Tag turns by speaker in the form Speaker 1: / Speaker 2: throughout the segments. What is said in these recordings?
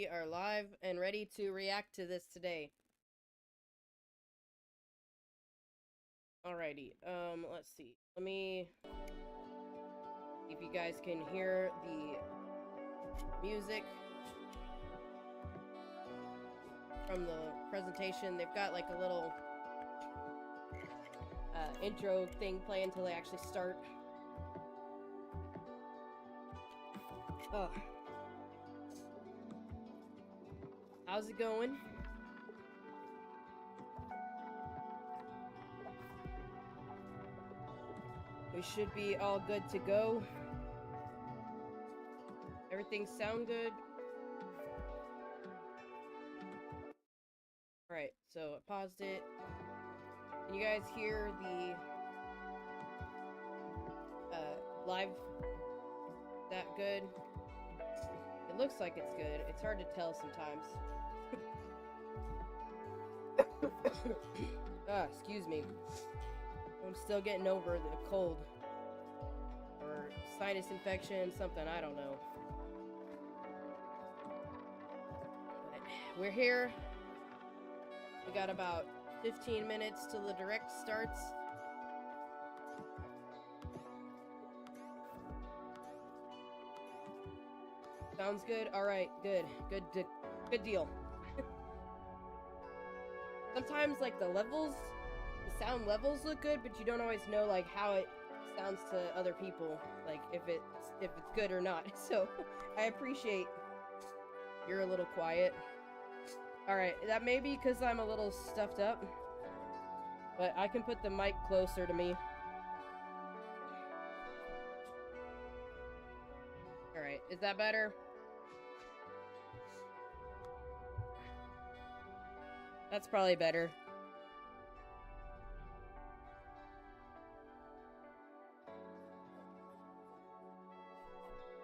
Speaker 1: we are live and ready to react to this today. Alrighty, let's see. Let me see if you guys can hear the music from the presentation. They've got like a little intro thing playing until they actually start. Oh. How's it going? We should be all good to go. Everything sound good? Alright, so I paused it. Can you guys hear the live that good? It looks like it's good. It's hard to tell sometimes. Excuse me. I'm still getting over the cold. Or sinus infection, something, I don't know. But we're here. We got about 15 minutes till the direct starts. Sounds good? Alright, good. Good deal. Sometimes, like, the sound levels look good, but you don't always know, like, how it sounds to other people. Like, if it's good or not. So, I appreciate you're a little quiet. Alright, that may be because I'm a little stuffed up. But I can put the mic closer to me. Alright, is that better? That's probably better.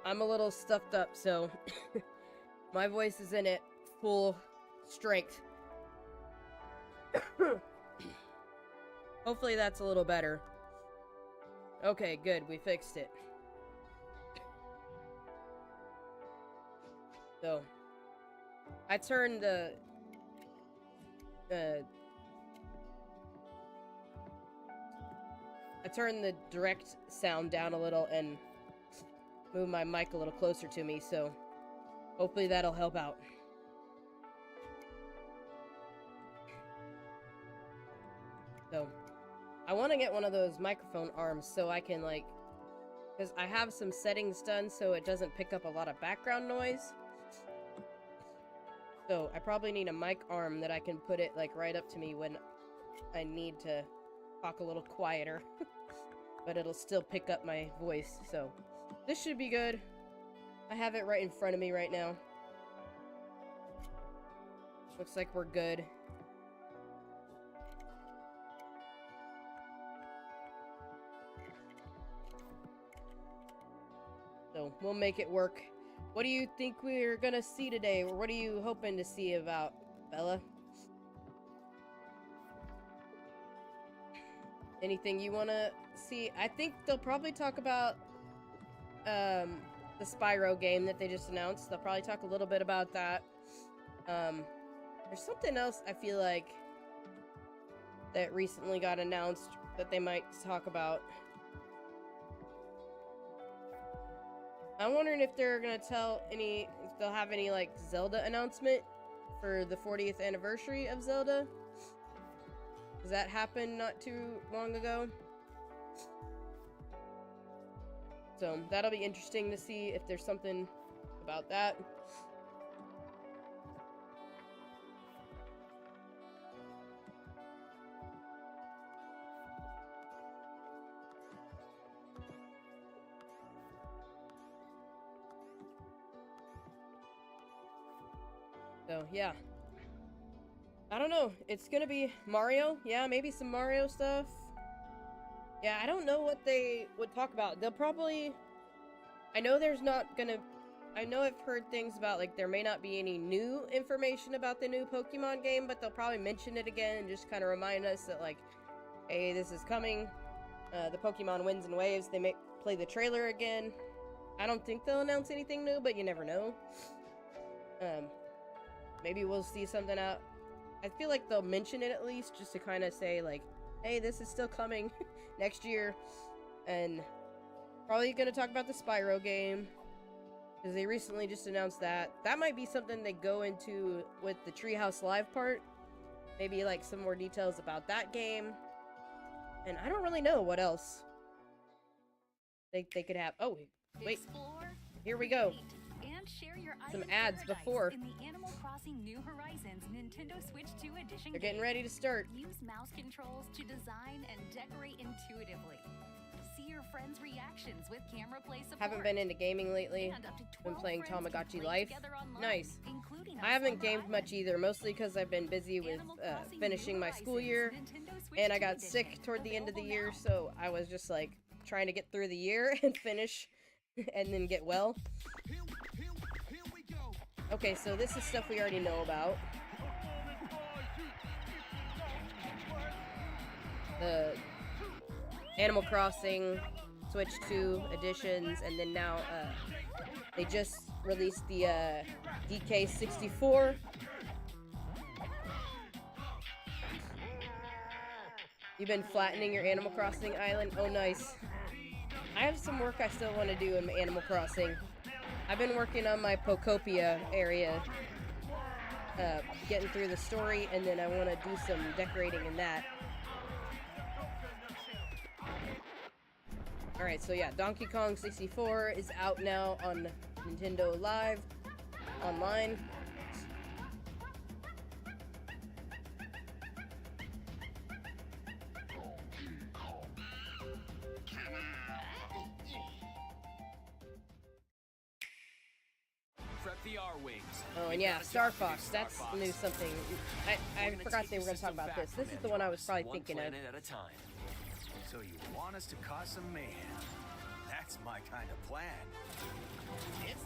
Speaker 1: I'm a little stuffed up, so my voice is in it full strength. Hopefully that's a little better. Okay, good. We fixed it. So, I turned the direct sound down a little and moved my mic a little closer to me, so hopefully that'll help out. So, I want to get one of those microphone arms so I can, like, because I have some settings done so it doesn't pick up a lot of background noise. So, I probably need a mic arm that I can put it, like, right up to me when I need to talk a little quieter. But it'll still pick up my voice, so this should be good. I have it right in front of me right now. Looks like we're good. So, we'll make it work. What do you think we're gonna see today? Or what are you hoping to see about, Bella? Anything you wanna see? I think they'll probably talk about the Spyro game that they just announced. They'll probably talk a little bit about that. There's something else I feel like that recently got announced that they might talk about. I'm wondering if they're gonna if they'll have any, like, Zelda announcement for the 40th anniversary of Zelda. Because that happened not too long ago. So, that'll be interesting to see if there's something about that. So, yeah. I don't know. It's gonna be Mario. Yeah, maybe some Mario stuff. Yeah, I don't know what they would talk about. They'll probably... I know there's not gonna... I know I've heard things about, like, there may not be any new information about the new Pokemon game, but they'll probably mention it again and just kind of remind us that, like, hey, this is coming. The Pokemon Winds and Waves. They may play the trailer again. I don't think they'll announce anything new, but you never know. maybe we'll see something out. I feel like they'll mention it at least, just to kind of say like, hey, this is still coming next year. And probably gonna talk about the Spyro game, because they recently just announced that. That might be something they go into with the Treehouse Live part. Maybe like some more details about that game. And I don't really know what else they could have. Oh, wait. Here we go.
Speaker 2: And share your
Speaker 1: some ads before.
Speaker 2: In the Animal Crossing New Horizons Nintendo Switch 2 edition.
Speaker 1: They're getting ready to start.
Speaker 2: Use mouse controls to design and decorate intuitively. See your friends' reactions with camera play support.
Speaker 1: Haven't been into gaming lately. Been playing Tamagotchi Life. Nice. I haven't gamed much either, mostly because I've been busy with finishing my school year, and I got sick toward the end of the year, so I was just like trying to get through the year and finish and then get well. Okay, so this is stuff we already know about. The Animal Crossing Switch 2 editions, and then now they just released the DK64. You've been flattening your Animal Crossing island? Oh, nice. I have some work I still want to do in Animal Crossing. I've been working on my Pokopia area, getting through the story, and then I want to do some decorating in that. Alright, so yeah, Donkey Kong 64 is out now on Nintendo Live online. Oh, and yeah, Star Fox, that's new something. I forgot they were going to talk about this. This is the one I was probably thinking of.
Speaker 3: So you want us to cause some mayhem? That's my kind of plan.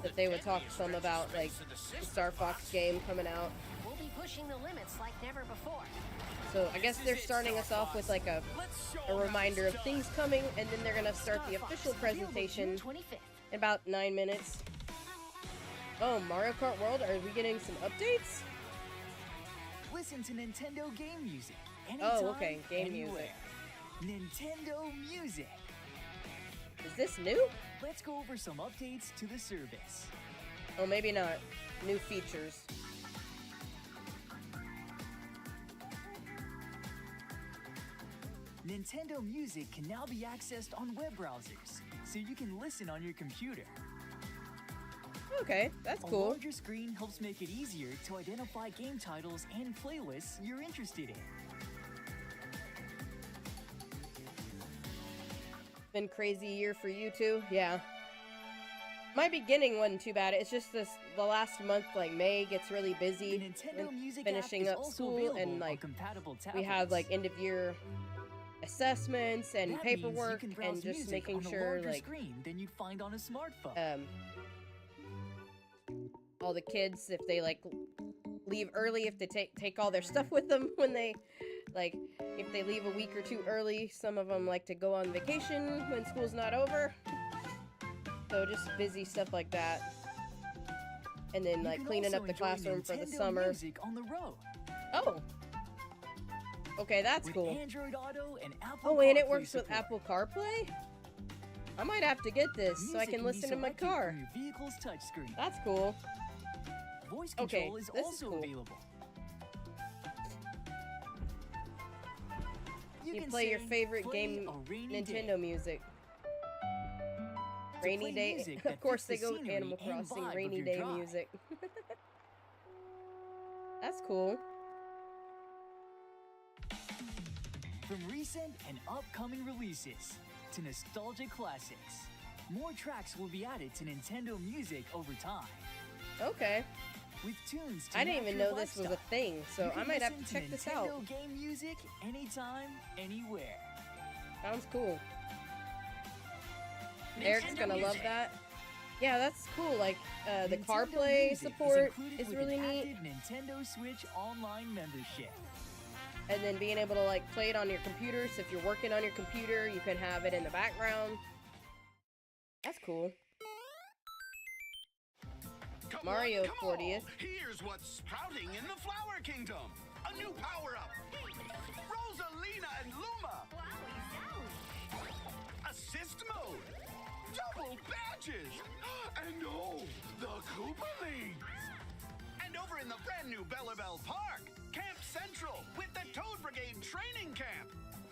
Speaker 1: That they would talk some about, like, the Star Fox game coming out.
Speaker 4: We'll be pushing the limits like never before.
Speaker 1: So I guess they're starting us off with like a reminder of things coming, and then they're gonna start the official presentation in about 9 minutes. Oh, Mario Kart World, are we getting some updates?
Speaker 5: Listen to Nintendo game music anytime,
Speaker 1: oh, okay, game
Speaker 5: anywhere.
Speaker 1: music.
Speaker 5: Nintendo Music.
Speaker 1: Is this new?
Speaker 5: Let's go over some updates to the service.
Speaker 1: Oh, maybe not. New features.
Speaker 5: Nintendo Music can now be accessed on web browsers, so you can listen on your computer.
Speaker 1: Okay, that's
Speaker 5: A
Speaker 1: cool.
Speaker 5: larger screen helps make it easier to identify game titles and playlists you're interested in.
Speaker 1: Been crazy year for you too? Yeah. My beginning wasn't too bad. It's just the last month, like May, gets really busy.
Speaker 5: The Nintendo Music
Speaker 1: finishing
Speaker 5: app is
Speaker 1: up
Speaker 5: also
Speaker 1: school,
Speaker 5: available
Speaker 1: and
Speaker 5: on
Speaker 1: like
Speaker 5: compatible
Speaker 1: we have
Speaker 5: tablets.
Speaker 1: like end of year assessments and
Speaker 5: That means you
Speaker 1: paperwork
Speaker 5: can browse
Speaker 1: and just
Speaker 5: music
Speaker 1: making
Speaker 5: on a
Speaker 1: sure
Speaker 5: larger
Speaker 1: like
Speaker 5: screen than you'd find on a smartphone.
Speaker 1: all the kids, if they like leave early, if they take all their stuff with them when they like, if they leave a week or two early, some of them like to go on vacation when school's not over. So just busy stuff like that. And then like cleaning up the classroom for the summer.
Speaker 5: Music on the road.
Speaker 1: Oh. Okay, that's
Speaker 5: With
Speaker 1: cool.
Speaker 5: Android Auto and Apple
Speaker 1: Oh, and it
Speaker 5: CarPlay
Speaker 1: works with
Speaker 5: support.
Speaker 1: Apple CarPlay? I might have to get this so I
Speaker 5: Music
Speaker 1: can
Speaker 5: be
Speaker 1: listen in my
Speaker 5: selected
Speaker 1: car.
Speaker 5: from your vehicle's touchscreen.
Speaker 1: That's cool.
Speaker 5: Voice
Speaker 1: Okay,
Speaker 5: control is
Speaker 1: this is
Speaker 5: also
Speaker 1: cool.
Speaker 5: available.
Speaker 1: You
Speaker 5: can
Speaker 1: play your
Speaker 5: say,
Speaker 1: favorite
Speaker 5: "Play
Speaker 1: game,
Speaker 5: a rainy
Speaker 1: Nintendo
Speaker 5: day."
Speaker 1: music.
Speaker 5: To
Speaker 1: Rainy
Speaker 5: play
Speaker 1: day.
Speaker 5: music
Speaker 1: Of
Speaker 5: that
Speaker 1: course they
Speaker 5: fits the
Speaker 1: go with
Speaker 5: scenery
Speaker 1: Animal
Speaker 5: and
Speaker 1: Crossing,
Speaker 5: vibe of
Speaker 1: rainy
Speaker 5: your
Speaker 1: day
Speaker 5: drive.
Speaker 1: music. That's cool.
Speaker 5: From recent and upcoming releases to nostalgic classics, more tracks will be added to Nintendo Music over time.
Speaker 1: Okay.
Speaker 5: With tunes to
Speaker 1: I didn't
Speaker 5: match
Speaker 1: even
Speaker 5: your
Speaker 1: know this was a
Speaker 5: lifestyle.
Speaker 1: thing, so
Speaker 5: You
Speaker 1: I
Speaker 5: can
Speaker 1: might have
Speaker 5: listen
Speaker 1: to check this out.
Speaker 5: Nintendo game music anytime, anywhere.
Speaker 1: Sounds cool. Eric's gonna love that. Yeah, that's cool. Like, the
Speaker 5: Nintendo
Speaker 1: CarPlay
Speaker 5: Music
Speaker 1: support
Speaker 5: included
Speaker 1: is
Speaker 5: with
Speaker 1: really
Speaker 5: an
Speaker 1: neat.
Speaker 5: active Nintendo Switch online membership.
Speaker 1: And then being able to, like, play it on your computer. So if you're working on your computer, you can have it in the background. That's cool.
Speaker 3: Go
Speaker 1: Mario
Speaker 3: Come on.
Speaker 1: 40th.
Speaker 3: Here's what's sprouting in the Flower Kingdom. A new power-up. Rosalina and Luma.
Speaker 2: Wowie zowie.
Speaker 3: Assist mode. Double badges. And oh, the Koopa Leagues. And over in the brand new Bellabelle Park, Camp Central with the Toad Brigade training camp.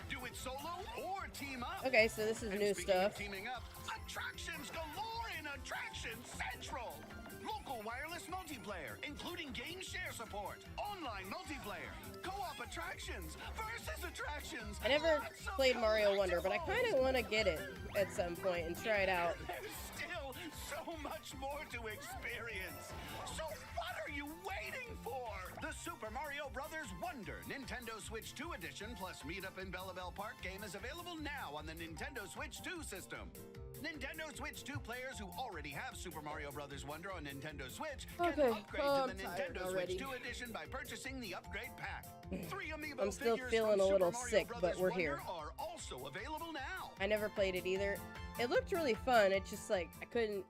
Speaker 3: Do it solo or team up.
Speaker 1: Okay, so this is
Speaker 3: And
Speaker 1: new
Speaker 3: speaking
Speaker 1: stuff.
Speaker 3: of teaming up, attractions galore in Attraction Central. Local wireless multiplayer, including game share support, online multiplayer, co-op attractions, versus attractions.
Speaker 1: I never
Speaker 3: lots of
Speaker 1: played Mario Wonder, but I
Speaker 3: collectibles.
Speaker 1: kind of want to get it at some point and try it out.
Speaker 3: There's still so much more to experience. So what are you waiting for? The Super Mario Brothers Wonder Nintendo Switch 2 Edition plus Meetup in Bellabelle Park game is available now on the Nintendo Switch 2 system. Nintendo Switch 2 players who already have Super Mario Brothers Wonder on Nintendo Switch can
Speaker 1: Okay.
Speaker 3: upgrade
Speaker 1: Oh,
Speaker 3: to the
Speaker 1: I'm tired
Speaker 3: Nintendo
Speaker 1: already.
Speaker 3: Switch 2 Edition by purchasing the upgrade pack. 3 amiibo
Speaker 1: I'm still
Speaker 3: figures
Speaker 1: feeling
Speaker 3: from
Speaker 1: a little
Speaker 3: Super Mario
Speaker 1: sick,
Speaker 3: Brothers
Speaker 1: but we're
Speaker 3: Wonder
Speaker 1: here.
Speaker 3: are also available now.
Speaker 1: I never played it either. It looked really fun. It's just like I couldn't.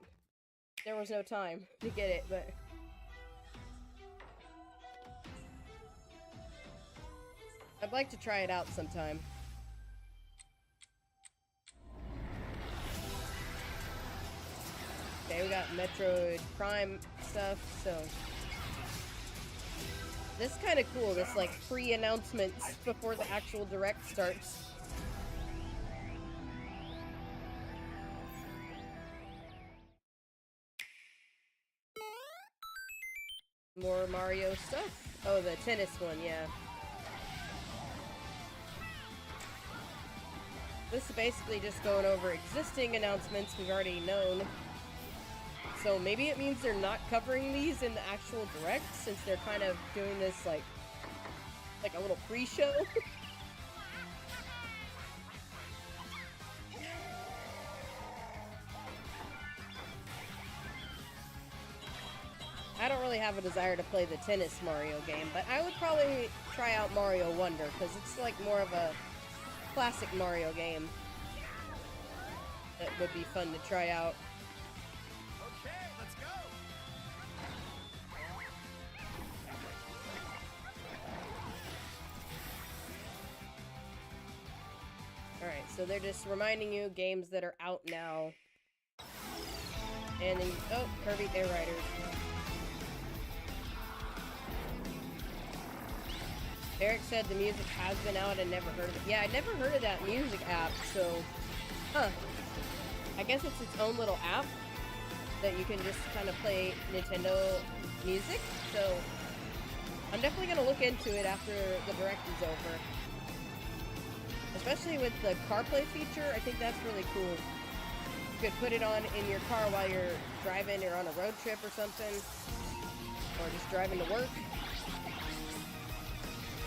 Speaker 1: There was no time to get it, but. I'd like to try it out sometime. Okay, we got Metroid Prime stuff, so. This is kind of cool, this like pre-announcements before the actual direct starts. More Mario stuff. Oh, the tennis one, yeah. This is basically just going over existing announcements we've already known. So maybe it means they're not covering these in the actual direct, since they're kind of doing this like a little pre-show. I don't really have a desire to play the tennis Mario game, but I would probably try out Mario Wonder, because it's like more of a classic Mario game that would be fun to try out.
Speaker 3: Okay, let's go.
Speaker 1: Alright, so they're just reminding you games that are out now. And then, oh, Kirby Air Riders. Eric said the music has been out and never heard of it. Yeah, I never heard of that music app, so... Huh. I guess it's its own little app that you can just kind of play Nintendo music, so... I'm definitely gonna look into it after the direct is over. Especially with the CarPlay feature, I think that's really cool. You could put it on in your car while you're driving or on a road trip or something. Or just driving to work.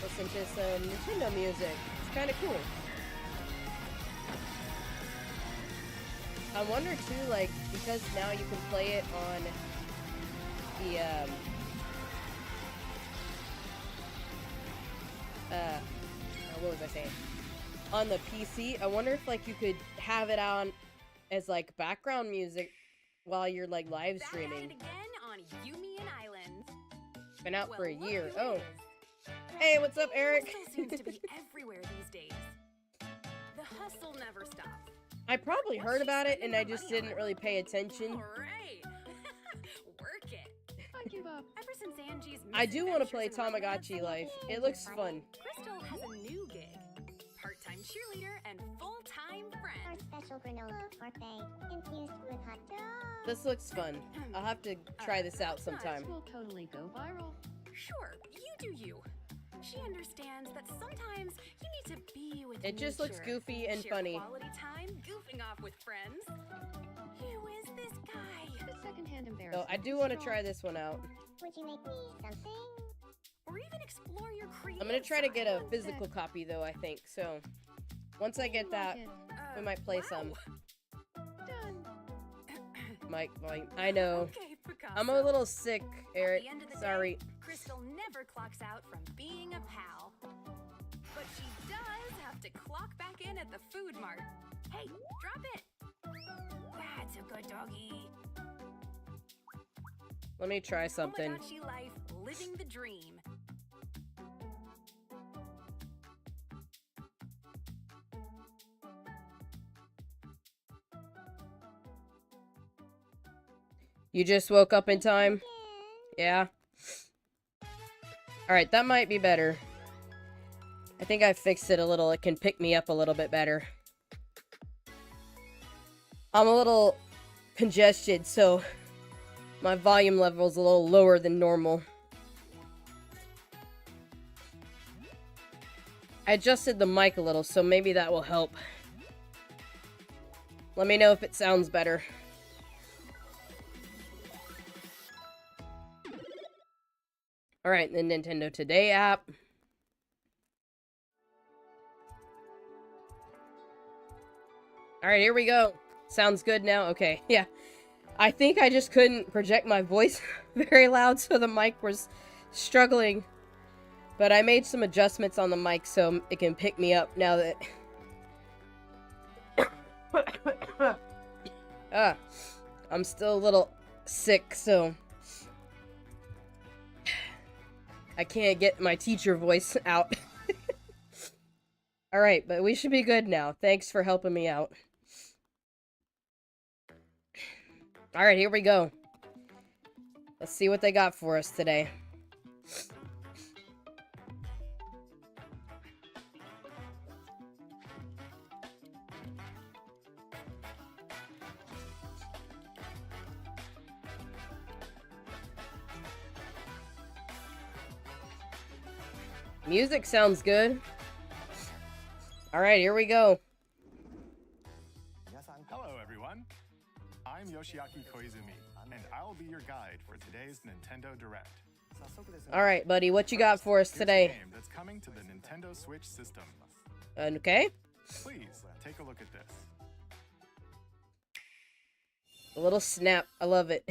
Speaker 1: Listen to some Nintendo music. It's kind of cool. I wonder too, like, because now you can play it on the, what was I saying? On the PC, I wonder if, like, you could have it on as, like, background music while you're, like, live
Speaker 2: Back at
Speaker 1: streaming.
Speaker 2: it again on Yumian Island.
Speaker 1: Been out for a
Speaker 2: Well,
Speaker 1: year.
Speaker 2: look who
Speaker 1: Oh.
Speaker 2: it is.
Speaker 1: Hey, what's up, Eric?
Speaker 2: Hustle seems to be everywhere these days. The hustle never stops.
Speaker 1: I probably heard about it, and I just didn't really pay attention.
Speaker 2: All right. Work it.
Speaker 6: I give up.
Speaker 2: Ever since Angie's
Speaker 1: I do want to play
Speaker 2: misadventures in romance,
Speaker 1: Tamagotchi Life. It looks fun.
Speaker 2: Crystal has a new gig. Part-time cheerleader and full-time
Speaker 7: Our
Speaker 2: friend.
Speaker 7: special granola parfait infused with hot dog.
Speaker 1: This looks fun. I'll have to try this out sometime.
Speaker 6: Will totally go viral.
Speaker 2: Sure, you do you. She understands that sometimes you need to be with
Speaker 1: It just looks
Speaker 2: nature.
Speaker 1: goofy and
Speaker 2: Share
Speaker 1: funny.
Speaker 2: quality time goofing off with friends. Who is this guy?
Speaker 6: The secondhand
Speaker 1: So
Speaker 6: embarrassment.
Speaker 1: I do want to try this one out.
Speaker 7: Would you make me something?
Speaker 2: Or even explore your creative
Speaker 1: I'm gonna try to get a
Speaker 2: side.
Speaker 1: physical copy though, I think. So once I get that, we might play some.
Speaker 6: Done.
Speaker 1: Mike, I know.
Speaker 2: Okay, Picasso.
Speaker 1: I'm a little sick, Eric.
Speaker 2: At the end of the
Speaker 1: Sorry.
Speaker 2: day, Crystal never clocks out from being a pal. But she does have to clock back in at the food mart. Hey, drop it! That's a good doggy.
Speaker 1: Let me try something.
Speaker 2: Tamagotchi life, living the dream.
Speaker 1: You just woke up in time? Yeah. Alright, that might be better. I think I fixed it a little. It can pick me up a little bit better. I'm a little congested, so my volume level is a little lower than normal. I adjusted the mic a little, so maybe that will help. Let me know if it sounds better. Alright, the Nintendo Today app. Alright, here we go. Sounds good now? Okay, yeah. I think I just couldn't project my voice very loud, so the mic was struggling. But I made some adjustments on the mic so it can pick me up now that... I'm still a little sick, so... I can't get my teacher voice out. Alright, but we should be good now. Thanks for helping me out. Alright, here we go. Let's see what they got for us today. Music sounds good. Alright, here we go.
Speaker 8: Hello, everyone. I'm Yoshiaki Koizumi, and I'll be your guide for today's Nintendo Direct.
Speaker 1: Alright, buddy, what you got for us
Speaker 8: Here's a
Speaker 1: today?
Speaker 8: game that's coming to the Nintendo Switch system.
Speaker 1: Okay.
Speaker 8: Please take a look at this.
Speaker 1: A little snap. I love it.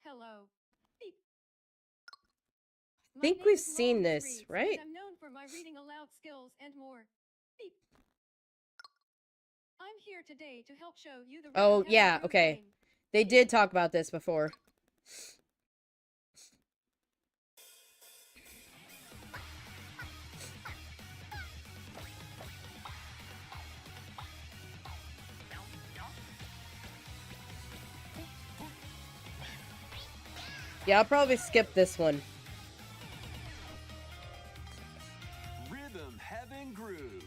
Speaker 6: Hello. Beep.
Speaker 1: I think we've seen this, right?
Speaker 6: I'm known for my reading aloud skills and more. Beep. I'm here today to help show you the
Speaker 1: Oh,
Speaker 6: rhythm
Speaker 1: yeah,
Speaker 6: Groove
Speaker 1: okay.
Speaker 6: game.
Speaker 1: They did talk about this before. Yeah, I'll probably skip this one.
Speaker 3: Rhythm Heaven Groove.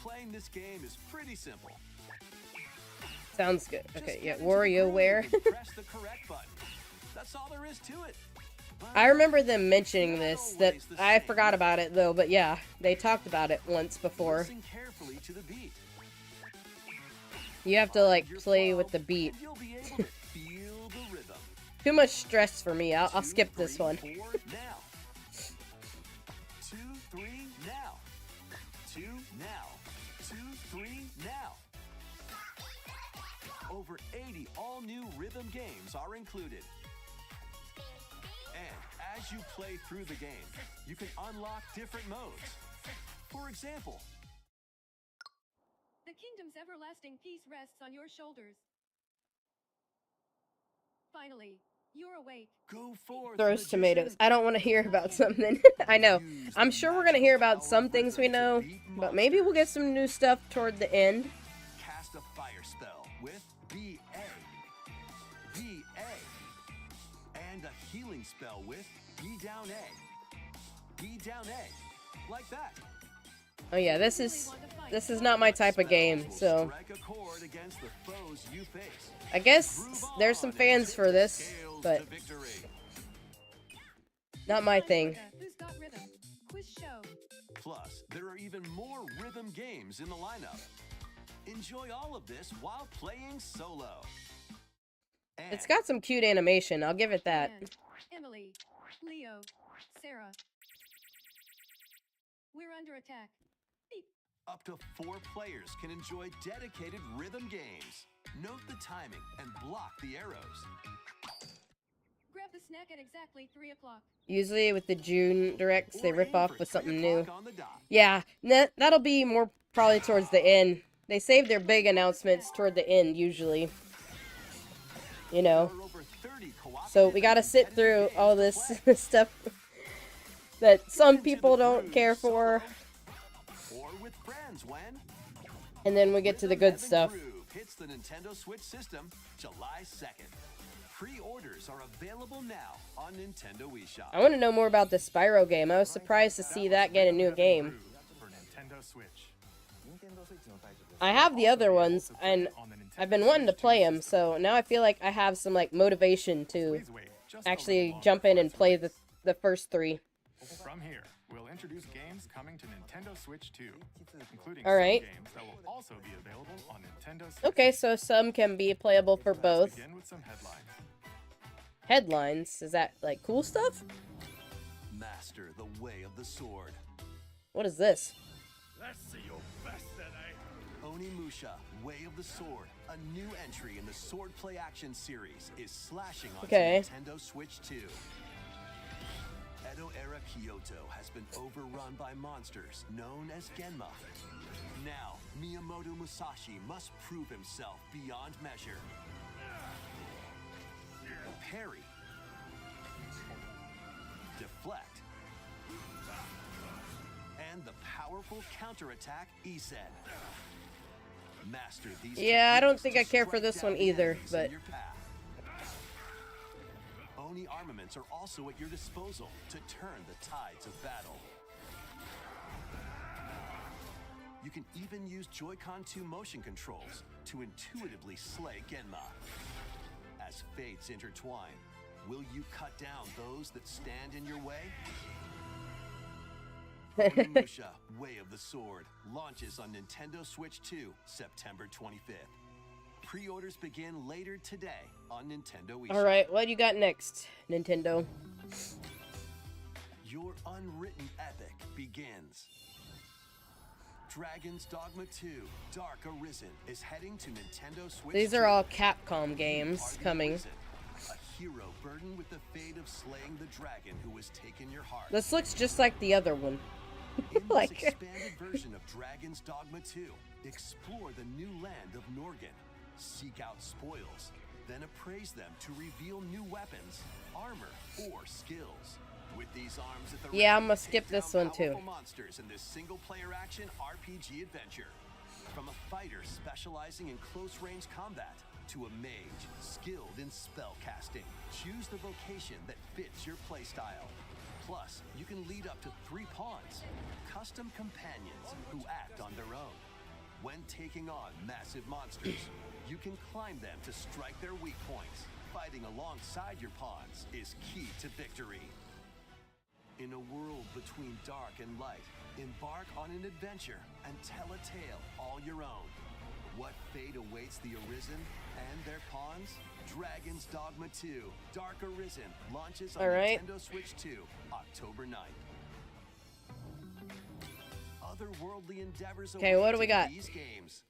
Speaker 3: Playing this game is pretty simple.
Speaker 1: Sounds good.
Speaker 3: Just
Speaker 1: Okay,
Speaker 3: get
Speaker 1: yeah,
Speaker 3: into the
Speaker 1: WarioWare.
Speaker 3: groove and press the correct button. That's all there is to it.
Speaker 1: I remember them mentioning this, that I forgot about it though, but yeah, they talked about it once before.
Speaker 3: Listen carefully to the beat.
Speaker 1: You have to like play with the beat.
Speaker 3: And you'll be able to feel the rhythm.
Speaker 1: Too much stress for me. I'll skip this one.
Speaker 3: 2, 3, 4, now. 2, 3, now. 2, now. 2, 3, now. Over 80 all-new rhythm games are included. And as you play through the game, you can unlock different modes. For example,
Speaker 6: The kingdom's everlasting peace rests on your shoulders. Finally, you're awake.
Speaker 3: go forth.
Speaker 1: Throws
Speaker 3: magician.
Speaker 1: tomatoes. I don't want to hear about something. I know.
Speaker 3: Use
Speaker 1: I'm
Speaker 3: the
Speaker 1: sure we're gonna hear
Speaker 3: magical
Speaker 1: about some
Speaker 3: power of
Speaker 1: things we
Speaker 3: rhythm to
Speaker 1: know,
Speaker 3: beat
Speaker 1: but maybe we'll get
Speaker 3: monsters.
Speaker 1: some new stuff toward the end.
Speaker 3: Cast a fire spell with BA. BA. And a healing spell with B down A. B down A. Like that.
Speaker 1: Oh yeah, this is not my type of game, so
Speaker 3: Strike a chord against the foes you face.
Speaker 1: I guess
Speaker 3: Groove
Speaker 1: there's some
Speaker 3: on
Speaker 1: fans
Speaker 3: and
Speaker 1: for
Speaker 3: tip
Speaker 1: this,
Speaker 3: the scales
Speaker 1: but
Speaker 3: to victory.
Speaker 1: not my
Speaker 6: Time
Speaker 1: thing.
Speaker 6: for the Who's Got Rhythm quiz show.
Speaker 3: Plus, there are even more rhythm games in the lineup. Enjoy all of this while playing solo. And
Speaker 1: It's got some cute animation, I'll give it that.
Speaker 6: And Emily, Leo, Sarah. We're under attack. Beep.
Speaker 3: up to 4 players can enjoy dedicated rhythm games. Note the timing and block the arrows.
Speaker 6: Grab The snack at exactly 3 o'clock.
Speaker 1: Usually with the June directs, they
Speaker 3: We're
Speaker 1: rip
Speaker 3: in
Speaker 1: off
Speaker 3: for
Speaker 1: with
Speaker 3: 3
Speaker 1: something new.
Speaker 3: o'clock on the dot.
Speaker 1: Yeah, that'll be more probably towards the end. They save their big announcements toward the end, usually. You know.
Speaker 3: There are over 30
Speaker 1: So we
Speaker 3: cooperative
Speaker 1: gotta
Speaker 3: and
Speaker 1: sit
Speaker 3: competitive
Speaker 1: through all
Speaker 3: games to
Speaker 1: this stuff that some
Speaker 3: Into the
Speaker 1: people don't
Speaker 3: groove
Speaker 1: care for.
Speaker 3: solo or with friends when
Speaker 1: And then we get to the good
Speaker 3: Rhythm
Speaker 1: stuff.
Speaker 3: and Groove hits the Nintendo Switch system July 2nd. Pre-orders are available now on Nintendo eShop.
Speaker 1: I want to know more about the Spyro game. I was surprised to see that get a new game.
Speaker 8: For Nintendo Switch.
Speaker 1: I have the other ones, and I've been wanting to play them, so now I feel like I have some like motivation to
Speaker 8: Please wait just a
Speaker 1: actually
Speaker 8: little longer
Speaker 1: jump in
Speaker 8: for
Speaker 1: and
Speaker 8: its
Speaker 1: play
Speaker 8: release.
Speaker 1: the first 3.
Speaker 8: From here, we'll introduce games coming to Nintendo Switch 2, including
Speaker 1: All right.
Speaker 8: some games that will also be available on Nintendo Switch.
Speaker 1: Okay, so some can be playable for
Speaker 8: Let's
Speaker 1: both.
Speaker 8: begin with some headlines.
Speaker 1: Headlines, is that like cool stuff?
Speaker 3: Master the way of the sword.
Speaker 1: What is this?
Speaker 9: Let's see your best today.
Speaker 3: Onimusha, Way of the Sword, a new entry in the Sword Play Action series, is slashing onto
Speaker 1: Okay.
Speaker 3: Nintendo Switch 2. Edo-era Kyoto has been overrun by monsters known as Genma. Now, Miyamoto Musashi must prove himself beyond measure. Parry. Deflect. And the powerful counterattack Isen. Master these
Speaker 1: Yeah, I don't
Speaker 3: techniques
Speaker 1: think
Speaker 3: to
Speaker 1: I care for
Speaker 3: strike
Speaker 1: this
Speaker 3: down
Speaker 1: one
Speaker 3: the
Speaker 1: either,
Speaker 3: enemies in
Speaker 1: but-
Speaker 3: your path. Oni armaments are also at your disposal to turn the tides of battle. You can even use Joy-Con 2 motion controls to intuitively slay Genma. As fates intertwine, will you cut down those that stand in your way? Onimusha, Way of the Sword, launches on Nintendo Switch 2, September 25th. Pre-orders begin later today on Nintendo eShop.
Speaker 1: Alright, what you got next, Nintendo?
Speaker 3: Your unwritten epic begins. Dragon's Dogma 2, Dark Arisen is heading to Nintendo Switch
Speaker 1: These
Speaker 3: 2.
Speaker 1: are all Capcom games
Speaker 3: Are the
Speaker 1: coming.
Speaker 3: Arisen, a hero burdened with the fate of slaying the dragon who has taken your heart.
Speaker 1: This looks just like the other one.
Speaker 3: In this
Speaker 1: like-
Speaker 3: expanded version of Dragon's Dogma 2, explore the new land of Norgan, seek out spoils, then appraise them to reveal new weapons, armor, or skills. With these arms at the
Speaker 1: Yeah,
Speaker 3: ready,
Speaker 1: I'm gonna
Speaker 3: take
Speaker 1: skip this
Speaker 3: down
Speaker 1: one too.
Speaker 3: powerful monsters in this single-player action RPG adventure. From a fighter specializing in close-range combat to a mage skilled in spell casting, choose the vocation that fits your playstyle. Plus, you can lead up to 3 pawns, custom companions who act on their own. When taking on massive monsters, you can climb them to strike their weak points. Fighting alongside your pawns is key to victory. In a world between dark and light, embark on an adventure and tell a tale all your own. What fate awaits the Arisen and their pawns? Dragon's Dogma 2, Dark Arisen, launches on
Speaker 1: All right.
Speaker 3: Nintendo Switch 2, October 9th. Otherworldly endeavors
Speaker 1: Okay, what do
Speaker 3: await
Speaker 1: we
Speaker 3: in
Speaker 1: got?
Speaker 3: these games.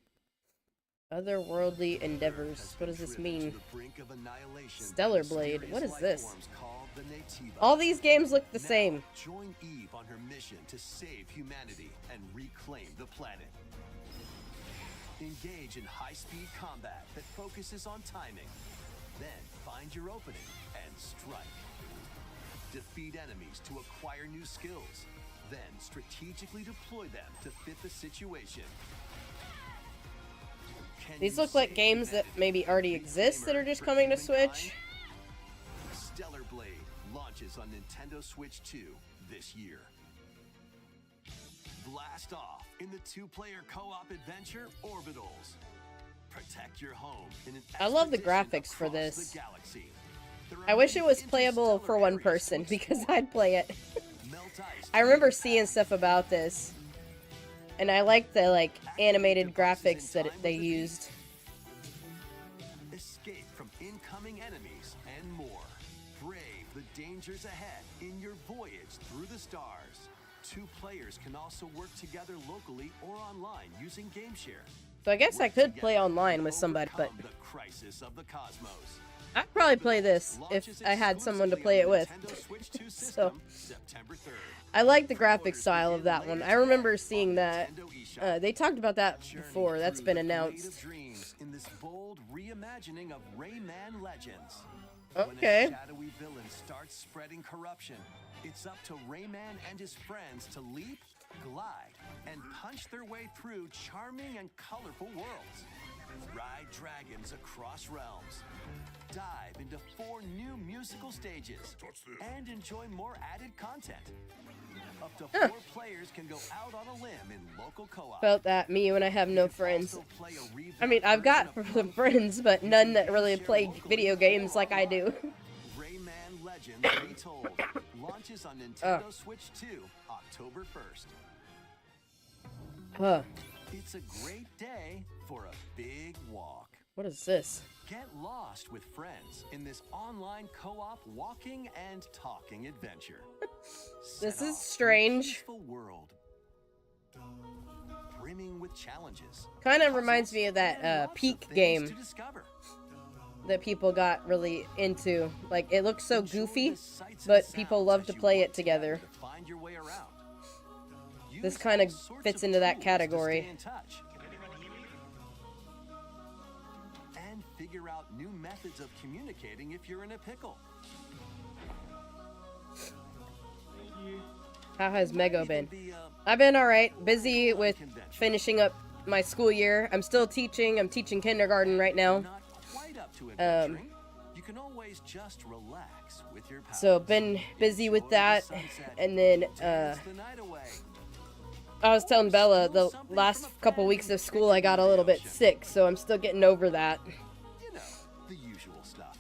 Speaker 1: Otherworldly endeavors.
Speaker 3: Has
Speaker 1: What
Speaker 3: been
Speaker 1: does this
Speaker 3: driven
Speaker 1: mean?
Speaker 3: to the brink of annihilation
Speaker 1: Stellar
Speaker 3: by
Speaker 1: Blade.
Speaker 3: mysterious
Speaker 1: What is
Speaker 3: life
Speaker 1: this?
Speaker 3: forms called the Naytiba.
Speaker 1: All these games look the
Speaker 3: Now,
Speaker 1: same.
Speaker 3: Join Eve on her mission to save humanity and reclaim the planet. Engage in high-speed combat that focuses on timing. Then find your opening and strike. Defeat enemies to acquire new skills. Then strategically deploy them to fit the situation. Can
Speaker 1: These
Speaker 3: you
Speaker 1: look like
Speaker 3: save
Speaker 1: games that
Speaker 3: humanity
Speaker 1: maybe already
Speaker 3: and
Speaker 1: exist that are
Speaker 3: reclaim
Speaker 1: just
Speaker 3: Earth
Speaker 1: coming to
Speaker 3: for
Speaker 1: Switch.
Speaker 3: humankind? Stellar Blade launches on Nintendo Switch 2 this year. Blast off in the 2-player co-op adventure Orbitals. Protect your home in an
Speaker 1: I love the
Speaker 3: expedition
Speaker 1: graphics for
Speaker 3: across
Speaker 1: this.
Speaker 3: the galaxy. There are
Speaker 1: I wish it
Speaker 3: many
Speaker 1: was playable
Speaker 3: interstellar
Speaker 1: for one
Speaker 3: areas to
Speaker 1: person because
Speaker 3: explore.
Speaker 1: I'd play it.
Speaker 3: Melt ice
Speaker 1: I
Speaker 3: to
Speaker 1: remember
Speaker 3: make
Speaker 1: seeing stuff about this. And I like the like animated graphics that they used.
Speaker 3: Escape from incoming enemies and more. Brave the dangers ahead in your voyage through the stars. 2 players can also work together locally or online using GameShare.
Speaker 1: So I guess I could play online with somebody, but
Speaker 3: The crisis of the cosmos.
Speaker 1: I'd probably play this if I had someone to play it with. So
Speaker 3: September 3rd.
Speaker 1: I like the graphic style of that one. I remember seeing that. They talked about that before. That's been announced.
Speaker 3: Dreams in this bold reimagining of Rayman Legends.
Speaker 1: Okay.
Speaker 3: When a shadowy villain starts spreading corruption, it's up to Rayman and his friends to leap, glide, and punch their way through charming and colorful worlds. Ride dragons across realms. Dive into 4 new musical stages. And enjoy more added content. Up to 4 players can go out on a limb in local co-op.
Speaker 1: Felt that, me when I have no friends. I mean, I've got some friends, but none that really play video games like I do.
Speaker 3: Rayman Legends Retold launches on Nintendo Switch 2, October 1st.
Speaker 1: Huh.
Speaker 3: It's a great day for a big walk.
Speaker 1: What is this?
Speaker 3: Get lost with friends in this online co-op walking and talking adventure.
Speaker 1: This
Speaker 3: Set
Speaker 1: is
Speaker 3: off to a
Speaker 1: strange.
Speaker 3: peaceful world, brimming with challenges.
Speaker 1: Kind of reminds me of that Peak game
Speaker 3: To discover.
Speaker 1: that people got really into. Like, it looks so goofy, but people love to play it together.
Speaker 3: To find your way around.
Speaker 1: This
Speaker 3: Use
Speaker 1: kind
Speaker 3: all
Speaker 1: of
Speaker 3: sorts
Speaker 1: fits
Speaker 3: of
Speaker 1: into that
Speaker 3: tools to
Speaker 1: category.
Speaker 3: stay in touch. And figure out new methods of communicating if you're in a pickle.
Speaker 1: How has Mego been? I've been alright. Busy with finishing up my school year. I'm still teaching. I'm teaching kindergarten right now.
Speaker 3: Not quite up to adventuring. You can always just relax with your pals.
Speaker 1: So been busy with that. And then
Speaker 3: Dance the night away.
Speaker 1: I was telling Bella the last couple weeks of school I got a little bit sick, so I'm still getting over that.
Speaker 3: You know, the usual stuff.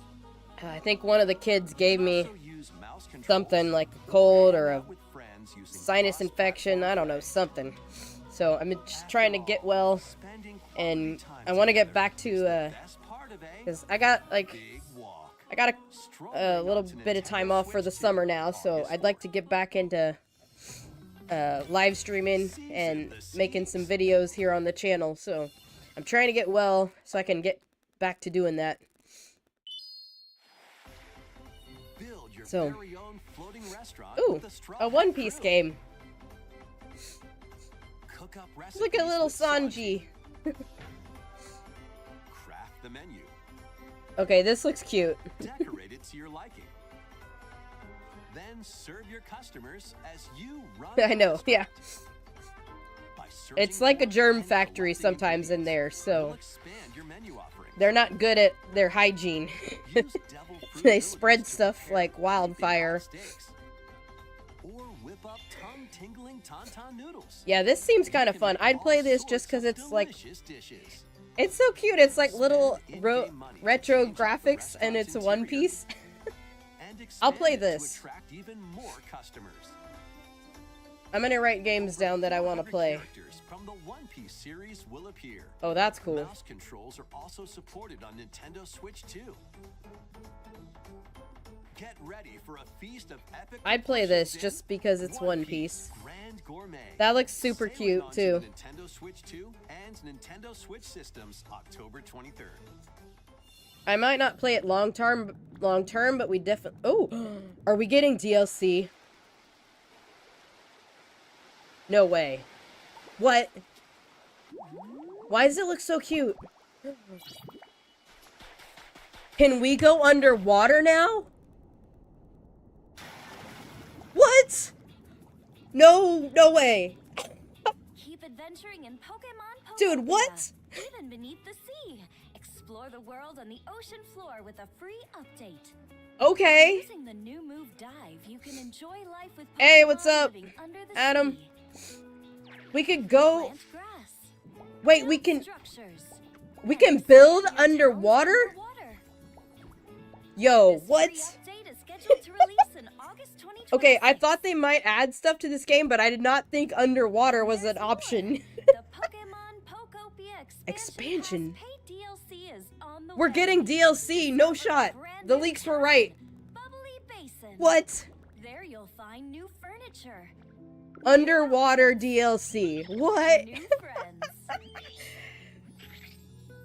Speaker 1: I think one of the kids gave me
Speaker 3: Also use mouse controls.
Speaker 1: something like a cold or a
Speaker 3: With friends using
Speaker 1: sinus infection, I don't know, something. So I'm just trying to get well,
Speaker 3: spending
Speaker 1: and
Speaker 3: quality
Speaker 1: I
Speaker 3: time
Speaker 1: want to get
Speaker 3: together.
Speaker 1: back to,
Speaker 3: Best part of
Speaker 1: because I got, like,
Speaker 3: big walk.
Speaker 1: a little bit of time off for the summer now, so I'd like to get back into live streaming and making some videos here on the channel. So I'm trying to get well so I can get back to doing that.
Speaker 3: Build your
Speaker 1: So,
Speaker 3: very own floating restaurant
Speaker 1: ooh,
Speaker 3: with Straw
Speaker 1: a
Speaker 3: Hat
Speaker 1: One Piece
Speaker 3: Grill.
Speaker 1: game.
Speaker 3: Cook up
Speaker 1: Look at
Speaker 3: recipes
Speaker 1: little
Speaker 3: with
Speaker 1: Sanji.
Speaker 3: Craft the menu.
Speaker 1: Okay, this looks cute.
Speaker 3: Decorate it to your liking. Then serve your customers as you run.
Speaker 1: I know,
Speaker 3: the
Speaker 1: yeah.
Speaker 3: restaurant. By searching
Speaker 1: It's like a
Speaker 3: for
Speaker 1: germ
Speaker 3: and
Speaker 1: factory
Speaker 3: selecting
Speaker 1: sometimes in there,
Speaker 3: ingredients,
Speaker 1: so
Speaker 3: you'll expand your menu offerings.
Speaker 1: they're not good at their hygiene.
Speaker 3: Use devil fruit
Speaker 1: They
Speaker 3: villages
Speaker 1: spread
Speaker 3: to
Speaker 1: stuff
Speaker 3: prepare
Speaker 1: like
Speaker 3: flavorful
Speaker 1: wildfire.
Speaker 3: steaks. Or whip up tongue-tingling tauntaun noodles.
Speaker 1: Yeah, this seems kind of
Speaker 3: You can
Speaker 1: fun.
Speaker 3: make
Speaker 1: I'd play
Speaker 3: all
Speaker 1: this just
Speaker 3: sorts
Speaker 1: because
Speaker 3: of
Speaker 1: it's like,
Speaker 3: delicious dishes.
Speaker 1: it's so cute. It's like little
Speaker 3: Spend in-game money to
Speaker 1: retro
Speaker 3: change up the
Speaker 1: graphics and it's
Speaker 3: restaurant's
Speaker 1: One
Speaker 3: interior.
Speaker 1: Piece.
Speaker 3: And
Speaker 1: I'll play
Speaker 3: expand it to
Speaker 1: this.
Speaker 3: attract even more customers.
Speaker 1: I'm gonna write games down that I want to
Speaker 3: 100
Speaker 1: play.
Speaker 3: characters from the One Piece series will appear.
Speaker 1: Oh, that's cool.
Speaker 3: Mouse controls are also supported on Nintendo Switch 2. Get ready for a feast of epic
Speaker 1: I'd play this
Speaker 3: proportions in
Speaker 1: just because it's One Piece.
Speaker 3: Grand Gourmet.
Speaker 1: That looks super
Speaker 3: Sailing
Speaker 1: cute,
Speaker 3: onto
Speaker 1: too.
Speaker 3: the Nintendo Switch 2 and Nintendo Switch systems October 23rd.
Speaker 1: I might not play it long term, but we definitely. Oh, are we getting DLC? No way. What? Why does it look so cute? Can we go underwater now? What? No way.
Speaker 2: Keep adventuring in Pokemon.
Speaker 1: Dude, what?
Speaker 2: Even beneath the sea. Explore the world on the ocean floor with a free update.
Speaker 1: Okay.
Speaker 2: Using the new move Dive, you can enjoy life with Pokemon
Speaker 1: Hey, what's up,
Speaker 2: living under the
Speaker 1: Adam?
Speaker 2: sea.
Speaker 1: We could go.
Speaker 2: Plant grass.
Speaker 1: Wait, we
Speaker 2: Build
Speaker 1: can.
Speaker 2: structures.
Speaker 1: We can build underwater?
Speaker 2: Underwater.
Speaker 1: Yo,
Speaker 2: This
Speaker 1: what?
Speaker 2: free update is scheduled to release in August 2026.
Speaker 1: Okay, I thought they might add stuff to this game, but I did not think underwater was an option.
Speaker 2: The Pokemon Pokopia
Speaker 1: Expansion?
Speaker 2: Paid DLC is on the
Speaker 1: We're
Speaker 2: way.
Speaker 1: getting DLC, no shot. The leaks were right.
Speaker 2: Bubbly Basin.
Speaker 1: What?
Speaker 2: There you'll find new furniture,
Speaker 1: Underwater DLC. What?
Speaker 2: new friends.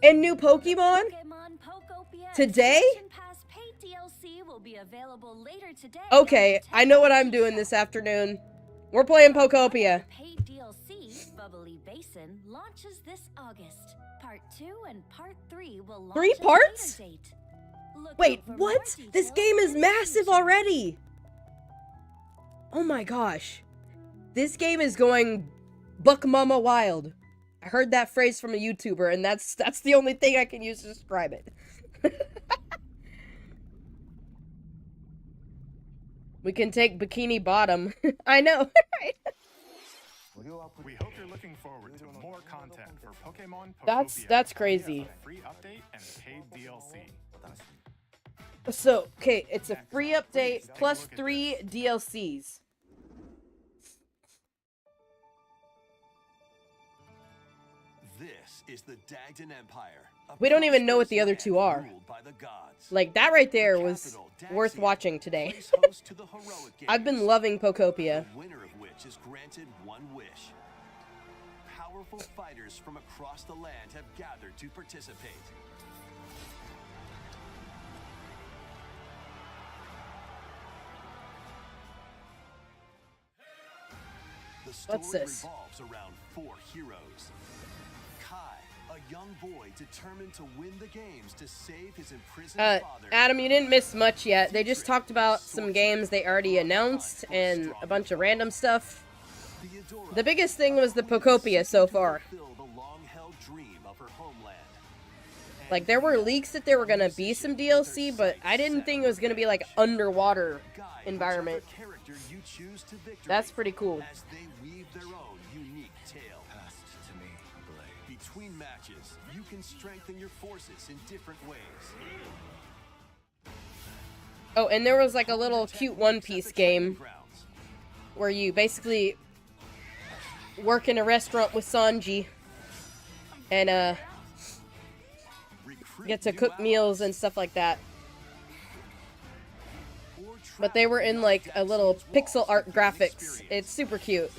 Speaker 1: And new Pokemon?
Speaker 2: Pokemon Pokopia
Speaker 1: Today?
Speaker 2: Expansion Pass paid DLC will be available later today.
Speaker 1: Okay, I know what I'm doing this afternoon. We're playing Pokopia.
Speaker 2: Paid DLC, Bubbly Basin, launches this August. Part 2 and Part 3 will launch
Speaker 1: 3
Speaker 2: at a
Speaker 1: parts?
Speaker 2: later date. Look
Speaker 1: Wait,
Speaker 2: out for more
Speaker 1: what? This
Speaker 2: details
Speaker 1: game is
Speaker 2: in the
Speaker 1: massive
Speaker 2: future.
Speaker 1: already. Oh my gosh. This game is going buck mama wild. I heard that phrase from a YouTuber, and that's the only thing I can use to describe it. We can take Bikini Bottom. I know, right?
Speaker 8: We hope you're looking forward to more content for Pokemon
Speaker 1: That's
Speaker 8: Pokopia
Speaker 1: crazy.
Speaker 8: via a free update and paid DLC.
Speaker 1: So, okay, it's a free update plus 3 DLCs.
Speaker 3: This is the Dagdan Empire.
Speaker 1: We don't even know what the other two are.
Speaker 3: Ruled by the gods.
Speaker 1: Like, that right there
Speaker 3: The
Speaker 1: was
Speaker 3: capital,
Speaker 1: worth
Speaker 3: Daxia,
Speaker 1: watching today.
Speaker 3: plays host to the heroic
Speaker 1: I've been
Speaker 3: games,
Speaker 1: loving Pokopia.
Speaker 3: the winner of which is granted one wish. Powerful fighters from across the land have gathered to participate. The story
Speaker 1: What's this?
Speaker 3: revolves around 4 heroes. Kai, a young boy determined to win the games to save his imprisoned father.
Speaker 1: Adam, you didn't miss much yet. They just talked about some games they already announced and a bunch of random stuff.
Speaker 3: Theodora,
Speaker 1: The biggest thing was the Pokopia so far.
Speaker 3: fulfill the long-held dream of her homeland.
Speaker 1: Like, there were leaks that there were gonna be some DLC, but I didn't think it was gonna be like underwater
Speaker 3: Guide
Speaker 1: environment.
Speaker 3: whichever character you choose to victory
Speaker 1: That's pretty cool.
Speaker 3: as they weave their own unique tale. Between matches, you can strengthen your forces in different ways.
Speaker 1: Oh, and there was like a little cute One Piece game
Speaker 3: Grounds.
Speaker 1: where you basically work in a restaurant with Sanji and
Speaker 3: Recruit
Speaker 1: get to
Speaker 3: new
Speaker 1: cook meals
Speaker 3: allies.
Speaker 1: and stuff like that.
Speaker 3: Or
Speaker 1: But they were in like a little
Speaker 3: Daxia's
Speaker 1: pixel
Speaker 3: walls
Speaker 1: art
Speaker 3: for
Speaker 1: graphics.
Speaker 3: experience.
Speaker 1: It's super cute.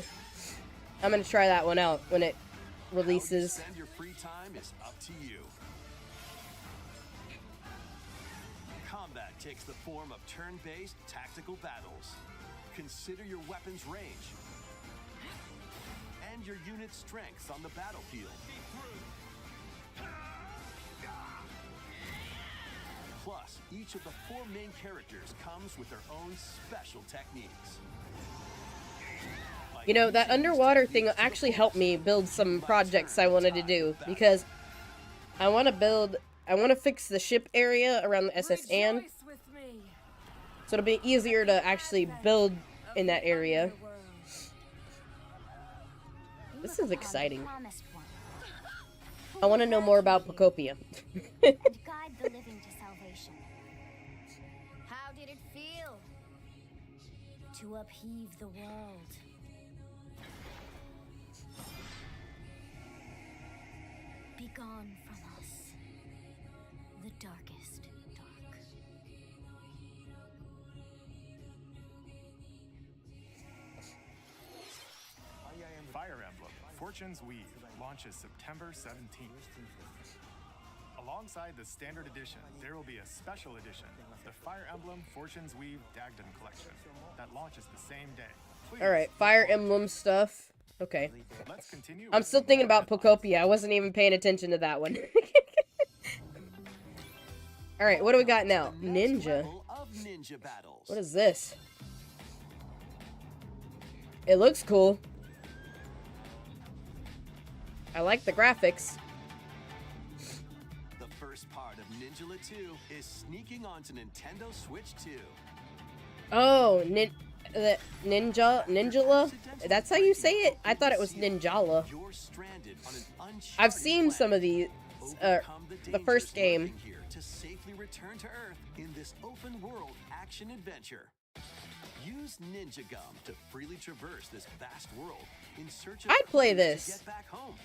Speaker 1: I'm gonna try that one out when it
Speaker 3: How you
Speaker 1: releases.
Speaker 3: spend your free time is up to you. Combat takes the form of turn-based tactical battles. Consider your weapon's range and your unit's strengths on the battlefield. Plus, each of the 4 main characters comes with their own special techniques. By
Speaker 1: You know, that
Speaker 3: using these
Speaker 1: underwater thing
Speaker 3: techniques to the
Speaker 1: actually helped me
Speaker 3: fullest,
Speaker 1: build
Speaker 3: you
Speaker 1: some
Speaker 3: might
Speaker 1: projects
Speaker 3: turn
Speaker 1: I
Speaker 3: the
Speaker 1: wanted to
Speaker 3: tide
Speaker 1: do,
Speaker 3: of battle.
Speaker 1: because I want to fix the ship area around the SS Anne,
Speaker 2: Rejoice with me.
Speaker 1: so it'll be easier to actually build in that area. This is exciting.
Speaker 7: Promised one.
Speaker 1: I want to know more about Pokopia.
Speaker 7: And guide the living to salvation.
Speaker 4: How did it feel to upheave the world? Be gone from us, the darkest dark.
Speaker 8: Fire Emblem Fortune's Weave launches September 17th. Alongside the standard edition, there will be a special edition, the Fire Emblem Fortune's Weave Dagdan Collection, that launches the same day. Please
Speaker 1: Alright,
Speaker 8: look
Speaker 1: Fire
Speaker 8: forward to
Speaker 1: Emblem stuff. Okay.
Speaker 8: it. Let's continue.
Speaker 1: I'm
Speaker 8: with
Speaker 1: still
Speaker 8: some
Speaker 1: thinking
Speaker 8: more
Speaker 1: about
Speaker 8: headlines.
Speaker 1: Pokopia. I wasn't even paying attention to that one. Alright, what do we got now?
Speaker 3: The next
Speaker 1: Ninja.
Speaker 3: level of ninja battles.
Speaker 1: What is this? It looks cool. I like the graphics.
Speaker 3: The first part of Ninjala 2 is sneaking onto Nintendo Switch 2.
Speaker 1: Oh, Ninjala? That's how you say it? I thought it was Ninjala.
Speaker 3: You're stranded on an uncharted
Speaker 1: I've seen some of
Speaker 3: planet.
Speaker 1: these.
Speaker 3: Overcome
Speaker 1: The
Speaker 3: dangers
Speaker 1: first game.
Speaker 3: lurking here to safely return to Earth in this open world action adventure. Use Ninja Gum to freely traverse this vast world in search of
Speaker 1: I'd play
Speaker 3: clues to
Speaker 1: this.
Speaker 3: get back home.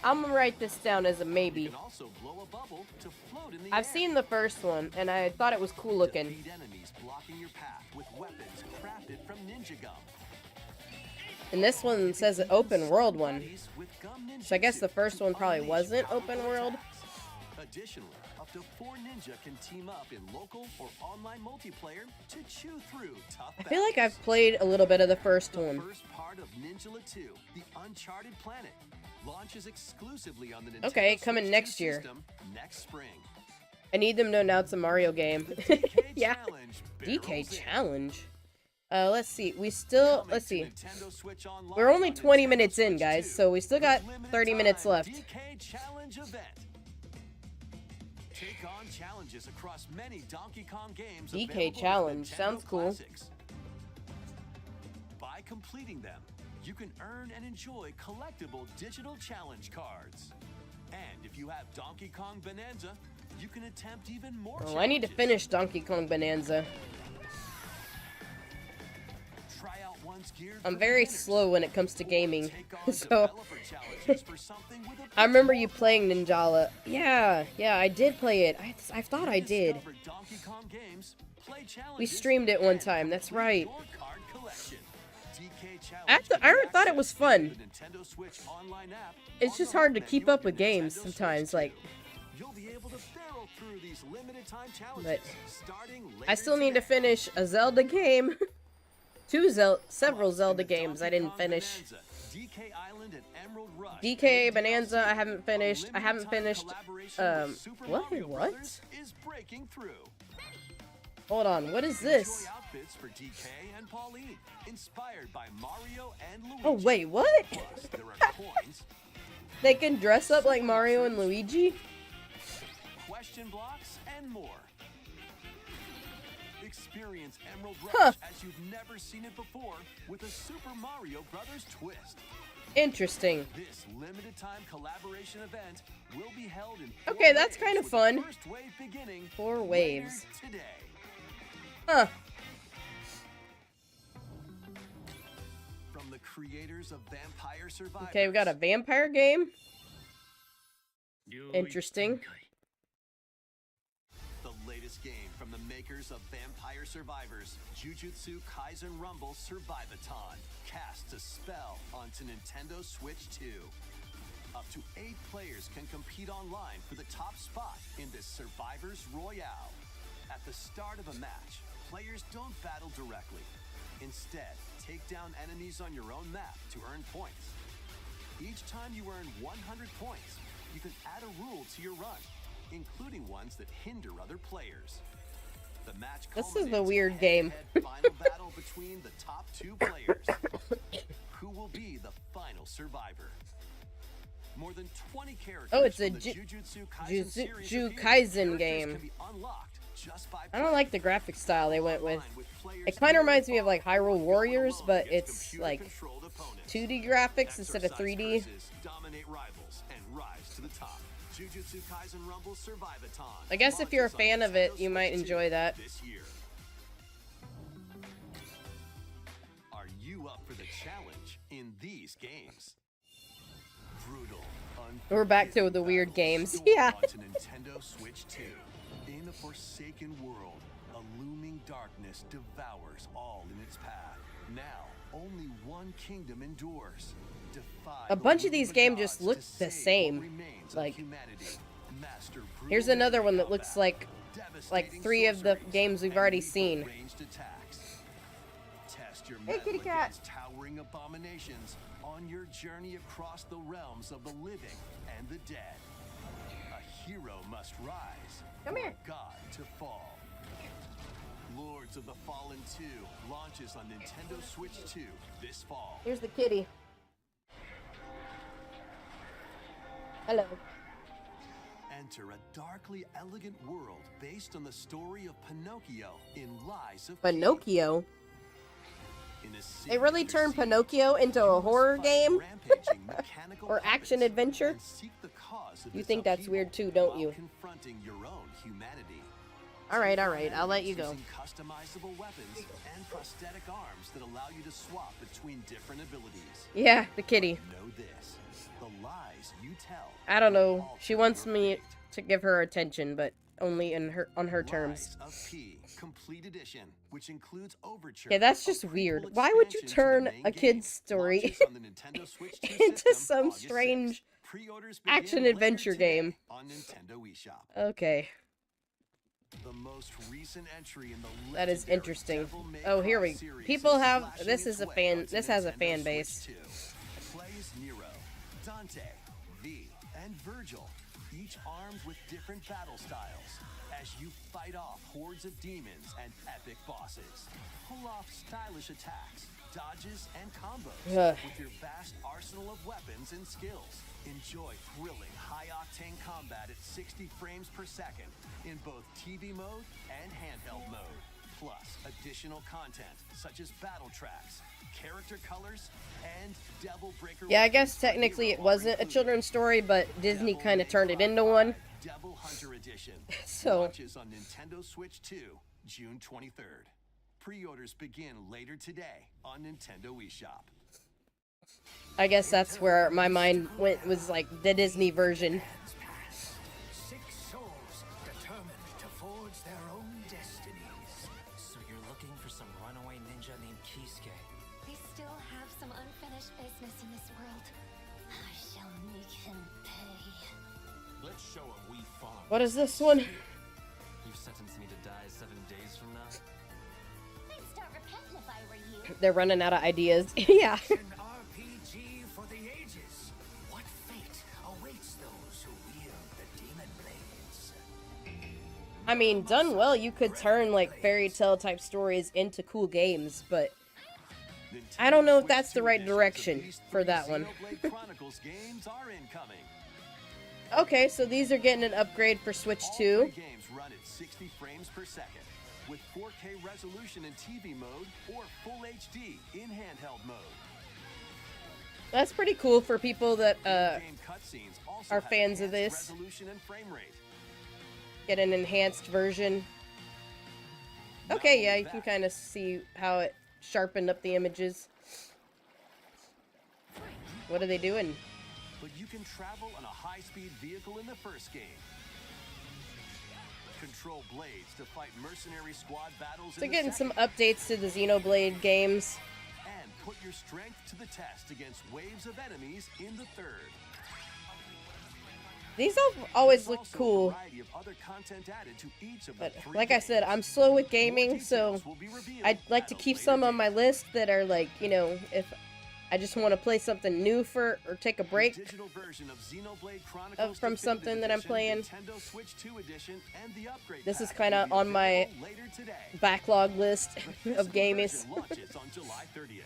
Speaker 1: I'm gonna write this down as a
Speaker 3: You
Speaker 1: maybe.
Speaker 3: can also blow a bubble to float in the
Speaker 1: I've
Speaker 3: air.
Speaker 1: seen the first one, and I thought it was cool looking.
Speaker 3: Defeat enemies blocking your path with weapons crafted from Ninja Gum.
Speaker 1: And this one says an open world one. So I guess the first one probably wasn't open world.
Speaker 10: Additionally, up to 4 ninja can team up in local or online multiplayer to chew through tough
Speaker 1: I feel like I've played a little bit of the first one.
Speaker 10: The first part of Ninjala 2, The Uncharted Planet, launches exclusively on the Nintendo
Speaker 1: Okay, coming
Speaker 10: Switch
Speaker 1: next
Speaker 10: 2
Speaker 1: year.
Speaker 10: system next spring.
Speaker 1: I need them to announce a Mario game.
Speaker 10: DK
Speaker 1: Yeah.
Speaker 10: Challenge
Speaker 1: DK
Speaker 10: barrels in.
Speaker 1: Challenge. Let's see. We still,
Speaker 10: Coming
Speaker 1: let's
Speaker 10: to
Speaker 1: see.
Speaker 10: Nintendo Switch Online
Speaker 1: We're only
Speaker 10: on
Speaker 1: 20
Speaker 10: Nintendo
Speaker 1: minutes in,
Speaker 10: Switch
Speaker 1: guys,
Speaker 10: 2
Speaker 1: so we still got
Speaker 10: with limited
Speaker 1: 30 minutes
Speaker 10: time
Speaker 1: left.
Speaker 10: DK Challenge event. Take on challenges across many Donkey Kong games.
Speaker 1: DK
Speaker 10: available with
Speaker 1: Challenge,
Speaker 10: Nintendo
Speaker 1: sounds cool.
Speaker 10: Classics. By completing them, you can earn and enjoy collectible digital challenge cards. And if you have Donkey Kong Bonanza, you can attempt even more.
Speaker 1: Oh, I need to
Speaker 10: challenges.
Speaker 1: finish Donkey Kong Bonanza.
Speaker 10: Try out one's geared
Speaker 1: I'm
Speaker 10: for
Speaker 1: very
Speaker 10: beginners.
Speaker 1: slow when it comes to gaming.
Speaker 10: Take on
Speaker 1: So
Speaker 10: developer challenges for something with a
Speaker 1: I remember you playing Ninjala. Yeah, I did play it. I thought I did.
Speaker 10: Discover Donkey Kong games, play
Speaker 1: We
Speaker 10: challenges,
Speaker 1: streamed it one
Speaker 10: and
Speaker 1: time. That's
Speaker 10: complete
Speaker 1: right.
Speaker 10: your card collection. DK Challenge
Speaker 1: I
Speaker 10: can be
Speaker 1: thought it was
Speaker 10: accessed
Speaker 1: fun.
Speaker 10: through the Nintendo Switch online app
Speaker 1: It's
Speaker 10: on
Speaker 1: just
Speaker 10: the
Speaker 1: hard to
Speaker 10: home
Speaker 1: keep
Speaker 10: menu
Speaker 1: up
Speaker 10: of
Speaker 1: with
Speaker 10: your
Speaker 1: games
Speaker 10: Nintendo
Speaker 1: sometimes.
Speaker 10: Switch
Speaker 1: Like,
Speaker 10: 2. You'll be able to barrel through these limited time challenges.
Speaker 1: but
Speaker 10: starting
Speaker 1: I
Speaker 10: later
Speaker 1: still need to
Speaker 10: today.
Speaker 1: finish a Zelda game. Several Zelda games I didn't finish.
Speaker 10: DK Island and Emerald Rush.
Speaker 1: DK Bonanza I haven't finished. I haven't
Speaker 10: Limited-time
Speaker 1: finished.
Speaker 10: collaboration with Super
Speaker 1: What?
Speaker 10: Mario
Speaker 1: What?
Speaker 10: Brothers is breaking through.
Speaker 1: Hold on. What is this?
Speaker 10: Enjoy outfits for DK and Pauline, inspired by Mario and Luigi.
Speaker 1: Oh wait, what?
Speaker 10: Plus, there are coins,
Speaker 1: They can dress up like Mario and Luigi?
Speaker 10: question blocks, and more. Experience Emerald Rush
Speaker 1: Huh.
Speaker 10: as you've never seen it before with a Super Mario Brothers twist.
Speaker 1: Interesting.
Speaker 10: This limited time collaboration event will be held in
Speaker 1: Okay, that's kind of
Speaker 10: with
Speaker 1: fun.
Speaker 10: The first wave beginning
Speaker 1: 4
Speaker 10: later
Speaker 1: waves.
Speaker 10: today.
Speaker 1: Huh.
Speaker 10: From the creators of Vampire Survivors.
Speaker 1: Okay, we got a vampire game. Interesting.
Speaker 10: The latest game from the makers of Vampire Survivors, Jujutsu Kaisen Rumble Survivathon, casts a spell onto Nintendo Switch 2. Up to 8 players can compete online for the top spot in this Survivors Royale. At the start of a match, players don't battle directly. Instead, take down enemies on your own map to earn points. Each time you earn 100 points, you can add a rule to your run, including ones that hinder other players. The match
Speaker 1: This is
Speaker 10: culminates
Speaker 1: the
Speaker 10: in
Speaker 1: weird
Speaker 10: a
Speaker 1: game.
Speaker 10: head-to-head final battle between the top 2 players. Who will be the final survivor? More than 20 characters
Speaker 1: Oh, it's a
Speaker 10: from the Jujutsu Kaisen series
Speaker 1: Ju
Speaker 10: appear.
Speaker 1: Kaisen
Speaker 10: Characters
Speaker 1: game.
Speaker 10: can be unlocked just by
Speaker 1: I don't like the graphic style they went with.
Speaker 10: online with players
Speaker 1: It kind of
Speaker 10: nearly
Speaker 1: reminds me of like
Speaker 10: far
Speaker 1: Hyrule Warriors,
Speaker 10: alone
Speaker 1: but
Speaker 10: against
Speaker 1: it's like
Speaker 10: computer-controlled opponents.
Speaker 1: 2D graphics instead of
Speaker 10: Exorcise
Speaker 1: 3D.
Speaker 10: curses, dominate rivals, and rise to the top. Jujutsu Kaisen Rumble Survivathon.
Speaker 1: I guess if you're a
Speaker 10: launches on
Speaker 1: fan of it,
Speaker 10: Nintendo
Speaker 1: you might
Speaker 10: Switch 2
Speaker 1: enjoy that.
Speaker 10: this year. Are you up for the challenge in these games? Brutal.
Speaker 1: We're back to the weird games. Yeah.
Speaker 10: Onto Nintendo Switch 2. In a forsaken world, a looming darkness devours all in its path. Now, only one kingdom endures. Defy
Speaker 1: A
Speaker 10: the
Speaker 1: bunch of
Speaker 10: will
Speaker 1: these
Speaker 10: the
Speaker 1: games
Speaker 10: gods
Speaker 1: just look
Speaker 10: to
Speaker 1: the
Speaker 10: save what
Speaker 1: same.
Speaker 10: remains of
Speaker 1: Like,
Speaker 10: humanity. Master
Speaker 1: here's
Speaker 10: brutal
Speaker 1: another one that
Speaker 10: combat,
Speaker 1: looks like
Speaker 10: devastating
Speaker 1: 3 of the
Speaker 10: sorceries,
Speaker 1: games we've
Speaker 10: and
Speaker 1: already
Speaker 10: lethal
Speaker 1: seen.
Speaker 10: ranged attacks. Test your
Speaker 1: Hey,
Speaker 10: mettle
Speaker 1: kitty cat.
Speaker 10: against towering abominations on your journey across the realms of the living and the dead. A hero must rise,
Speaker 1: Come
Speaker 10: or
Speaker 1: here.
Speaker 10: a god to fall. Lords of the Fallen 2 launches on Nintendo Switch 2 this fall.
Speaker 1: Here's the kitty. Hello.
Speaker 10: Enter a darkly elegant world based on the story of Pinocchio in Lies of P.
Speaker 1: Pinocchio.
Speaker 10: In a
Speaker 1: They really
Speaker 10: sinister
Speaker 1: turned
Speaker 10: scene,
Speaker 1: Pinocchio into
Speaker 10: you
Speaker 1: a
Speaker 10: must
Speaker 1: horror
Speaker 10: fight
Speaker 1: game?
Speaker 10: rampaging mechanical
Speaker 1: Or action
Speaker 10: puppets
Speaker 1: adventure?
Speaker 10: and seek the cause of
Speaker 1: You
Speaker 10: this
Speaker 1: think that's
Speaker 10: upheaval
Speaker 1: weird too, don't
Speaker 10: while
Speaker 1: you?
Speaker 10: confronting your own humanity.
Speaker 1: Alright, I'll let you go.
Speaker 10: Using customizable weapons and prosthetic arms that allow you to swap between different abilities.
Speaker 1: Yeah, the kitty.
Speaker 10: Know this: the lies you tell.
Speaker 1: I don't know.
Speaker 10: will
Speaker 1: She
Speaker 10: alter
Speaker 1: wants
Speaker 10: your
Speaker 1: me
Speaker 10: fate.
Speaker 1: to give her attention, but only in her on her terms.
Speaker 10: Rise of P, Complete Edition, which includes Overture.
Speaker 1: Okay, that's just weird. Why would you turn a kid's story into some strange action-adventure game?
Speaker 10: On Nintendo eShop.
Speaker 1: Okay.
Speaker 10: The most recent entry in the
Speaker 1: That is interesting. Oh, here we people have this is a fan this has a fan base.
Speaker 10: Plays Nero, Dante, V, and Virgil, each armed with different battle styles, as you fight off hordes of demons and epic bosses. Pull off stylish attacks, dodges, and combos with your vast arsenal of weapons and skills. Enjoy thrilling, high-octane combat at 60 frames per second in both TV mode and handheld mode. Plus, additional content such as battle tracks, character colors, and Devil Breaker.
Speaker 1: Yeah, I guess technically it wasn't a children's story, but Disney kind of turned it into one.
Speaker 10: Devil Hunter Edition.
Speaker 1: So
Speaker 10: Launches on Nintendo Switch 2, June 23rd. Pre-orders begin later today on Nintendo eShop.
Speaker 1: I guess that's where my mind went, was like the Disney version.
Speaker 9: 6 souls determined to forge their own destinies. So you're looking for some runaway ninja named Kisuke.
Speaker 4: They still have some unfinished business in this world. I shall make him pay.
Speaker 9: Let's show him we fought.
Speaker 1: What is this one?
Speaker 9: You've sentenced me to die 7 days from now.
Speaker 4: I'd start repenting if I were you.
Speaker 1: They're running out of ideas. Yeah.
Speaker 9: An RPG for the ages. What fate awaits those who wield the demon blades?
Speaker 1: I mean, done well, you could turn like fairy tale type stories into cool games, but I don't know if that's the right direction for that one.
Speaker 10: Xenoblade Chronicles games are incoming.
Speaker 1: Okay, so these are getting an upgrade for Switch
Speaker 10: All
Speaker 1: 2.
Speaker 10: 3 games run at 60 frames per second, with 4K resolution in TV mode or Full HD in handheld mode.
Speaker 1: That's pretty cool for people that
Speaker 10: In-game cutscenes also
Speaker 1: are
Speaker 10: have
Speaker 1: fans of
Speaker 10: enhanced
Speaker 1: this.
Speaker 10: resolution and frame rate.
Speaker 1: Get an enhanced version. Okay, yeah, you can kind of see how it sharpened up the images. What are they doing?
Speaker 10: But you can travel on a high-speed vehicle in the first game. Control blades to fight mercenary squad battles
Speaker 1: So
Speaker 10: in the
Speaker 1: getting some
Speaker 10: second.
Speaker 1: updates to the Xenoblade games.
Speaker 10: And put your strength to the test against waves of enemies in the third.
Speaker 1: These all always
Speaker 10: There's
Speaker 1: look
Speaker 10: also a
Speaker 1: cool,
Speaker 10: variety of other content added to each of the
Speaker 1: but
Speaker 10: 3
Speaker 1: like I said, I'm slow with gaming, so I'd like to keep some on my list that are like, you know, if I just want to play something new or take a break
Speaker 10: digital version of Xenoblade Chronicles
Speaker 1: from
Speaker 10: Definitive
Speaker 1: something that I'm
Speaker 10: Edition,
Speaker 1: playing.
Speaker 10: Nintendo Switch 2 edition, and the upgrade
Speaker 1: This is
Speaker 10: pack
Speaker 1: kind
Speaker 10: will
Speaker 1: of
Speaker 10: be
Speaker 1: on my
Speaker 10: available later today.
Speaker 1: backlog list
Speaker 10: The
Speaker 1: of
Speaker 10: physical
Speaker 1: games.
Speaker 10: version launches on July 30th.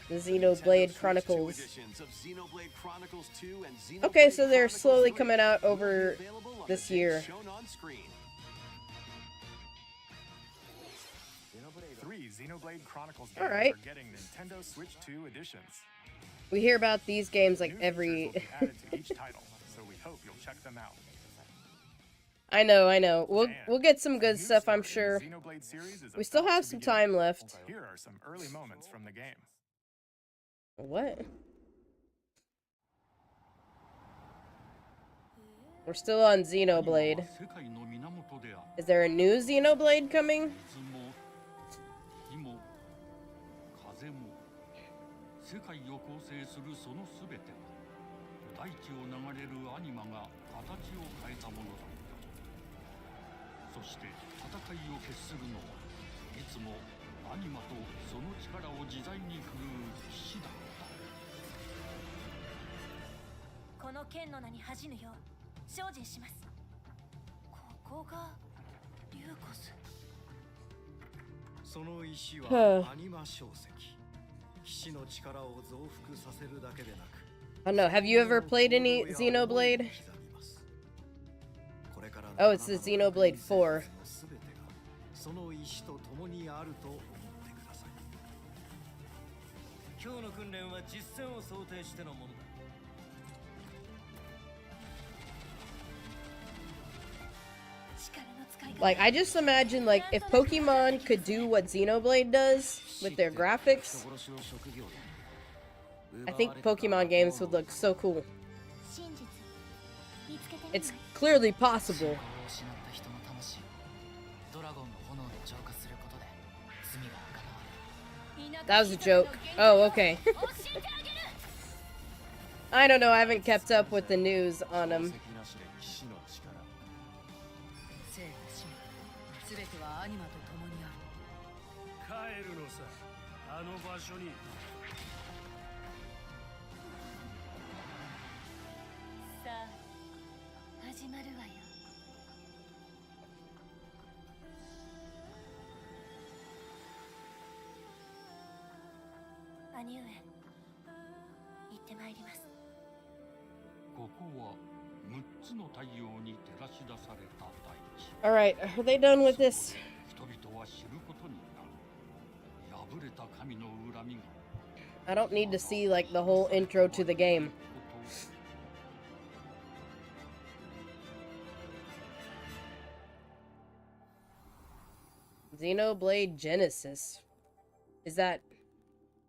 Speaker 1: The
Speaker 10: Nintendo
Speaker 1: Xenoblade
Speaker 10: Switch 2
Speaker 1: Chronicles.
Speaker 10: editions of Xenoblade Chronicles 2 and Xenoblade
Speaker 1: Okay, so they're
Speaker 10: Chronicles
Speaker 1: slowly
Speaker 10: 3
Speaker 1: coming out
Speaker 10: will be
Speaker 1: over
Speaker 10: available on
Speaker 1: this
Speaker 10: the date
Speaker 1: year.
Speaker 10: shown on screen.
Speaker 8: 3 Xenoblade Chronicles games
Speaker 1: Alright.
Speaker 8: are getting Nintendo Switch 2 editions.
Speaker 1: We hear about these games like
Speaker 8: New features will
Speaker 1: every...
Speaker 8: be added to each title, so we hope you'll check them out.
Speaker 1: I know.
Speaker 8: And
Speaker 1: We'll get some
Speaker 8: a
Speaker 1: good
Speaker 8: new
Speaker 1: stuff, I'm
Speaker 8: story in the
Speaker 1: sure.
Speaker 8: Xenoblade series is
Speaker 1: We still
Speaker 8: about
Speaker 1: have
Speaker 8: to
Speaker 1: some
Speaker 8: begin.
Speaker 1: time left.
Speaker 8: Here are some early moments from the game.
Speaker 1: What? We're still on Xenoblade. Is there a new Xenoblade coming?
Speaker 11: 世界を構成するそのすべては大地を流れるアニマが形を変えたものだったそして戦いを決するのはいつもアニマとその力を自在に振るう騎士だった
Speaker 4: この剣の名に恥じぬよう精進します。ここがリューコス。
Speaker 12: その石はアニマ小石。騎士の力を増幅させるだけでなく。
Speaker 1: I don't know. Have you ever played any Xenoblade? Oh, it's the Xenoblade 4.
Speaker 12: その石と共にあると思ってください。
Speaker 9: 今日の訓練は実戦を想定してのものだ。
Speaker 1: Like, I just imagine, like, if Pokemon could do what Xenoblade does with their graphics, I think Pokemon games would look so cool. It's clearly possible.
Speaker 5: 失った人の魂をドラゴンの炎で浄化することで罪が贖われる。
Speaker 1: That was a joke. Oh, okay. I don't know, I haven't kept up with the news on him.
Speaker 5: 生と死すべてはアニマと共にある。
Speaker 13: 帰るのさ、あの場所に。
Speaker 4: さあ始まるわよ。兄上、行ってまいります。
Speaker 11: ここは6つの太陽に照らし出された大地。
Speaker 1: Alright, are they done with this?
Speaker 11: 人々は知ることになる。破れた神の恨みが。
Speaker 1: I don't need to see, like, the whole intro to the game. Xenoblade Genesis. Is that...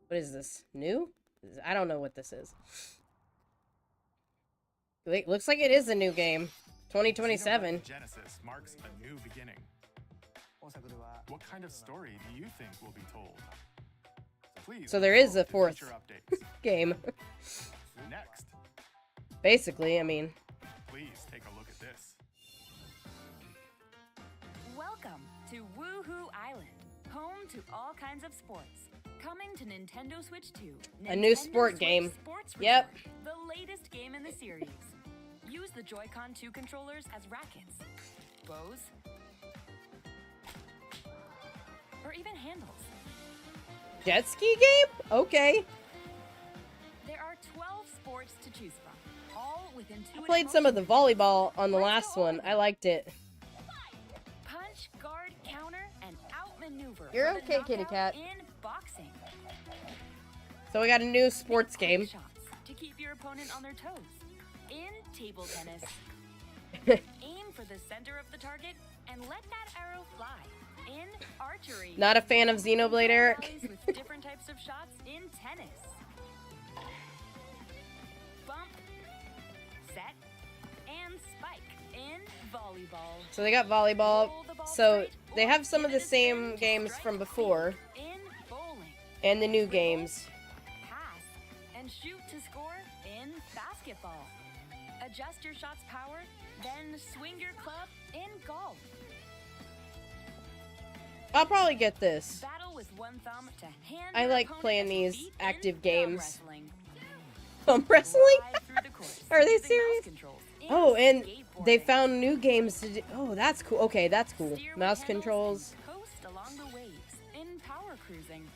Speaker 1: What is this? New? I don't know what this is. Wait, looks like it is a new game. 2027.
Speaker 8: Genesis marks a new beginning. What kind of story do you think will be told? Please.
Speaker 1: So there is a fourth game.
Speaker 8: Next.
Speaker 1: Basically, I mean.
Speaker 8: Please take a look at this.
Speaker 2: Welcome to Woohoo Island, home to all kinds of sports. Coming to Nintendo Switch 2.
Speaker 1: A new sport game. Yep.
Speaker 2: The latest game in the series. Use the Joy-Con 2 controllers as rackets, bows, or even handles.
Speaker 1: Jet ski game? Okay.
Speaker 2: There are 12 sports to choose from, all with intuitive
Speaker 1: I played some of the volleyball on the last one. I liked it.
Speaker 2: Punch, guard, counter, and outmaneuver.
Speaker 1: You're
Speaker 2: for the
Speaker 1: okay, kitty
Speaker 2: knockout
Speaker 1: cat.
Speaker 2: In boxing.
Speaker 1: So we got a new sports game.
Speaker 2: Shots to keep your opponent on their toes. In table tennis, aim for the center of the target and let that arrow fly. In archery,
Speaker 1: Not a fan of Xenoblade, Eric.
Speaker 2: volleys with different types of shots in tennis. Bump, set, and spike in volleyball.
Speaker 1: So they got volleyball. So they have some of the same games from before.
Speaker 2: In bowling,
Speaker 1: And the new games.
Speaker 2: pass and shoot to score in basketball. Adjust your shot's power, then swing your club in golf.
Speaker 1: I'll probably get this.
Speaker 2: Battle with one thumb to hand
Speaker 1: I
Speaker 2: your
Speaker 1: like
Speaker 2: opponent
Speaker 1: playing
Speaker 2: a
Speaker 1: these
Speaker 2: defeat
Speaker 1: active
Speaker 2: in
Speaker 1: games.
Speaker 2: thumb wrestling.
Speaker 1: Thumb wrestling?
Speaker 2: Ride through the course
Speaker 1: Are they
Speaker 2: using mouse
Speaker 1: serious?
Speaker 2: controls in
Speaker 1: Oh, and they
Speaker 2: skateboarding.
Speaker 1: found new games to do. Oh, that's cool. Okay, that's cool.
Speaker 2: Steer with
Speaker 1: Mouse
Speaker 2: handles
Speaker 1: controls.
Speaker 2: and coast along the waves in power cruising.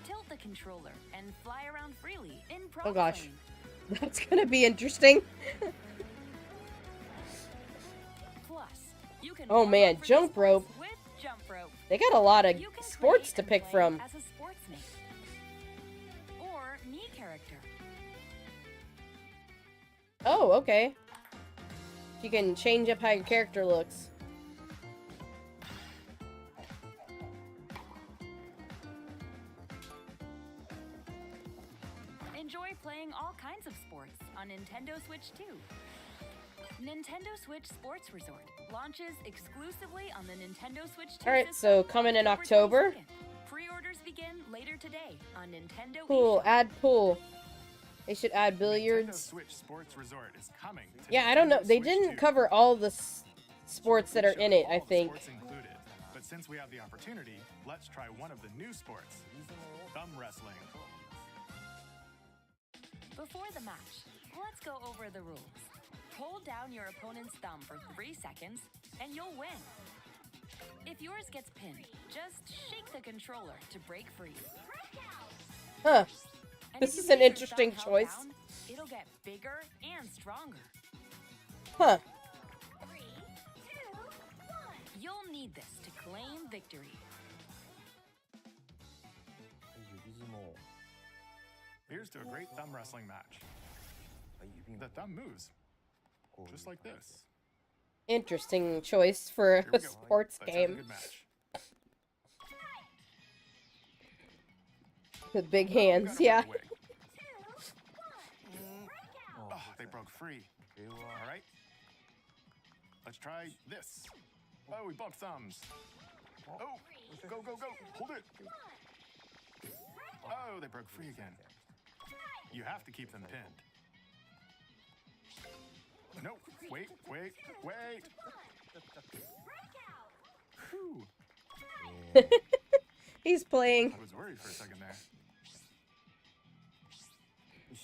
Speaker 2: Tilt the controller and fly around freely in pro
Speaker 1: Oh gosh.
Speaker 2: plane.
Speaker 1: That's gonna be interesting.
Speaker 2: Plus, you can
Speaker 1: Oh
Speaker 2: warm
Speaker 1: man,
Speaker 2: up for the
Speaker 1: jump
Speaker 2: sports
Speaker 1: rope.
Speaker 2: with jump rope.
Speaker 1: They got a lot of
Speaker 2: You can
Speaker 1: sports
Speaker 2: create
Speaker 1: to
Speaker 2: and
Speaker 1: pick
Speaker 2: play
Speaker 1: from.
Speaker 2: as a sportsman or me character.
Speaker 1: Oh, okay. You can change up how your character looks.
Speaker 2: Enjoy playing all kinds of sports on Nintendo Switch 2. Nintendo Switch Sports Resort launches exclusively on the Nintendo Switch 2
Speaker 1: Alright,
Speaker 2: system
Speaker 1: so coming in
Speaker 2: on
Speaker 1: October.
Speaker 2: 22nd. Pre-orders begin later today on Nintendo
Speaker 1: Pool,
Speaker 2: eShop.
Speaker 1: add pool. They should add
Speaker 8: Nintendo
Speaker 1: billiards.
Speaker 8: Switch Sports Resort is coming to
Speaker 1: Yeah, I don't know.
Speaker 8: Nintendo
Speaker 1: They
Speaker 8: Switch
Speaker 1: didn't
Speaker 8: 2.
Speaker 1: cover all the sports that are in it, I
Speaker 8: All the
Speaker 1: think.
Speaker 8: sports included. But since we have the opportunity, let's try one of the new sports. Thumb wrestling.
Speaker 2: Before the match, let's go over the rules. Hold down your opponent's thumb for 3 seconds, and you'll win. If yours gets pinned, just shake the controller to break free.
Speaker 1: Huh.
Speaker 2: And
Speaker 1: This
Speaker 2: if you
Speaker 1: is an
Speaker 2: keep your
Speaker 1: interesting
Speaker 2: thumb held
Speaker 1: choice.
Speaker 2: down, it'll get bigger and stronger.
Speaker 1: Huh.
Speaker 2: You'll need this to claim victory.
Speaker 8: Here's to a great thumb wrestling match. The thumb moves, just like this.
Speaker 1: Interesting choice for
Speaker 8: Here we
Speaker 1: a
Speaker 8: go.
Speaker 1: sports
Speaker 8: Let's have a
Speaker 1: game.
Speaker 8: good match.
Speaker 1: With big
Speaker 8: Gotta
Speaker 1: hands,
Speaker 8: wear
Speaker 1: yeah.
Speaker 8: a wig. Oh, they broke free. All right. let's try this. Oh, we bumped thumbs. Oh, go, go, go. Hold it. Oh, they broke free again. You have to keep them pinned. No, wait, wait, wait. Whew.
Speaker 1: He's playing.
Speaker 8: I was worried for a second there.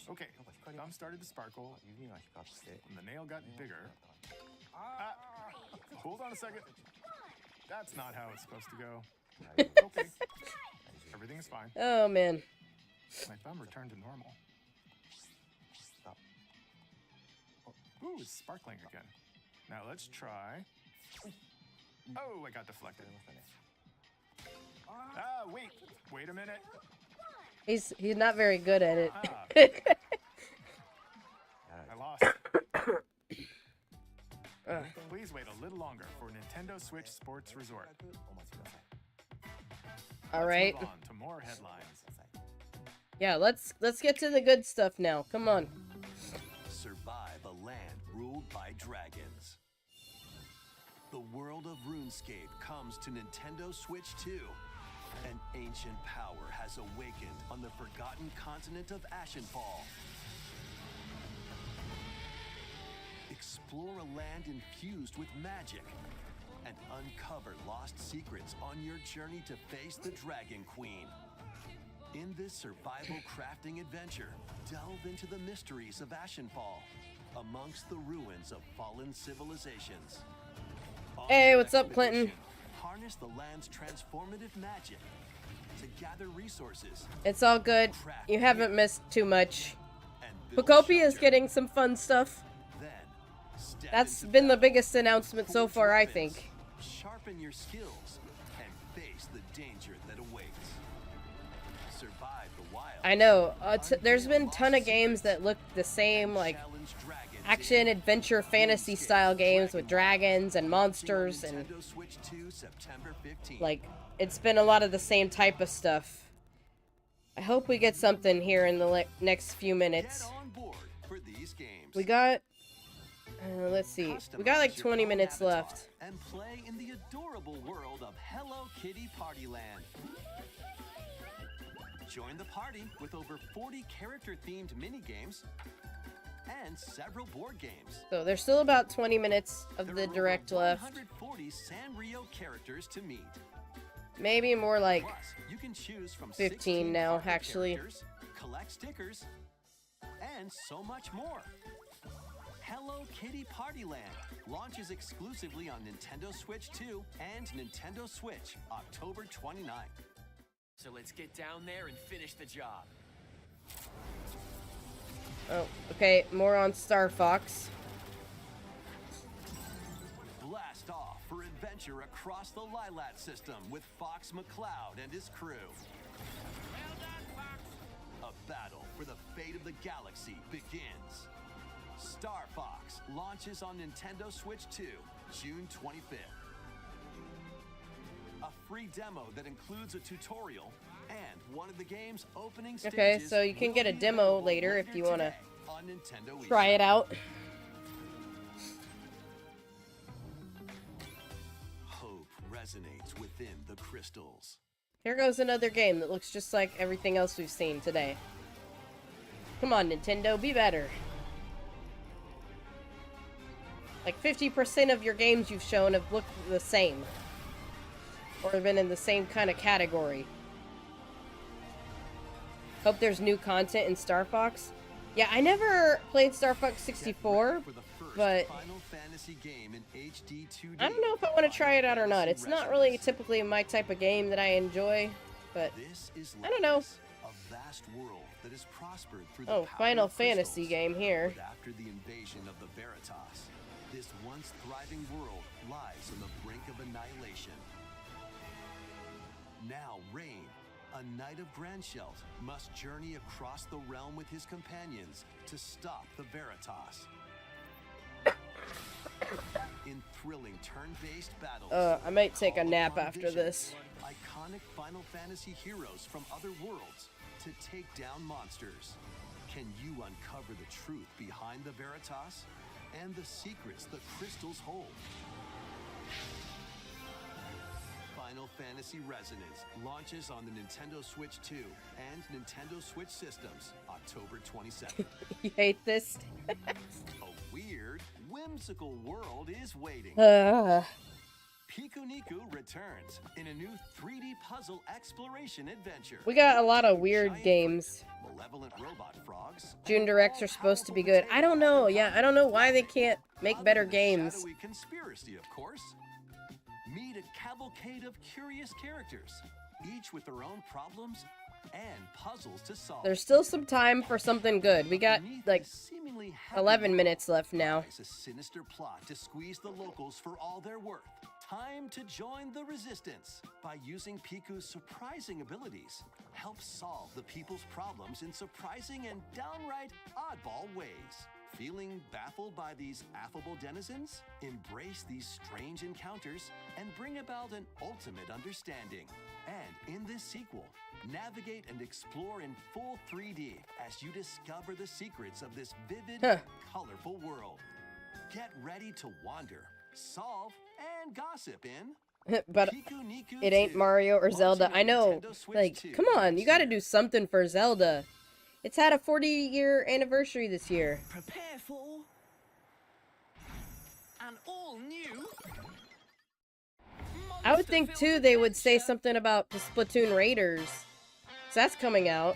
Speaker 8: Okay, thumb started to sparkle, and the nail got bigger. Hold on a second. That's not how it's supposed to go. Okay, everything's fine.
Speaker 1: Oh, man.
Speaker 8: My thumb returned to normal. Ooh, it's sparkling again. Now let's try. Oh, I got deflected. Wait a minute.
Speaker 1: He's not very good at it.
Speaker 8: I lost. Please wait a little longer for Nintendo Switch Sports Resort.
Speaker 1: All right.
Speaker 8: Let's move on to more headlines.
Speaker 1: Yeah, let's get to the good stuff now. Come on.
Speaker 10: Survive a land ruled by dragons. The world of RuneScape comes to Nintendo Switch 2. An ancient power has awakened on the forgotten continent of Ashenfall. Explore a land infused with magic and uncover lost secrets on your journey to face the Dragon Queen. In this survival crafting adventure, delve into the mysteries of Ashenfall amongst the ruins of fallen civilizations.
Speaker 1: Hey, what's up, Clinton?
Speaker 10: Harness the land's transformative magic to gather resources.
Speaker 1: It's all good. You haven't missed too much. Pocopia is getting some fun stuff. That's been the biggest announcement so far, I think.
Speaker 10: Sharpen your skills and face the danger that awaits. Survive the wild.
Speaker 1: I know. There's been a ton of games that look the same, like action, adventure, fantasy style games with dragons and monsters and like it's been a lot of the same type of stuff. I hope we get something here in the next few minutes. We got let's see. We got like 20 minutes left.
Speaker 10: And play in the adorable world of Hello Kitty Partyland. Join the party with over 40 character-themed mini-games and several board games.
Speaker 1: So there's still about 20 minutes of the direct left.
Speaker 10: 140 Sanrio characters to meet.
Speaker 1: Maybe more like
Speaker 10: Plus, you can choose from
Speaker 1: 15 now, actually.
Speaker 10: Collect stickers, and so much more. Hello Kitty Partyland launches exclusively on Nintendo Switch 2 and Nintendo Switch October 29th.
Speaker 14: So let's get down there and finish the job.
Speaker 1: Oh, okay, more on Star Fox.
Speaker 10: Blast off for adventure across the Lilat system with Fox McCloud and his crew.
Speaker 14: Well done, Fox.
Speaker 10: A battle for the fate of the galaxy begins. Star Fox launches on Nintendo Switch 2, June 25th. A free demo that includes a tutorial and one of the game's opening stages.
Speaker 1: Okay, so you can get a demo later if you want to try it out.
Speaker 10: Hope resonates within the crystals.
Speaker 1: Here goes another game that looks just like everything else we've seen today. Come on, Nintendo, be better. Like 50% of your games you've shown have looked the same. Or have been in the same kind of category. Hope there's new content in Star Fox. Yeah, I never played Star Fox 64, but I don't know if I want to try it out or not. It's not really typically my type of game that I enjoy, but I don't know. Oh, Final Fantasy game here.
Speaker 10: After the invasion of the Veritas, this once thriving world lies on the brink of annihilation. Now Rain, a knight of Grandshelt, must journey across the realm with his companions to stop the Veritas. In thrilling turn-based battles,
Speaker 1: I might take a nap after this.
Speaker 10: Iconic Final Fantasy heroes from other worlds to take down monsters. Can you uncover the truth behind the Veritas? and the secrets the crystals hold. Final Fantasy Resonance launches on the Nintendo Switch 2 and Nintendo Switch Systems October 27th.
Speaker 1: You hate this?
Speaker 10: A weird, whimsical world is waiting. Pikuniku returns in a new 3D puzzle exploration adventure.
Speaker 1: We got a lot of weird games.
Speaker 10: Malevolent robot frogs.
Speaker 1: June Directs are supposed to be good. I don't know. Yeah, I don't know why they can't make better games.
Speaker 10: Shadowy conspiracy, of course. Meet a cavalcade of curious characters, each with their own problems and puzzles to solve.
Speaker 1: There's still some time for something good. We got like 11 minutes left now.
Speaker 10: It's a sinister plot to squeeze the locals for all they're worth. Time to join the resistance. By using Piku's surprising abilities, help solve the people's problems in surprising and downright oddball ways. Feeling baffled by these affable denizens? Embrace these strange encounters and bring about an ultimate understanding. And in this sequel, navigate and explore in full 3D as you discover the secrets of this vivid, colorful world. Get ready to wander, solve, and gossip in
Speaker 1: But it ain't Mario or Zelda. I know. Like, come on, you gotta do something for Zelda. It's had a 40-year anniversary this year.
Speaker 14: Prepare for an all-new.
Speaker 1: I would think, too, they would say something about the Splatoon Raiders. So that's coming out.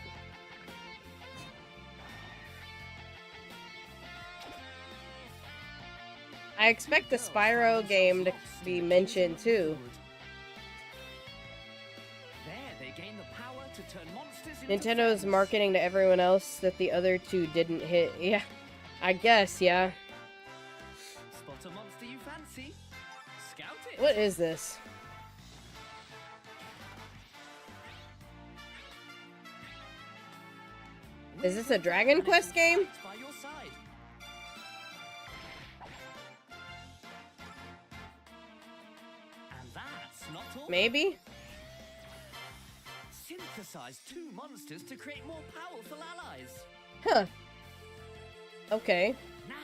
Speaker 1: I expect the Spyro game to be mentioned, too. Nintendo's marketing to everyone else that the other two didn't hit. Yeah, I guess, yeah.
Speaker 14: Spot a monster you fancy? Scout it.
Speaker 1: What is this? Is this a Dragon Quest game?
Speaker 14: By your side. And that's not all.
Speaker 1: Maybe?
Speaker 14: Synthesize two monsters to create more powerful allies.
Speaker 1: Huh. Okay.
Speaker 14: Now,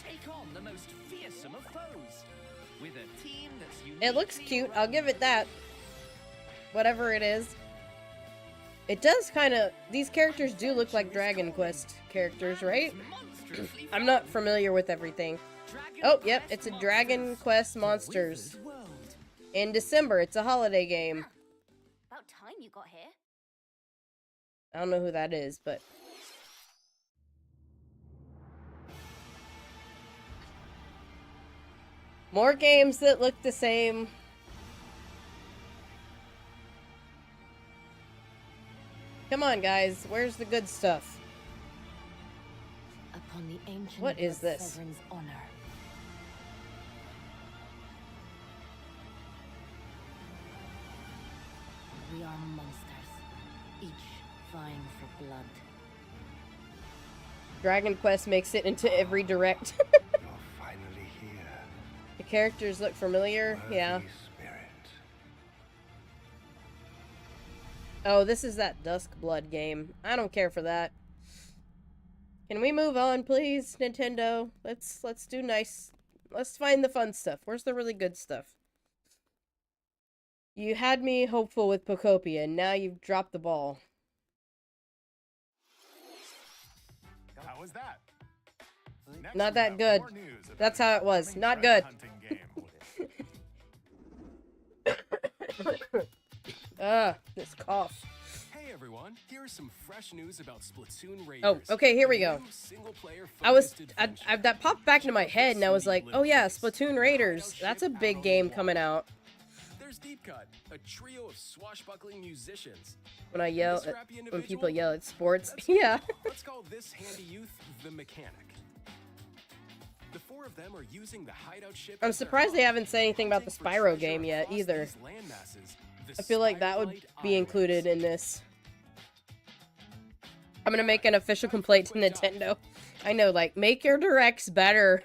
Speaker 14: take on the most fearsome of foes with a team that's unique.
Speaker 1: It looks cute. I'll give it that. Whatever it is. It does kind of... These characters do look like Dragon Quest characters, right? I'm not familiar with everything. Oh, yep. It's a Dragon Quest Monsters. In December. It's a holiday game.
Speaker 4: About time you got here.
Speaker 1: I don't know who that is, but... More games that look the same. Come on, guys. Where's the good stuff?
Speaker 4: Upon the ancient
Speaker 1: What is this?
Speaker 4: sovereign's honor. We are monsters, each vying for blood.
Speaker 1: Dragon Quest makes it into every direct.
Speaker 3: You're finally here.
Speaker 1: The characters look familiar. Yeah.
Speaker 3: Spirit.
Speaker 1: Oh, this is that Dusk Blood game. I don't care for that. Can we move on, please, Nintendo? Let's do nice. Let's find the fun stuff. Where's the really good stuff? You had me hopeful with Pocopia, and now you've dropped the ball.
Speaker 8: How was that? Next,
Speaker 1: Not
Speaker 8: we
Speaker 1: that
Speaker 8: have
Speaker 1: good.
Speaker 8: more news about
Speaker 1: That's how it was.
Speaker 8: upcoming
Speaker 1: Not
Speaker 8: treasure
Speaker 1: good.
Speaker 8: hunting game.
Speaker 1: This cough.
Speaker 15: Hey everyone, here's some fresh news about Splatoon Raiders.
Speaker 1: Oh, okay, here we go.
Speaker 15: New single-player
Speaker 1: I was,
Speaker 15: focused
Speaker 1: I,
Speaker 15: adventure.
Speaker 1: that popped back into my head, and I was like, oh yeah, Splatoon Raiders. That's a big game coming out.
Speaker 15: There's Deep Cut, a trio of swashbuckling musicians.
Speaker 1: When I yell,
Speaker 15: This scrappy
Speaker 1: when people
Speaker 15: individual?
Speaker 1: yell at sports. Yeah.
Speaker 15: Let's call this handy youth the mechanic. The four of them are using the hideout ship.
Speaker 1: I'm
Speaker 15: as their
Speaker 1: surprised they
Speaker 15: hub,
Speaker 1: haven't said anything about the
Speaker 15: hunting for
Speaker 1: Spyro
Speaker 15: treasure
Speaker 1: game yet,
Speaker 15: across
Speaker 1: either.
Speaker 15: these landmasses, the
Speaker 1: I feel like that would
Speaker 15: Spirelight
Speaker 1: be
Speaker 15: Islands.
Speaker 1: included in this. I'm gonna make an official complaint to Nintendo. I know, like, make your directs better.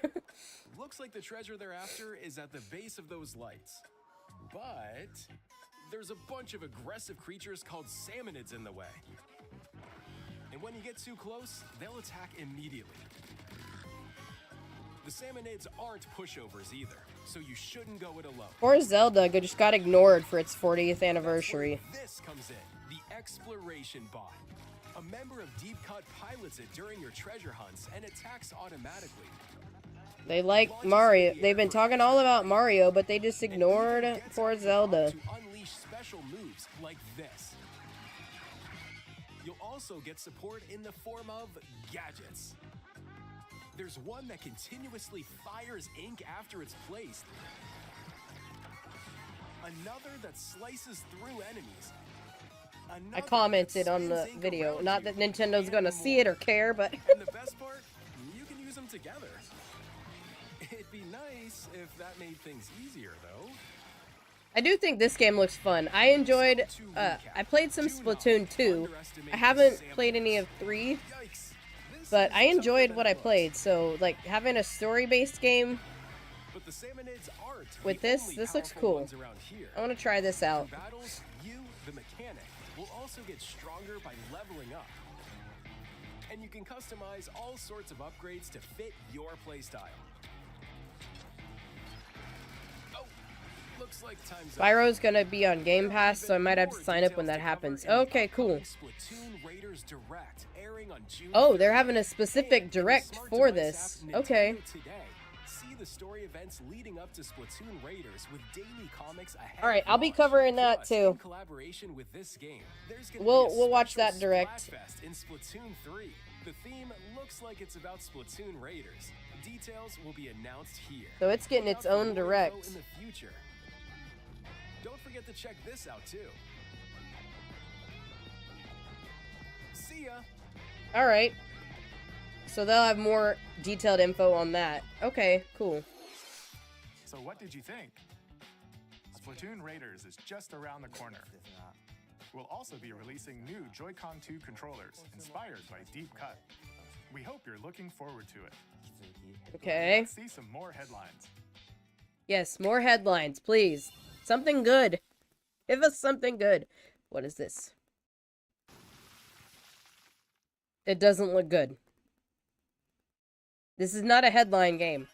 Speaker 15: Looks like the treasure they're after is at the base of those lights. But there's a bunch of aggressive creatures called salmonids in the way. And when you get too close, they'll attack immediately. The Salmonids aren't pushovers either, so you shouldn't go it alone.
Speaker 1: Poor Zelda just got ignored for its 40th anniversary.
Speaker 15: This comes in, the Exploration Bot. A member of Deep Cut pilots it during your treasure hunts and attacks automatically.
Speaker 1: They like Mario. They've been talking all about Mario, but they just ignored poor Zelda.
Speaker 15: To unleash special moves like this. You'll also get support in the form of gadgets. There's one that continuously fires ink after it's placed. Another that slices through enemies.
Speaker 1: I commented on the video. Not that Nintendo's gonna see it or care, but...
Speaker 15: And the best part, you can use them together. It'd be nice if that made things easier, though.
Speaker 1: I do think this game looks fun. I enjoyed... I played some Splatoon 2. I haven't played any of 3. But I enjoyed what I played, so, like, having a story-based game with this looks cool. I want to try this out.
Speaker 15: Battles, you, the mechanic, will also get stronger by leveling up. And you can customize all sorts of upgrades to fit your playstyle. Oh, looks like time's up.
Speaker 1: Spyro's gonna be on Game Pass, so I might have to sign up when that happens. Okay, cool.
Speaker 15: Splatoon Raiders Direct, airing on June
Speaker 1: Oh, they're having a specific direct for this. Okay.
Speaker 15: See the story events leading up to Splatoon Raiders with daily comics ahead.
Speaker 1: All right, I'll be covering that too.
Speaker 15: In collaboration with this game, there's gonna
Speaker 1: We'll
Speaker 15: be a
Speaker 1: watch that
Speaker 15: special
Speaker 1: direct.
Speaker 15: Splatfest in Splatoon 3. The theme looks like it's about Splatoon Raiders. Details will be announced here.
Speaker 1: So it's getting its own direct.
Speaker 15: In the future. Don't forget to check this out too. See ya.
Speaker 1: All right. So they'll have more detailed info on that. Okay, cool.
Speaker 8: So what did you think? Splatoon Raiders is just around the corner. We'll also be releasing new Joy-Con 2 controllers inspired by Deep Cut. We hope you're looking forward to it.
Speaker 1: Okay.
Speaker 8: Let's see some more headlines.
Speaker 1: Yes, more headlines, please. Something good. Give us something good. What is this? It doesn't look good. This is not a headline game.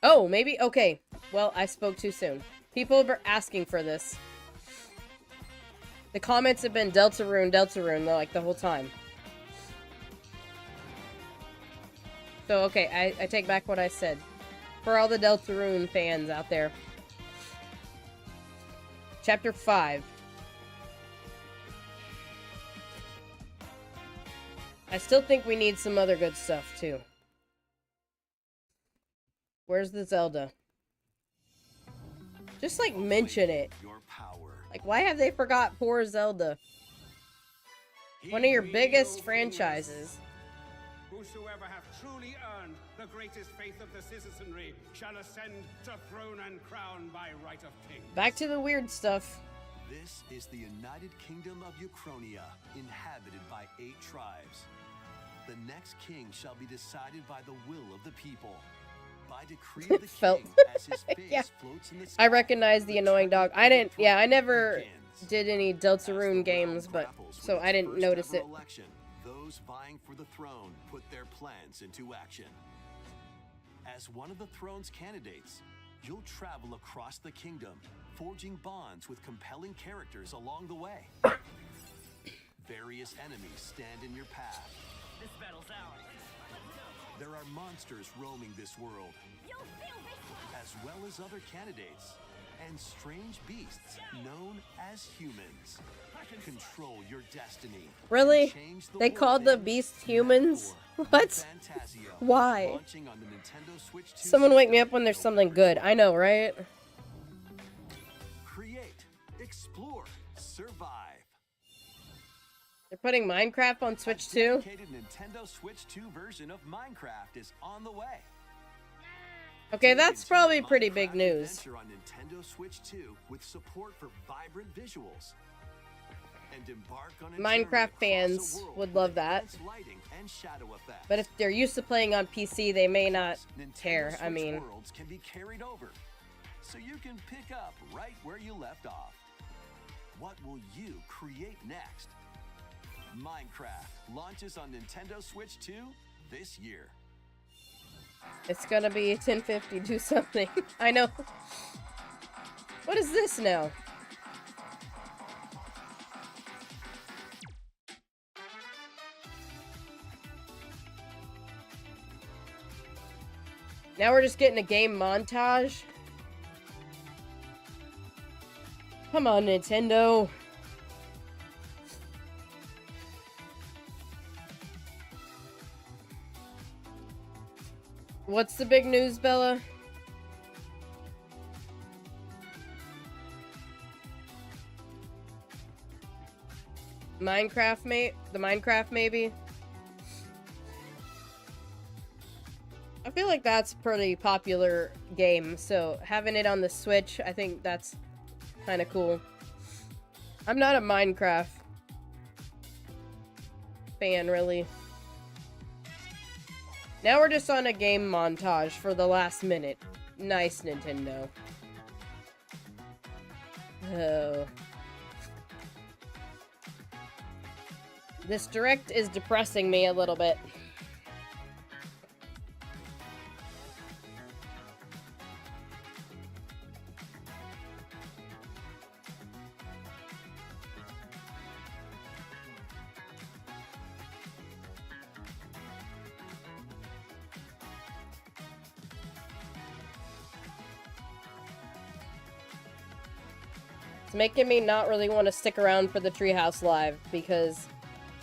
Speaker 1: Oh, maybe? Okay. Well, I spoke too soon. People are asking for this. The comments have been Deltarune, like the whole time. So, okay, I take back what I said. For all the Deltarune fans out there. Chapter 5. I still think we need some other good stuff, too. Where's the Zelda? Just, like, mention it. Like, why have they forgot poor Zelda? One of your biggest franchises.
Speaker 16: Whosoever hath truly earned the greatest faith of the citizenry shall ascend to throne and crown by right of king.
Speaker 1: Back to the weird stuff.
Speaker 10: This is the United Kingdom of Uchronia, inhabited by 8 tribes. The next king shall be decided by the will of the people. By decree of the
Speaker 1: Felt.
Speaker 10: king, as his face
Speaker 1: Yeah.
Speaker 10: floats in the sky.
Speaker 1: I recognize the annoying dog. I didn't. Yeah, I never did any Deltarune games, but so I didn't notice it.
Speaker 10: Election, those vying for the throne put their plans into action. As one of the throne's candidates, you'll travel across the kingdom, forging bonds with compelling characters along the way. Various enemies stand in your path.
Speaker 14: This battle's ours.
Speaker 10: There are monsters roaming this world, as well as other candidates, and strange beasts known as humans. Control your destiny.
Speaker 1: Really? They called the beasts humans? What? Why?
Speaker 10: Launching on the Nintendo Switch 2.
Speaker 1: Someone wake me up when there's something good. I know, right?
Speaker 10: Create, explore, survive.
Speaker 1: They're putting Minecraft on Switch 2?
Speaker 10: A dedicated Nintendo Switch 2 version of Minecraft is on the way.
Speaker 1: Okay, that's probably pretty big news.
Speaker 10: Adventure on Nintendo Switch 2 with support for vibrant visuals. And embark on a
Speaker 1: Minecraft fans would love that.
Speaker 10: lighting and shadow effects.
Speaker 1: But if they're used to playing on PC, they may not care. I
Speaker 10: Switch
Speaker 1: mean,
Speaker 10: worlds can be carried over, so you can pick up right where you left off. What will you create next? Minecraft launches on Nintendo Switch 2 this year.
Speaker 1: It's gonna be 10:50, do something. I know. What is this now? Now we're just getting a game montage. Come on, Nintendo. What's the big news, Bella? Minecraft, mate? The Minecraft, maybe? I feel like that's a pretty popular game, so having it on the Switch, I think that's kind of cool. I'm not a Minecraft fan, really. Now we're just on a game montage for the last minute. Nice, Nintendo. Oh. This Direct is depressing me a little bit. It's making me not really want to stick around for the Treehouse Live, because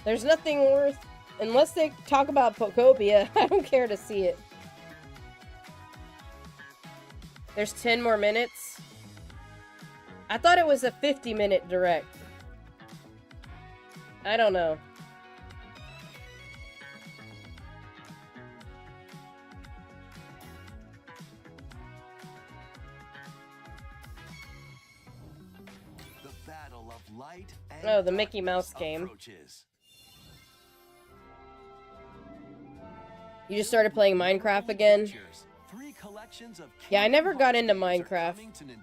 Speaker 1: there's nothing worth... Unless they talk about Pokopia, I don't care to see it. There's 10 more minutes. I thought it was a 50-minute Direct. I don't know. Oh, the Mickey Mouse game. You just started playing Minecraft again? Yeah, I never got into Minecraft.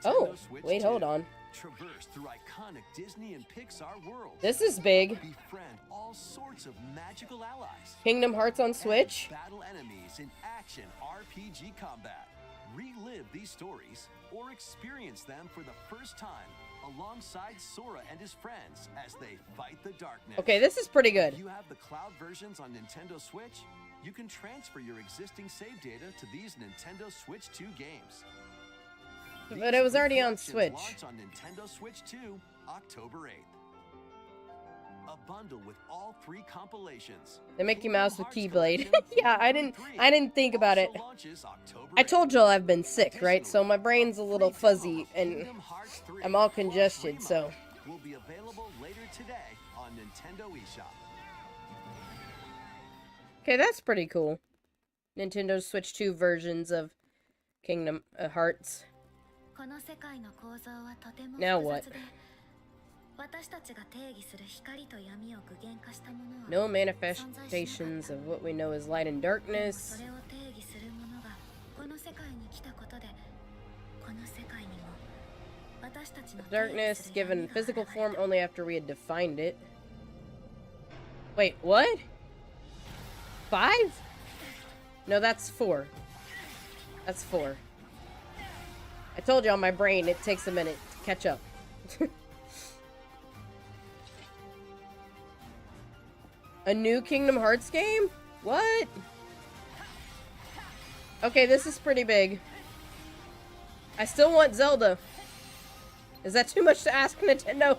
Speaker 1: Oh, wait, hold on.
Speaker 10: Traverse through iconic Disney and Pixar worlds.
Speaker 1: This is big.
Speaker 10: Befriend all sorts of magical allies.
Speaker 1: Kingdom Hearts on Switch?
Speaker 10: Battle enemies in action RPG combat. Relive these stories or experience them for the first time alongside Sora and his friends as they fight the darkness.
Speaker 1: Okay, this is pretty good.
Speaker 10: If you have the cloud versions on Nintendo Switch, you can transfer your existing save data to these Nintendo Switch 2 games.
Speaker 1: But it was already on Switch.
Speaker 10: Launch on Nintendo Switch 2, October 8th. A bundle with all 3 compilations.
Speaker 1: The Mickey Mouse with Keyblade. Yeah, I didn't think about it. I told y'all I've been sick, right? So my brain's a little fuzzy and I'm all congested, so.
Speaker 10: Will be available later today on Nintendo eShop.
Speaker 1: Okay, that's pretty cool. Nintendo Switch 2 versions of Kingdom Hearts. Now what? No manifestations of what we know as light and darkness. Darkness given physical form only after we had defined it. Wait, what? 5? No, that's 4. That's 4. I told y'all my brain, it takes a minute to catch up. A new Kingdom Hearts game? What? Okay, this is pretty big. I still want Zelda. Is that too much to ask, Nintendo?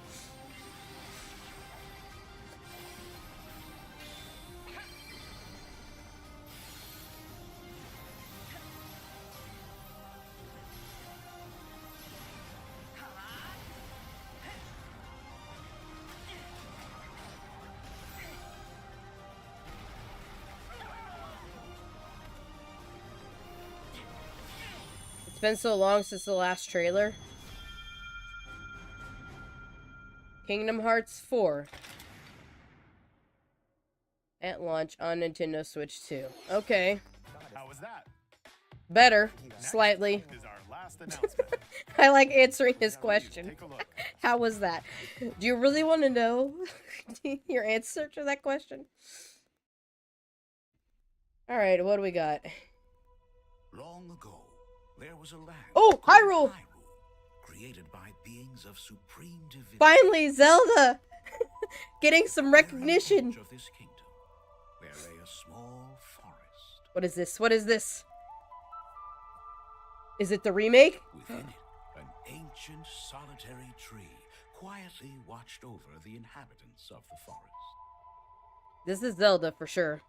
Speaker 1: It's been so long since the last trailer. Kingdom Hearts 4. At launch on Nintendo Switch 2. Okay.
Speaker 8: How was that?
Speaker 1: Better. Slightly.
Speaker 8: Is our last announcement.
Speaker 1: I like answering his question. How was that? Do you really want to know your answer to that question? Alright, what do we got?
Speaker 17: Long ago, there was a land.
Speaker 1: Oh, Hyrule!
Speaker 17: Created by beings of supreme divinity.
Speaker 1: Finally, Zelda! Getting some recognition.
Speaker 17: Of this kingdom, there lay a small forest.
Speaker 1: What is this? What is this? Is it the remake?
Speaker 17: Within it, an ancient solitary tree quietly watched over the inhabitants of the forest.
Speaker 1: This is Zelda for sure.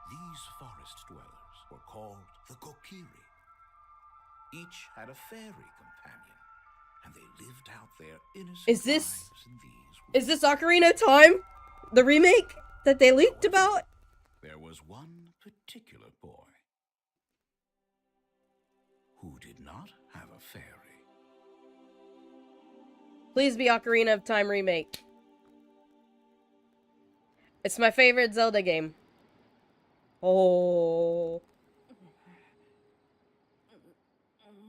Speaker 17: These forest dwellers were called the Kokiri. Each had a fairy companion, and they lived out their innocent lives in these.
Speaker 1: Is this Ocarina of Time? The remake that they leaked about?
Speaker 17: There was one particular boy who did not have a fairy.
Speaker 1: Please be Ocarina of Time remake. It's my favorite Zelda game. Oh.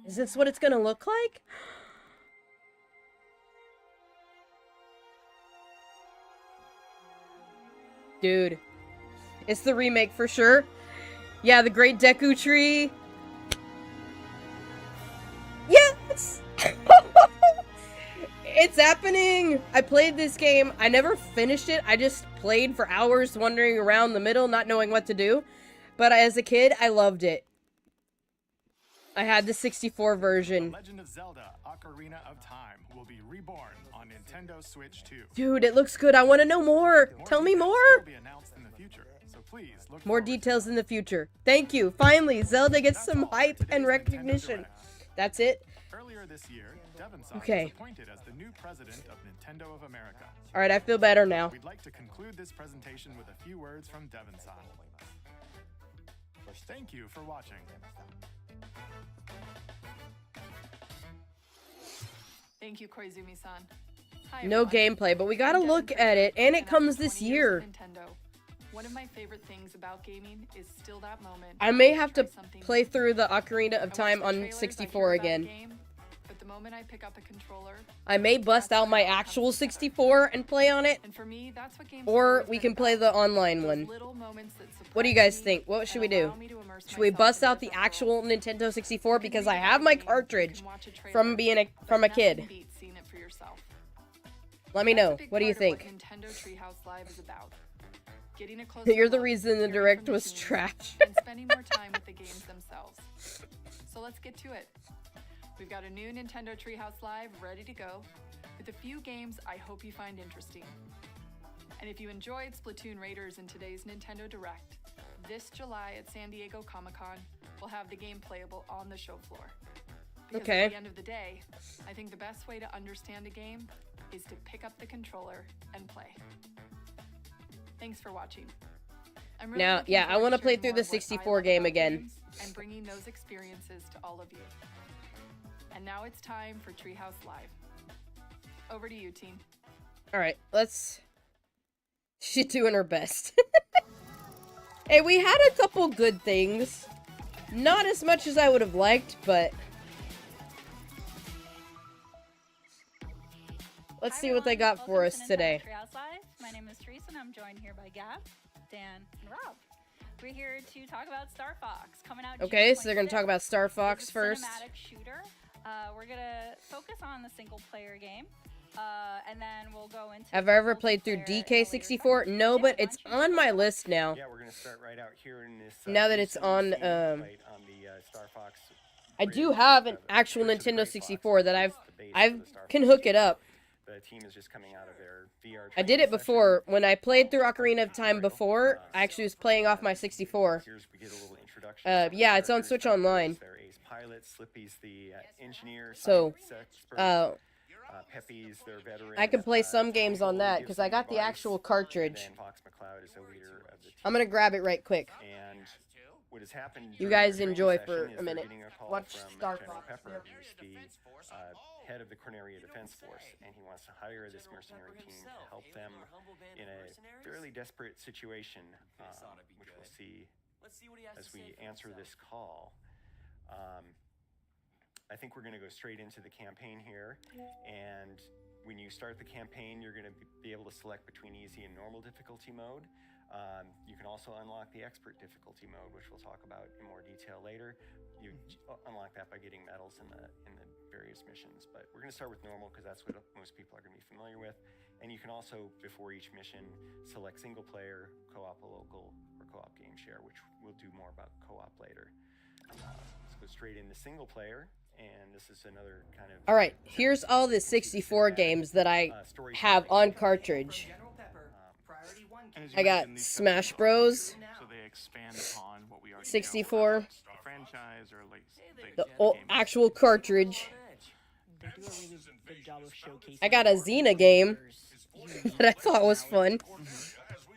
Speaker 1: Is this what it's gonna look like? Dude. It's the remake for sure. Yeah, the Great Deku Tree. Yes! It's happening! I played this game. I never finished it. I just played for hours wandering around the middle, not knowing what to do. But as a kid, I loved it. I had the 64 version.
Speaker 8: The Legend of Zelda: Ocarina of Time will be reborn on Nintendo Switch 2.
Speaker 1: Dude, it looks good. I want to know more. Tell me more.
Speaker 8: Will be announced in the future, so please look
Speaker 1: More details in the future. Thank you. Finally, Zelda gets some hype and recognition. That's it.
Speaker 8: Earlier this year, Devonson
Speaker 1: Okay.
Speaker 8: was appointed as the new president of Nintendo of America.
Speaker 1: All right, I feel better now.
Speaker 8: We'd like to conclude this presentation with a few words from Devonson. Thank you for watching.
Speaker 6: Thank you, Koizumi-san. Hi,
Speaker 1: No
Speaker 6: everyone.
Speaker 1: gameplay, but we gotta look at it, and it comes this year.
Speaker 6: Nintendo. One of my favorite things about gaming is still that moment.
Speaker 1: I may have to play through the Ocarina of Time on 64 again.
Speaker 6: But the moment I pick up a controller,
Speaker 1: I may bust out my actual 64 and play on it,
Speaker 6: and for me, that's what games
Speaker 1: or we can play the online one. What do you guys think? What should we do? Should we bust out the actual Nintendo 64 because I have my cartridge from being a kid?
Speaker 6: Seeing it for yourself.
Speaker 1: Let me know. What do you think?
Speaker 6: Nintendo Treehouse Live is about. Getting a close
Speaker 1: You're the reason the direct was trash.
Speaker 6: and spending more time with the games themselves. So let's get to it. We've got a new Nintendo Treehouse Live ready to go with a few games I hope you find interesting. And if you enjoyed Splatoon Raiders in today's Nintendo Direct, this July at San Diego Comic-Con, we'll have the game playable on the show floor. Because
Speaker 1: Okay.
Speaker 6: at the end of the day, I think the best way to understand a game is to pick up the controller and play. Thanks for watching. I'm really
Speaker 1: Now,
Speaker 6: looking
Speaker 1: yeah, I
Speaker 6: forward
Speaker 1: want to
Speaker 6: to
Speaker 1: play
Speaker 6: sharing
Speaker 1: through
Speaker 6: more
Speaker 1: the
Speaker 6: of what I
Speaker 1: 64
Speaker 6: love
Speaker 1: game
Speaker 6: about
Speaker 1: again.
Speaker 6: games and bringing those experiences to all of you. And now it's time for Treehouse Live. Over to you, team.
Speaker 1: All right, let's. She's doing her best. Hey, we had a couple good things. Not as much as I would have liked, but let's see what they got for us today.
Speaker 18: Treehouse Live. My name is Teresa, and I'm joined here by Gab, Dan, and Rob. We're here to talk about Star Fox coming out.
Speaker 1: Okay,
Speaker 18: June
Speaker 1: so they're gonna talk about Star Fox
Speaker 18: It's a
Speaker 1: first.
Speaker 18: Cinematic shooter. We're gonna focus on the single-player game, and then we'll go into.
Speaker 1: Have I ever played through DK64? No, but it's on my list now.
Speaker 19: Yeah, we're gonna start right out here in this.
Speaker 1: Now that it's on,
Speaker 19: the Star Fox.
Speaker 1: I do have an actual Nintendo 64 that I can hook it up.
Speaker 19: The team is just coming out of their VR.
Speaker 1: I did it before. When I played through Ocarina of Time before, I actually was playing off my 64.
Speaker 19: Here's we get a little introduction.
Speaker 1: Yeah, it's on Switch Online.
Speaker 19: Their ace pilot, Slippy's the engineer.
Speaker 1: So,
Speaker 19: Pepe's their veteran.
Speaker 1: I can play some games on that because I got the actual cartridge.
Speaker 19: Fox McCloud is the leader of the team.
Speaker 1: I'm gonna grab it right quick.
Speaker 19: And what has happened?
Speaker 1: You
Speaker 19: during
Speaker 1: guys
Speaker 19: the training
Speaker 1: enjoy
Speaker 19: session
Speaker 1: for
Speaker 19: is
Speaker 1: a
Speaker 19: they're
Speaker 1: minute.
Speaker 19: getting a call
Speaker 1: Watch
Speaker 19: from
Speaker 1: Star
Speaker 19: General
Speaker 1: Fox.
Speaker 19: Pepper, who's the head of the Corneria Defense Force, and he wants to hire this mercenary team to help them in a fairly desperate situation, which we'll see as we answer this call. I think we're going to go straight into the campaign here, and when you start the campaign, you're going to be able to select between easy and normal difficulty mode. You can also unlock the expert difficulty mode, which we'll talk about in more detail later. You unlock that by getting medals in the various missions. But we're going to start with normal because that's what most people are going to be familiar with. And you can also, before each mission, select single player, co-op, a local, or co-op game share, which we'll do more about co-op later. Let's go straight into single player. And this is another kind of...
Speaker 1: All right, here's all the 64 games that I have on cartridge. I got Smash Bros.
Speaker 8: So they expand upon what we already
Speaker 1: 64.
Speaker 8: know, franchise or like
Speaker 1: The actual cartridge.
Speaker 20: They do a really good job of showcasing.
Speaker 1: I got a Xena game that I thought was fun.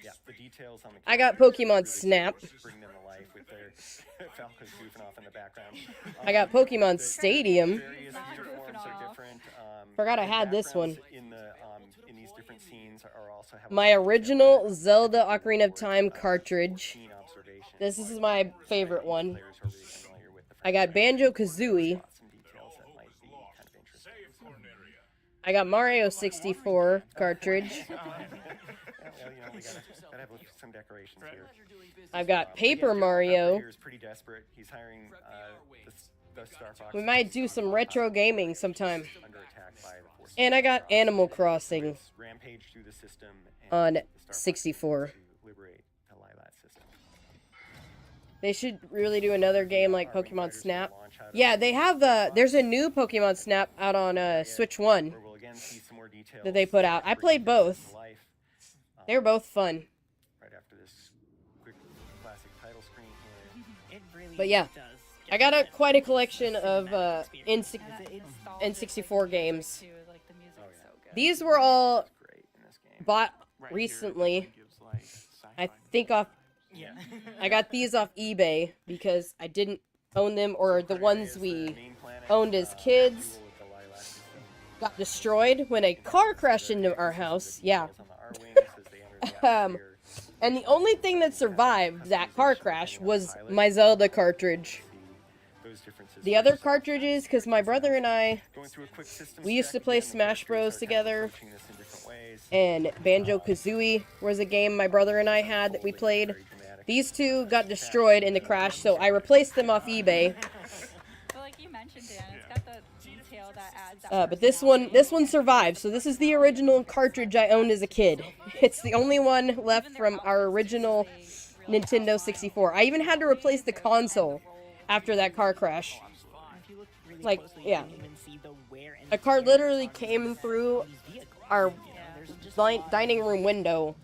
Speaker 19: Yeah, the details on the
Speaker 1: I got Pokemon Snap.
Speaker 19: Bring them to life with their Falcons goofing off in the background.
Speaker 1: I got Pokemon Stadium.
Speaker 19: Various uniforms are different.
Speaker 1: Forgot I had this one.
Speaker 19: In these different scenes are also have
Speaker 1: My original Zelda Ocarina of Time cartridge. This is my favorite one. I got Banjo-Kazooie. I got Mario 64 cartridge.
Speaker 19: Some decorations here.
Speaker 1: I've got Paper Mario.
Speaker 19: He's pretty desperate. He's hiring the Star Fox.
Speaker 1: We might do some retro gaming sometime. And I got Animal Crossing
Speaker 19: Rampage through the system
Speaker 1: on 64. They should really do another game like Pokemon Snap. Yeah, they have there's a new Pokemon Snap out on Switch 1 that they put out. I played both. They were both fun.
Speaker 19: Right after this quick classic title screen here.
Speaker 1: But yeah, I got quite a collection of N64 games. These were all bought recently. I think I got these off eBay because I didn't own them, or the ones we owned as kids got destroyed when a car crashed into our house. Yeah. And the only thing that survived that car crash was my Zelda cartridge. The other cartridges, because my brother and I, we used to play Smash Bros. Together, and Banjo-Kazooie was a game my brother and I had that we played. These two got destroyed in the crash, so I replaced them off eBay.
Speaker 18: But like you mentioned, Dan, it's got the detail that adds.
Speaker 1: But this one survived. So this is the original cartridge I owned as a kid. It's the only one left from our original Nintendo 64. I even had to replace the console after that car crash. Like, yeah. A car literally came through our dining room window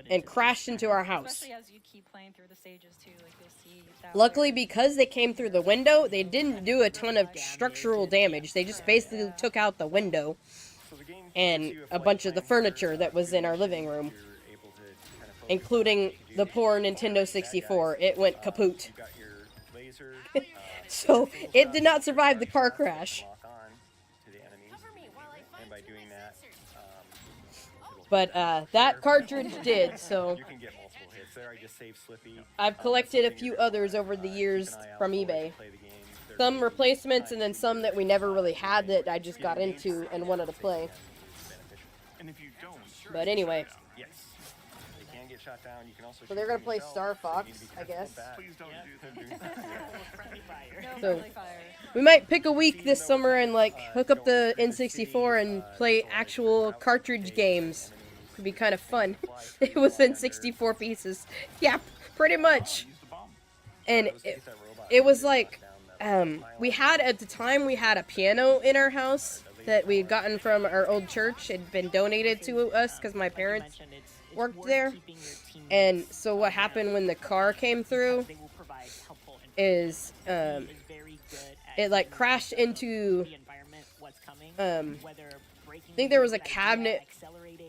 Speaker 1: and crashed into our house.
Speaker 18: Especially as you keep playing through the stages too, like you'll see that.
Speaker 1: Luckily, because they came through the window, they didn't do a ton of structural damage. They just basically took out the window and a bunch of the furniture that was in our living room, including the poor Nintendo 64. It went kaput. So, it did not survive the car crash. But that cartridge did, so I've collected a few others over the years from eBay. Some replacements and then some that we never really had that I just got into and wanted to play. But anyway. So they're gonna play Star Fox, I guess. So we might pick a week this summer and like hook up the N64 and play actual cartridge games. Could be kind of fun. It was in 64 pieces. Yeah, pretty much. And it was like we had at the time we had a piano in our house that we had gotten from our old church. It had been donated to us because my parents worked there. And so what happened when the car came through is it like crashed into I think there was a cabinet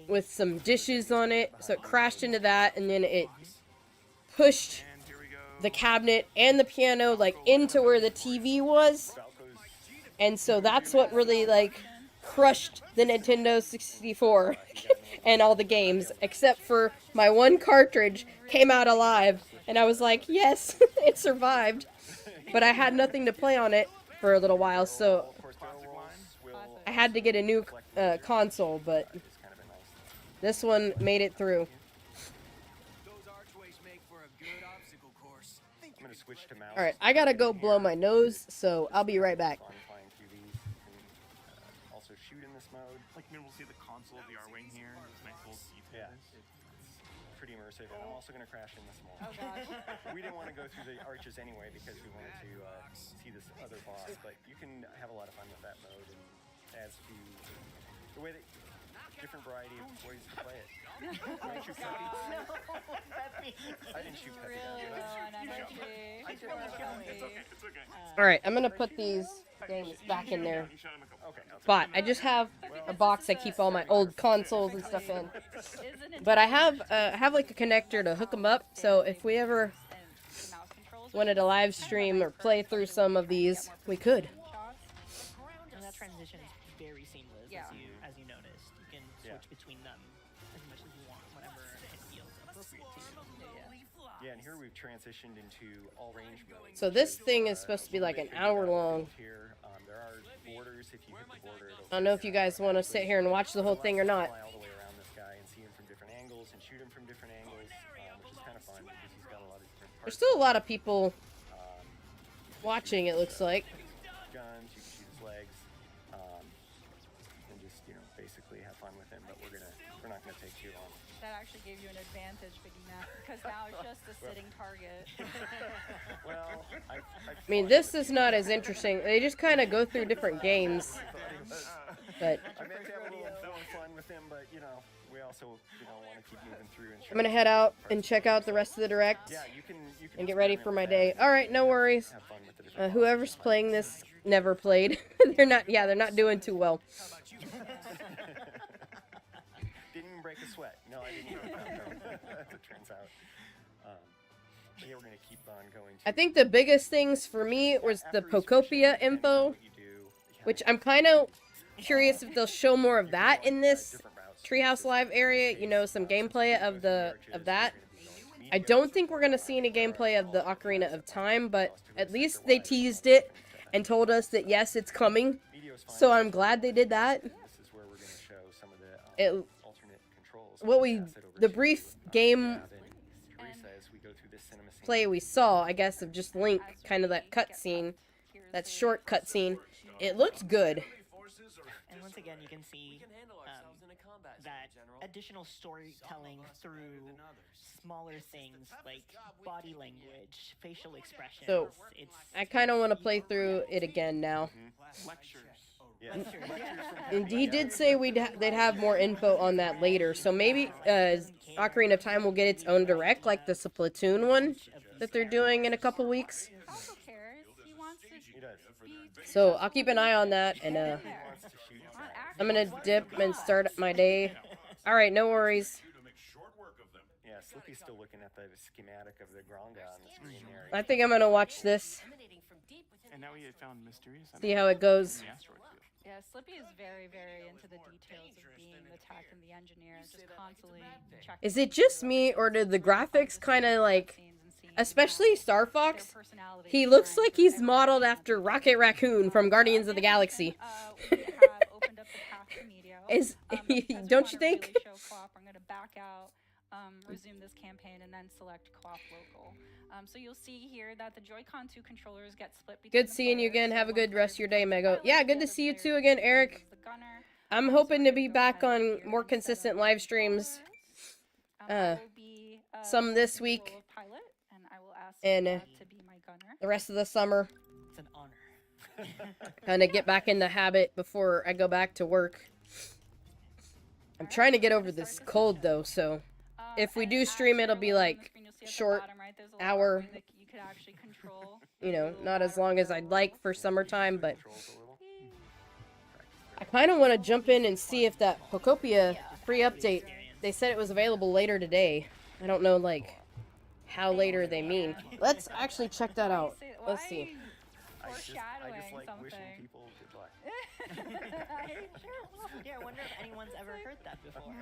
Speaker 1: with some dishes on it, so it crashed into that, and then it pushed the cabinet and the piano like into where the TV was, and so that's what really like crushed the Nintendo 64 and all the games, except for my one cartridge came out alive, and I was like, yes, it survived, but I had nothing to play on it for a little while, so I had to get a new console, but this one made it through.
Speaker 19: switch to mouse.
Speaker 1: Alright, I gotta go blow my nose, so I'll be right back.
Speaker 19: Flying through these. You can also shoot in this mode.
Speaker 8: Like, maybe we'll see the console of the R-Wing here. It's nice little details.
Speaker 19: Yeah, it's pretty immersive. And I'm also going to crash in this mall.
Speaker 6: Oh, gosh.
Speaker 19: We didn't want to go through the arches anyway because we wanted to see this other boss. But you can have a lot of fun with that mode. And as to the way that different variety of ways to play it. Don't shoot Peppy. I didn't shoot Peppy.
Speaker 8: It's okay.
Speaker 1: Alright, I'm gonna put these games back in their spot. I just have a box I keep all my old consoles and stuff in. But I have like a connector to hook them up, so if we ever wanted to live stream or play through some of these, we could.
Speaker 20: And that transition is very seamless, as you noticed. You can switch between them as much as you want, whenever it feels appropriate to you.
Speaker 19: Yeah, and here we've transitioned into all range mode.
Speaker 1: So this thing is supposed to be like an hour long.
Speaker 19: Here, there are borders. If you hit the border,
Speaker 1: I don't know if you guys want to sit here and watch the whole thing or not.
Speaker 19: Fly all the way around this guy and see him from different angles and shoot him from different angles, which is kind of fun because he's got a lot of different parts.
Speaker 1: There's still a lot of people watching, it looks like.
Speaker 19: Guns, you can shoot his legs, and just basically have fun with him. But we're not gonna take too long.
Speaker 18: That actually gave you an advantage, Biggie Mac, because now it's just a sitting target.
Speaker 19: Well, I
Speaker 1: mean, this is not as interesting. They just kind of go through different games. But
Speaker 19: I meant to have a little fun with him, but we also want to keep moving through. And
Speaker 1: I'm gonna head out and check out the rest of the direct and get ready for my day. All right, no worries. Whoever's playing this never played. they're not doing too well.
Speaker 19: Didn't even break a sweat. No, I didn't. As it turns out. Yeah, we're gonna keep on going.
Speaker 1: I think the biggest things for me was the Pocopia info, which I'm kind of curious if they'll show more of that in this Treehouse Live area. Some gameplay of that. I don't think we're gonna see any gameplay of the Ocarina of Time, but at least they teased it and told us that yes, it's coming. So I'm glad they did that.
Speaker 19: This is where we're gonna show some of the alternate controls.
Speaker 1: The brief game play we saw, I guess, of just Link, kind of that cutscene, that short cutscene, it looked good.
Speaker 20: And once again, you can see that additional storytelling through smaller things like body language, facial expressions.
Speaker 1: So, I kind of want to play through it again now. And he did say they'd have more info on that later, so maybe Ocarina of Time will get its own direct, like the Splatoon one that they're doing in a couple weeks. So I'll keep an eye on that, and I'm gonna dip and start my day. All right, no worries.
Speaker 19: Yeah, Slippy's still looking at the schematic of the Gronga on the screen there.
Speaker 1: I think I'm gonna watch this.
Speaker 8: And now we have found mysteries.
Speaker 1: See how it goes.
Speaker 18: Yeah, Slippy is very, very into the details of being the tech and the engineer, just constantly checking.
Speaker 1: Is it just me, or did the graphics kind of like, especially Star Fox, he looks like he's modeled after Rocket Raccoon from Guardians of the Galaxy. Don't you think?
Speaker 18: I'm going to back out, resume this campaign, and then select co-op local. So you'll see here that the Joy-Con 2 controllers get split between
Speaker 1: Good seeing you again. Have a good rest of your day, Mego. Yeah, good to see you too again, Eric. I'm hoping to be back on more consistent live streams. Some this week. And the rest of the summer.
Speaker 20: It's an honor.
Speaker 1: Kind of get back in the habit before I go back to work. I'm trying to get over this cold though, so if we do stream, it'll be like short hour. Not as long as I'd like for summertime, but I kind of want to jump in and see if that Pocopia free update, they said it was available later today. I don't know, like, how later they mean. Let's actually check that out. Let's see.
Speaker 19: I just like wishing people good luck.
Speaker 20: Yeah, I wonder if anyone's ever heard that before.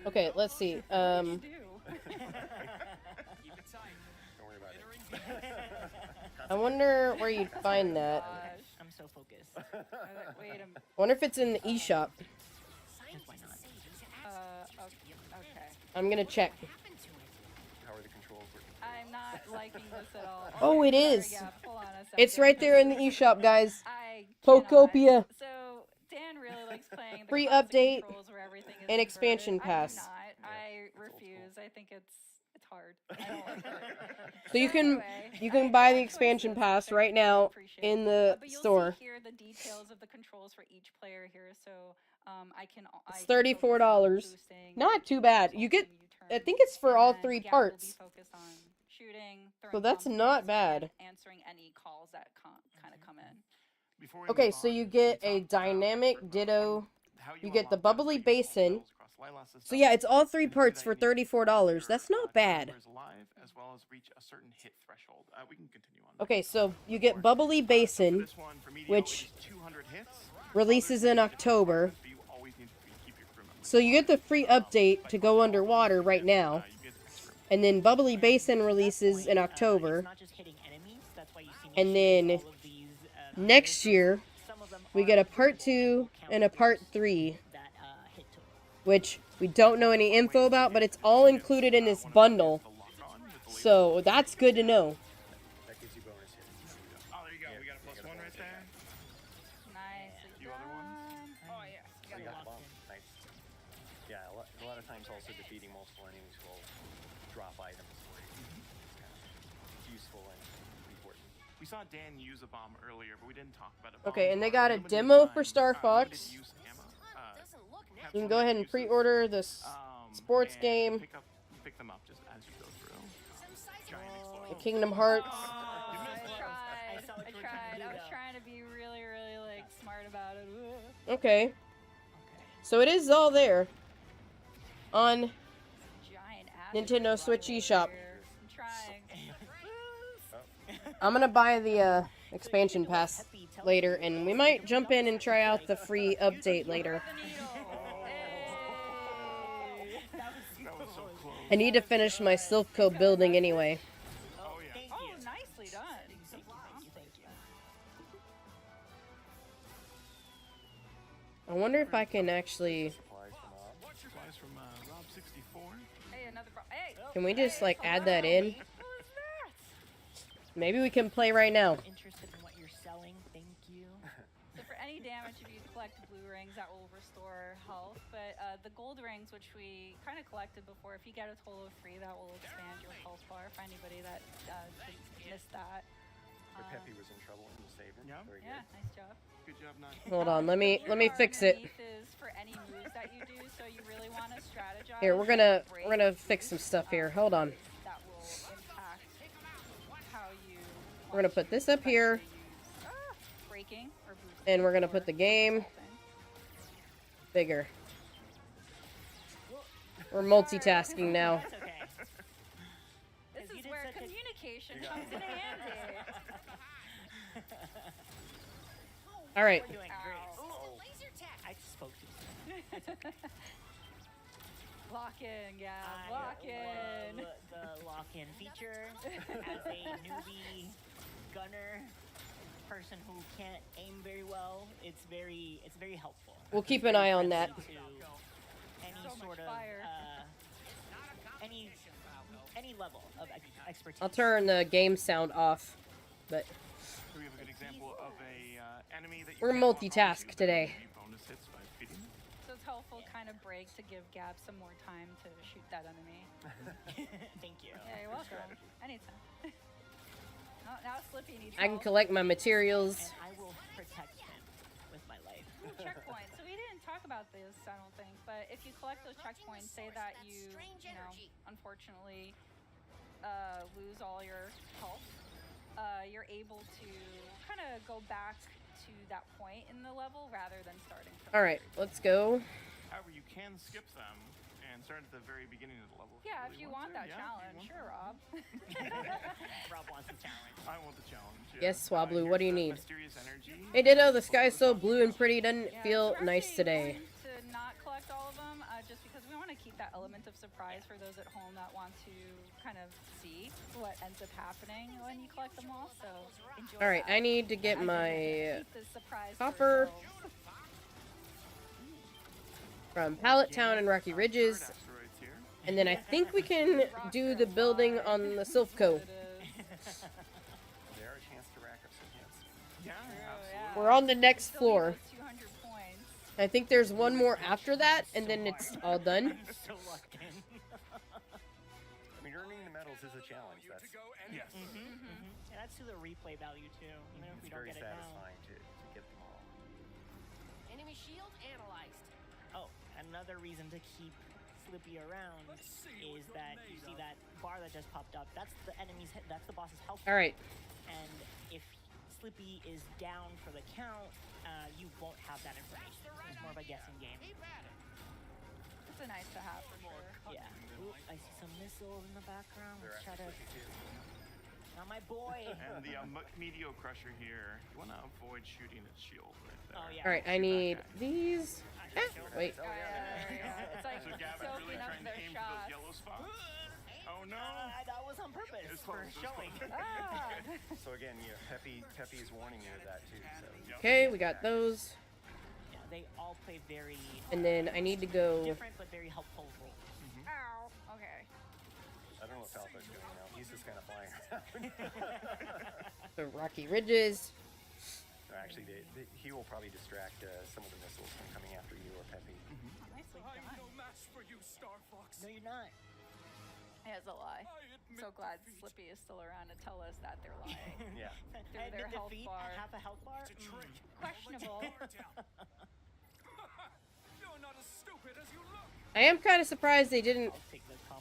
Speaker 1: Okay, let's see.
Speaker 19: Don't worry about it.
Speaker 1: I wonder where you'd find that.
Speaker 20: I'm so focused.
Speaker 18: Wait a minute.
Speaker 1: I wonder if it's in the eShop.
Speaker 18: Okay.
Speaker 1: I'm gonna check.
Speaker 19: how are the controls working?
Speaker 18: I'm not liking this at all.
Speaker 1: Oh, it
Speaker 18: sorry,
Speaker 1: is.
Speaker 18: Gab, hold on a
Speaker 1: It's
Speaker 18: second.
Speaker 1: right there in the eShop, guys.
Speaker 18: I
Speaker 1: Pokopia.
Speaker 18: So Dan really likes playing the
Speaker 1: Free
Speaker 18: classic
Speaker 1: update
Speaker 18: controls where everything is
Speaker 1: and
Speaker 18: inverted.
Speaker 1: expansion pass.
Speaker 18: I do not. I refuse. I think it's hard. I don't like it.
Speaker 1: So you can buy the expansion pass right now in the
Speaker 18: But you'll
Speaker 1: store.
Speaker 18: see here the details of the controls for each player here. So
Speaker 1: It's $34. Not too bad. You get, I think it's for all 3 parts. So that's not bad.
Speaker 18: Answering any calls that kind of come in.
Speaker 1: Okay, so you get a dynamic ditto. You get the bubbly basin. So yeah, it's all 3 parts for $34. That's not bad. Okay, so you get bubbly basin, which releases in October. So you get the free update to go underwater right now. And then bubbly basin releases in October. And then next year we get a part 2 and a part 3, which we don't know any info about, but it's all included in this bundle. So that's good to know.
Speaker 19: That gives you bonus hits.
Speaker 16: Oh, there you go. We got a +1 right there.
Speaker 18: Nice.
Speaker 19: The other ones?
Speaker 18: Oh, yeah.
Speaker 19: We got a bomb. Nice. Yeah, a lot of times also defeating multiple enemies will drop items for you. It's useful and important.
Speaker 8: We saw Dan use a bomb earlier, but we didn't talk about it.
Speaker 1: Okay, and they got a demo for Star Fox. You can go ahead and pre-order this sports game.
Speaker 8: Pick them up just as you go through.
Speaker 1: The Kingdom Hearts.
Speaker 18: I tried. I was trying to be really, really like smart about it.
Speaker 1: Okay. So it is all there on Nintendo Switch eShop. I'm gonna buy the expansion pass later, and we might jump in and try out the free update later. I need to finish my Silphco building anyway.
Speaker 18: Oh, nicely done. Thank you.
Speaker 1: I wonder if I can actually...
Speaker 8: Supplies from Rob 64.
Speaker 18: Hey, hey.
Speaker 1: Can we just, like, add that in? Maybe we can play right now.
Speaker 20: Interested in what you're selling? Thank you.
Speaker 18: So for any damage, if you collect blue rings, that will restore health. But the gold rings, which we kind of collected before, if you get a total of 3, that will expand your health bar. For anybody that missed that.
Speaker 19: Peppy was in trouble and you saved her. Very
Speaker 18: yeah,
Speaker 19: good.
Speaker 18: nice job.
Speaker 8: Good job, not.
Speaker 1: Hold on, let me fix it.
Speaker 18: Is for any moves that you do, so you really want to strategize.
Speaker 1: Here, we're gonna fix some stuff here. Hold on.
Speaker 18: That will impact how you.
Speaker 1: We're gonna put this up here.
Speaker 18: Breaking or boosting.
Speaker 1: And we're gonna put the game bigger. We're multitasking now.
Speaker 18: This is where communication comes in handy.
Speaker 1: All right.
Speaker 20: We're doing great. I spoke to you.
Speaker 18: Lock in, Gab. Lock in.
Speaker 20: The lock-in feature as a newbie gunner person who can't aim very well. It's very helpful.
Speaker 1: We'll keep an eye on that.
Speaker 20: Any sort of any level of expertise.
Speaker 1: I'll turn the game sound off, but
Speaker 8: So we have a good example of a enemy that you
Speaker 1: we're
Speaker 8: can't walk
Speaker 1: multitask
Speaker 8: onto,
Speaker 1: today.
Speaker 8: but you bonus hits by beating.
Speaker 18: So it's helpful kind of break to give Gab some more time to shoot that enemy.
Speaker 20: Thank you.
Speaker 18: Yeah, you're welcome. Anytime. Now Slippy needs
Speaker 1: I can
Speaker 18: help.
Speaker 1: collect my materials.
Speaker 20: And I will protect him with my life.
Speaker 18: Checkpoints. So we didn't talk about this, I don't think, but if you collect those checkpoints, say that you know, unfortunately lose all your health, you're able to kind of go back to that point in the level rather than starting from
Speaker 1: All right, let's go.
Speaker 8: However, you can skip them and start at the very beginning of the level.
Speaker 18: Yeah,
Speaker 8: you
Speaker 18: if you
Speaker 8: really
Speaker 18: want that
Speaker 8: to.
Speaker 18: challenge,
Speaker 8: Yeah,
Speaker 18: sure, Rob.
Speaker 20: Rob wants the challenge.
Speaker 8: I want the challenge. Yeah.
Speaker 1: Yes, Swablu, what do you
Speaker 8: Here's
Speaker 1: need?
Speaker 8: the mysterious energy.
Speaker 1: Hey Ditto, the sky's so blue and pretty, doesn't feel
Speaker 18: We're
Speaker 1: nice
Speaker 18: actually
Speaker 1: today.
Speaker 18: going to not collect all of them, just because we want to keep that element of surprise for those at home that want to kind of see what ends up happening when you collect them all. So enjoy.
Speaker 1: All right,
Speaker 18: that.
Speaker 1: I need to get my
Speaker 18: Keep the surprise
Speaker 1: copper
Speaker 18: for yourselves.
Speaker 1: from Pallet Town and Rocky Ridges.
Speaker 8: Asteroids here.
Speaker 1: And then I think we can do the building on the Silphco.
Speaker 19: There are a chance to rack up some hits.
Speaker 6: Yeah,
Speaker 18: absolutely.
Speaker 1: We're on the next floor.
Speaker 18: 200 points.
Speaker 1: I think there's one more after that, and then it's all done.
Speaker 20: So locked in.
Speaker 19: I mean, earning the medals is a challenge. That's
Speaker 8: yes.
Speaker 20: And that's to the replay value too. Even if we
Speaker 19: it's
Speaker 20: don't
Speaker 19: very
Speaker 20: get it now.
Speaker 19: satisfying to get them all.
Speaker 14: Enemy shield analyzed.
Speaker 20: Oh, another reason to keep Slippy around is that you see that bar that just popped up. That's the enemy's hit. That's the boss's health.
Speaker 1: All right.
Speaker 20: And if Slippy is down for the count, you won't have that information. So it's more of a guessing game.
Speaker 18: It's a nice to have for sure.
Speaker 20: Yeah. Ooh, I see some missiles in the background.
Speaker 19: They're
Speaker 20: Let's try to.
Speaker 19: actually too.
Speaker 20: Not my boy.
Speaker 21: And the Meteor Crusher here, you want to avoid shooting its shield right there.
Speaker 20: Oh, yeah.
Speaker 1: All right, I need these. Wait.
Speaker 18: It's like
Speaker 21: So Gavin's
Speaker 18: soaking
Speaker 21: really
Speaker 18: up
Speaker 21: trying to
Speaker 18: their
Speaker 21: aim for
Speaker 18: shots.
Speaker 21: those yellow spots. Oh no!
Speaker 20: That was on purpose
Speaker 21: It's
Speaker 20: for
Speaker 21: close, it's
Speaker 20: showing.
Speaker 21: close.
Speaker 19: So again, Peppy is warning you of that too. So.
Speaker 1: Okay, we got those.
Speaker 20: Yeah, they all play very.
Speaker 1: And then I need to go.
Speaker 20: Different but very helpful roles.
Speaker 18: Ow. Okay.
Speaker 19: I don't know what Falco's doing now. He's just kind of flying around.
Speaker 1: The rocky ridges.
Speaker 19: No, actually, he will probably distract some of the missiles from coming after you or Peppy.
Speaker 18: Nicely done.
Speaker 15: No match for you, Star Fox.
Speaker 20: No, you're not.
Speaker 18: Yeah, it's a lie. So glad Slippy is still around to tell us that they're lying.
Speaker 19: Yeah.
Speaker 18: Through their health
Speaker 20: defeat
Speaker 18: bar.
Speaker 20: half a health bar.
Speaker 18: Questionable.
Speaker 15: You're not as stupid as you look.
Speaker 1: I am kind of surprised they didn't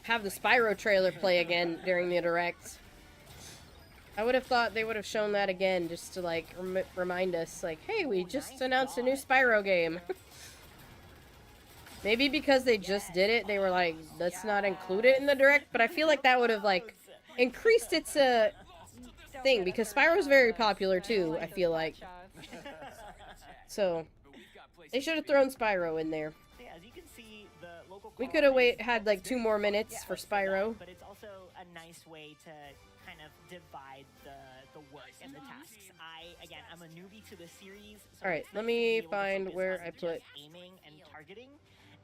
Speaker 1: have the Spyro trailer play again during the Direct. I would have thought they would have shown that again just to like remind us, like, hey, we just announced a new Spyro game. Maybe because they just did it, they were like, let's not include it in the Direct, but I feel like that would have like increased its thing because Spyro's very popular too, I feel like. So they should have thrown Spyro in there.
Speaker 20: Yeah, as you can see, the local
Speaker 1: We could have had like 2 more minutes for Spyro.
Speaker 20: But it's also a nice way to kind of divide the work and the tasks. I'm a newbie to the series. So
Speaker 1: All right,
Speaker 20: it's
Speaker 1: let
Speaker 20: nice to
Speaker 1: me
Speaker 20: be able to
Speaker 1: find
Speaker 20: focus
Speaker 1: where
Speaker 20: on
Speaker 1: I
Speaker 20: just
Speaker 1: put
Speaker 20: aiming and targeting,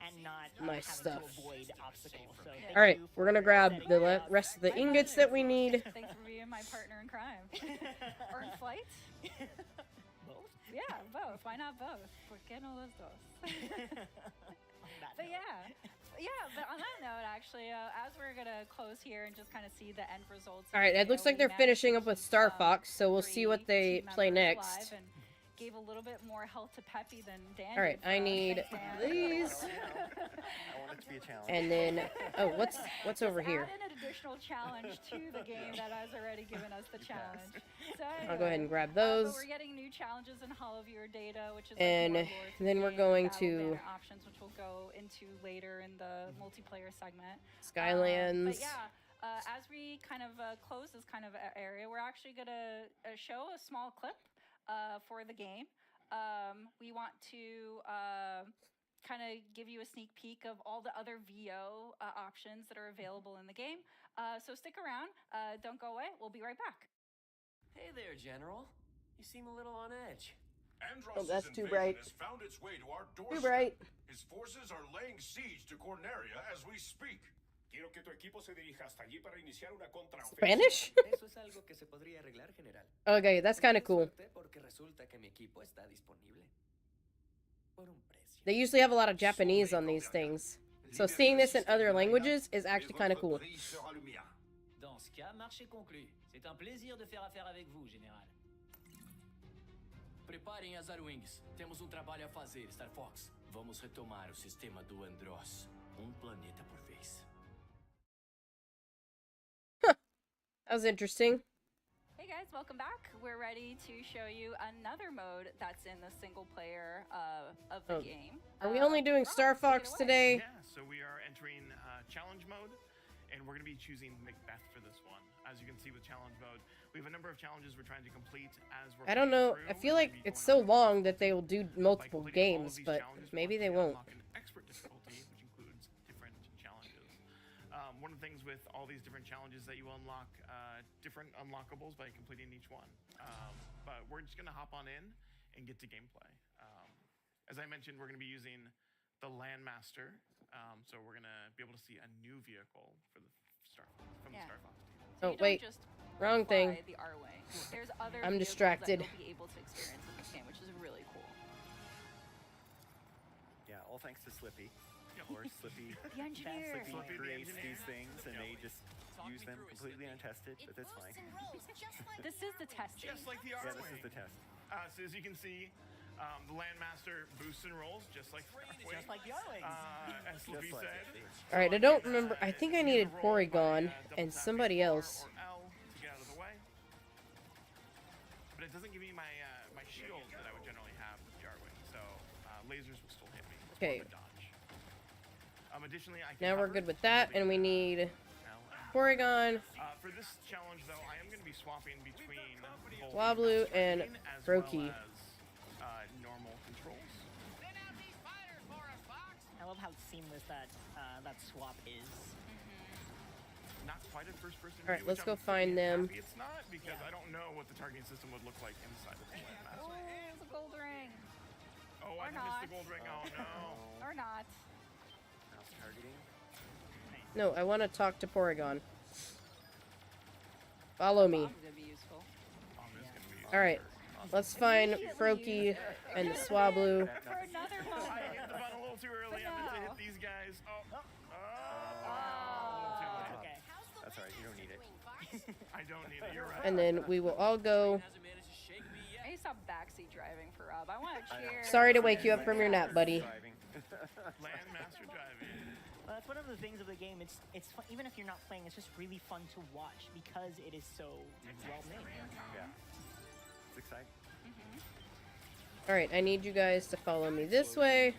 Speaker 20: and not
Speaker 1: my
Speaker 20: having
Speaker 1: stuff.
Speaker 20: to avoid obstacles. So
Speaker 1: All right, we're gonna grab the rest of the ingots that we need.
Speaker 18: Thanks for being my partner in crime. Or in flight.
Speaker 20: Both?
Speaker 18: Yeah, both. Why not both? ¿Por qué no los dos? But but on that note, actually, as we're gonna close here and just kind of see the end results.
Speaker 1: All right, it looks like they're finishing up with Star Fox, so we'll see what they play next.
Speaker 18: And gave a little bit more health to Peppy than Dan.
Speaker 1: All right, I need these.
Speaker 19: I want it to be a challenge.
Speaker 1: And then, oh, what's over here?
Speaker 18: Add an additional challenge to the game that has already given us the challenge. So
Speaker 1: I'll go ahead and grab
Speaker 18: but
Speaker 1: those.
Speaker 18: we're getting new challenges in Hollow Viewer data, which is
Speaker 1: And
Speaker 18: like more lore to
Speaker 1: then
Speaker 18: the
Speaker 1: we're
Speaker 18: game,
Speaker 1: going
Speaker 18: battle
Speaker 1: to
Speaker 18: banner options, which we'll go into later in the multiplayer segment.
Speaker 1: Skylands.
Speaker 18: But yeah, as we kind of close this kind of area, we're actually gonna show a small clip for the game. We want to kind of give you a sneak peek of all the other VO options that are available in the game. So stick around. Don't go away. We'll be right back.
Speaker 14: Hey there, General. You seem a little on edge.
Speaker 1: Oh, that's too bright.
Speaker 22: Has found its way to our
Speaker 1: Too
Speaker 22: doorstep.
Speaker 1: bright.
Speaker 22: His forces are laying siege to Corneria as we speak. Quiero que tu equipo se dirija hasta allí para iniciar una contraofensiva.
Speaker 1: Spanish?
Speaker 14: Eso es algo que se podría arreglar, General.
Speaker 1: Okay, that's kind of cool.
Speaker 14: Porque resulta que mi equipo está disponible. Por un precio.
Speaker 1: They usually have a lot of Japanese on these things. So seeing this in other languages is actually kind of cool.
Speaker 14: Dans ce cas, marché conclu. C'est un plaisir de faire affaire avec vous, Général. Preparem as Arwings. Temos trabalho a fazer, Star Fox. Vamos retomar o sistema do Andross. Planeta por vez.
Speaker 1: That was interesting.
Speaker 18: Hey guys, welcome back. We're ready to show you another mode that's in the single player of the game.
Speaker 1: Are we only doing Star Fox today?
Speaker 21: Yeah, so we are entering challenge mode, and we're going to be choosing Macbeth for this one. As you can see with challenge mode, we have a number of challenges we're trying to complete as we're
Speaker 1: I don't know. I feel like it's so long that they will do multiple games, but maybe they won't.
Speaker 21: Expert difficulty, which includes different challenges. One of the things with all these different challenges that you unlock different unlockables by completing each one. But we're just going to hop on in and get to gameplay. As I mentioned, we're going to be using the Landmaster So we're gonna be able to see a new vehicle for the Star from the
Speaker 18: Yeah.
Speaker 21: Star Fox team.
Speaker 18: So
Speaker 1: Oh,
Speaker 18: you don't
Speaker 1: wait.
Speaker 18: just
Speaker 1: Wrong
Speaker 18: fly
Speaker 1: thing.
Speaker 18: the R way. There's other
Speaker 1: I'm
Speaker 18: vehicles
Speaker 1: distracted.
Speaker 18: that you'll be able to experience in this game, which is really cool.
Speaker 19: Yeah, all thanks to Slippy. Of course, Slippy,
Speaker 18: The engineer.
Speaker 19: Slippy creates these things, and they just use them completely untested, but that's fine.
Speaker 18: This is the testing.
Speaker 21: Just like the
Speaker 19: Yeah,
Speaker 21: R-Wing.
Speaker 19: this is the test.
Speaker 21: So as you can see, the Landmaster boosts and rolls just like the R-Wing.
Speaker 20: Just like the R-Wings.
Speaker 21: As Slippy
Speaker 19: Just like
Speaker 21: said.
Speaker 1: All right, I don't remember. I think I needed Porygon and somebody else.
Speaker 21: Or L to get out of the way. But it doesn't give me my my shield that I would generally have with the R-Wing, so lasers will still hit me. It's more
Speaker 1: Okay.
Speaker 21: of a dodge. Additionally, I can
Speaker 1: Now we're
Speaker 21: hover,
Speaker 1: good with that, and we need
Speaker 21: L,
Speaker 1: Porygon,
Speaker 21: for this challenge, though, I am going to be swapping between both
Speaker 1: Swablu, and
Speaker 21: as
Speaker 1: Froakie.
Speaker 21: well as normal controls.
Speaker 20: I love how seamless that swap is.
Speaker 21: Not quite a first-person
Speaker 1: All right,
Speaker 21: view,
Speaker 1: let's
Speaker 21: which
Speaker 1: go
Speaker 21: I'm
Speaker 1: find
Speaker 21: pretty
Speaker 1: them.
Speaker 21: happy it's not, because I don't know what the targeting system would look like inside of the Landmaster.
Speaker 18: Oh, it's a gold ring.
Speaker 21: Oh, I
Speaker 18: Or
Speaker 21: missed
Speaker 18: not.
Speaker 21: the gold ring. Oh, no.
Speaker 18: Or not.
Speaker 19: Mouse targeting.
Speaker 1: No, I want to talk to Porygon. Follow me.
Speaker 18: Bomb's gonna be useful.
Speaker 1: All right, let's find Froakie and the Swablu.
Speaker 18: For another moment.
Speaker 21: I hit the button a little too early. I meant to hit these guys.
Speaker 20: Okay.
Speaker 19: That's all right. You don't need it.
Speaker 21: I don't need it. You're right.
Speaker 1: And then we will all go.
Speaker 18: I need to stop backseat driving for Rob. I want to cheer.
Speaker 1: Sorry to wake you up from your nap, buddy.
Speaker 21: Landmaster driving.
Speaker 20: Well, that's one of the things of the game. It's fun, even if you're not playing. It's just really fun to watch because it is so well made.
Speaker 19: Yeah. It's exciting.
Speaker 1: All right, I need you guys to follow me this way.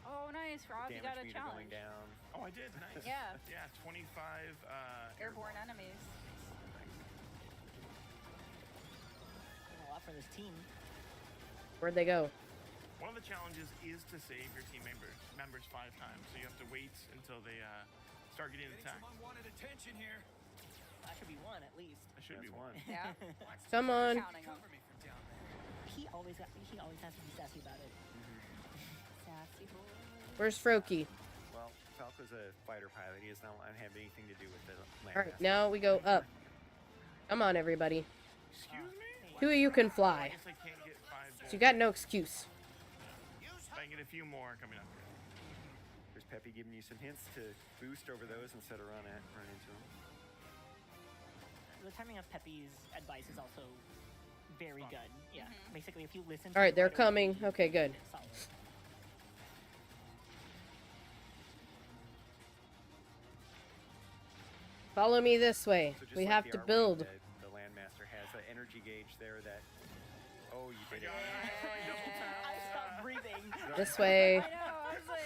Speaker 18: Oh, nice, Rob. You got a
Speaker 19: Damage meter
Speaker 18: challenge.
Speaker 19: going down.
Speaker 21: Oh, I did. Nice.
Speaker 18: Yeah.
Speaker 21: Yeah, 25
Speaker 18: Airborne enemies.
Speaker 20: Doing a lot for this team.
Speaker 1: Where'd they go?
Speaker 21: One of the challenges is to save your team members 5 times, so you have to wait until they start getting attacked.
Speaker 9: Unwanted attention here.
Speaker 20: That should be one at least.
Speaker 21: That should be one.
Speaker 18: Yeah.
Speaker 1: Come on.
Speaker 18: Counting them.
Speaker 20: He always has to be sassy about it.
Speaker 18: Sassy boy.
Speaker 1: Where's Froakie?
Speaker 19: Well, Falco's a fighter pilot. He does not have anything to do with the
Speaker 1: All right,
Speaker 19: Landmaster.
Speaker 1: now we go up. Come on, everybody.
Speaker 21: Excuse me?
Speaker 1: Two of you can
Speaker 21: I
Speaker 1: fly.
Speaker 21: guess I can't get 5
Speaker 1: So you got no excuse.
Speaker 21: If I can get a few more coming up here.
Speaker 19: There's Peppy giving you some hints to boost over those instead of run into them.
Speaker 20: The timing of Peppy's advice is also very good. Yeah. Basically, if you listen.
Speaker 1: All right,
Speaker 20: to
Speaker 1: they're
Speaker 20: it right away,
Speaker 1: coming. Okay, good.
Speaker 20: solid.
Speaker 1: Follow me this way.
Speaker 19: So just
Speaker 1: We
Speaker 19: like
Speaker 1: have
Speaker 19: the
Speaker 1: to
Speaker 19: R-Wing,
Speaker 1: build.
Speaker 19: The Landmaster has an energy gauge there that. Oh, you did it.
Speaker 20: I stopped breathing.
Speaker 1: This way.
Speaker 18: I know. I was like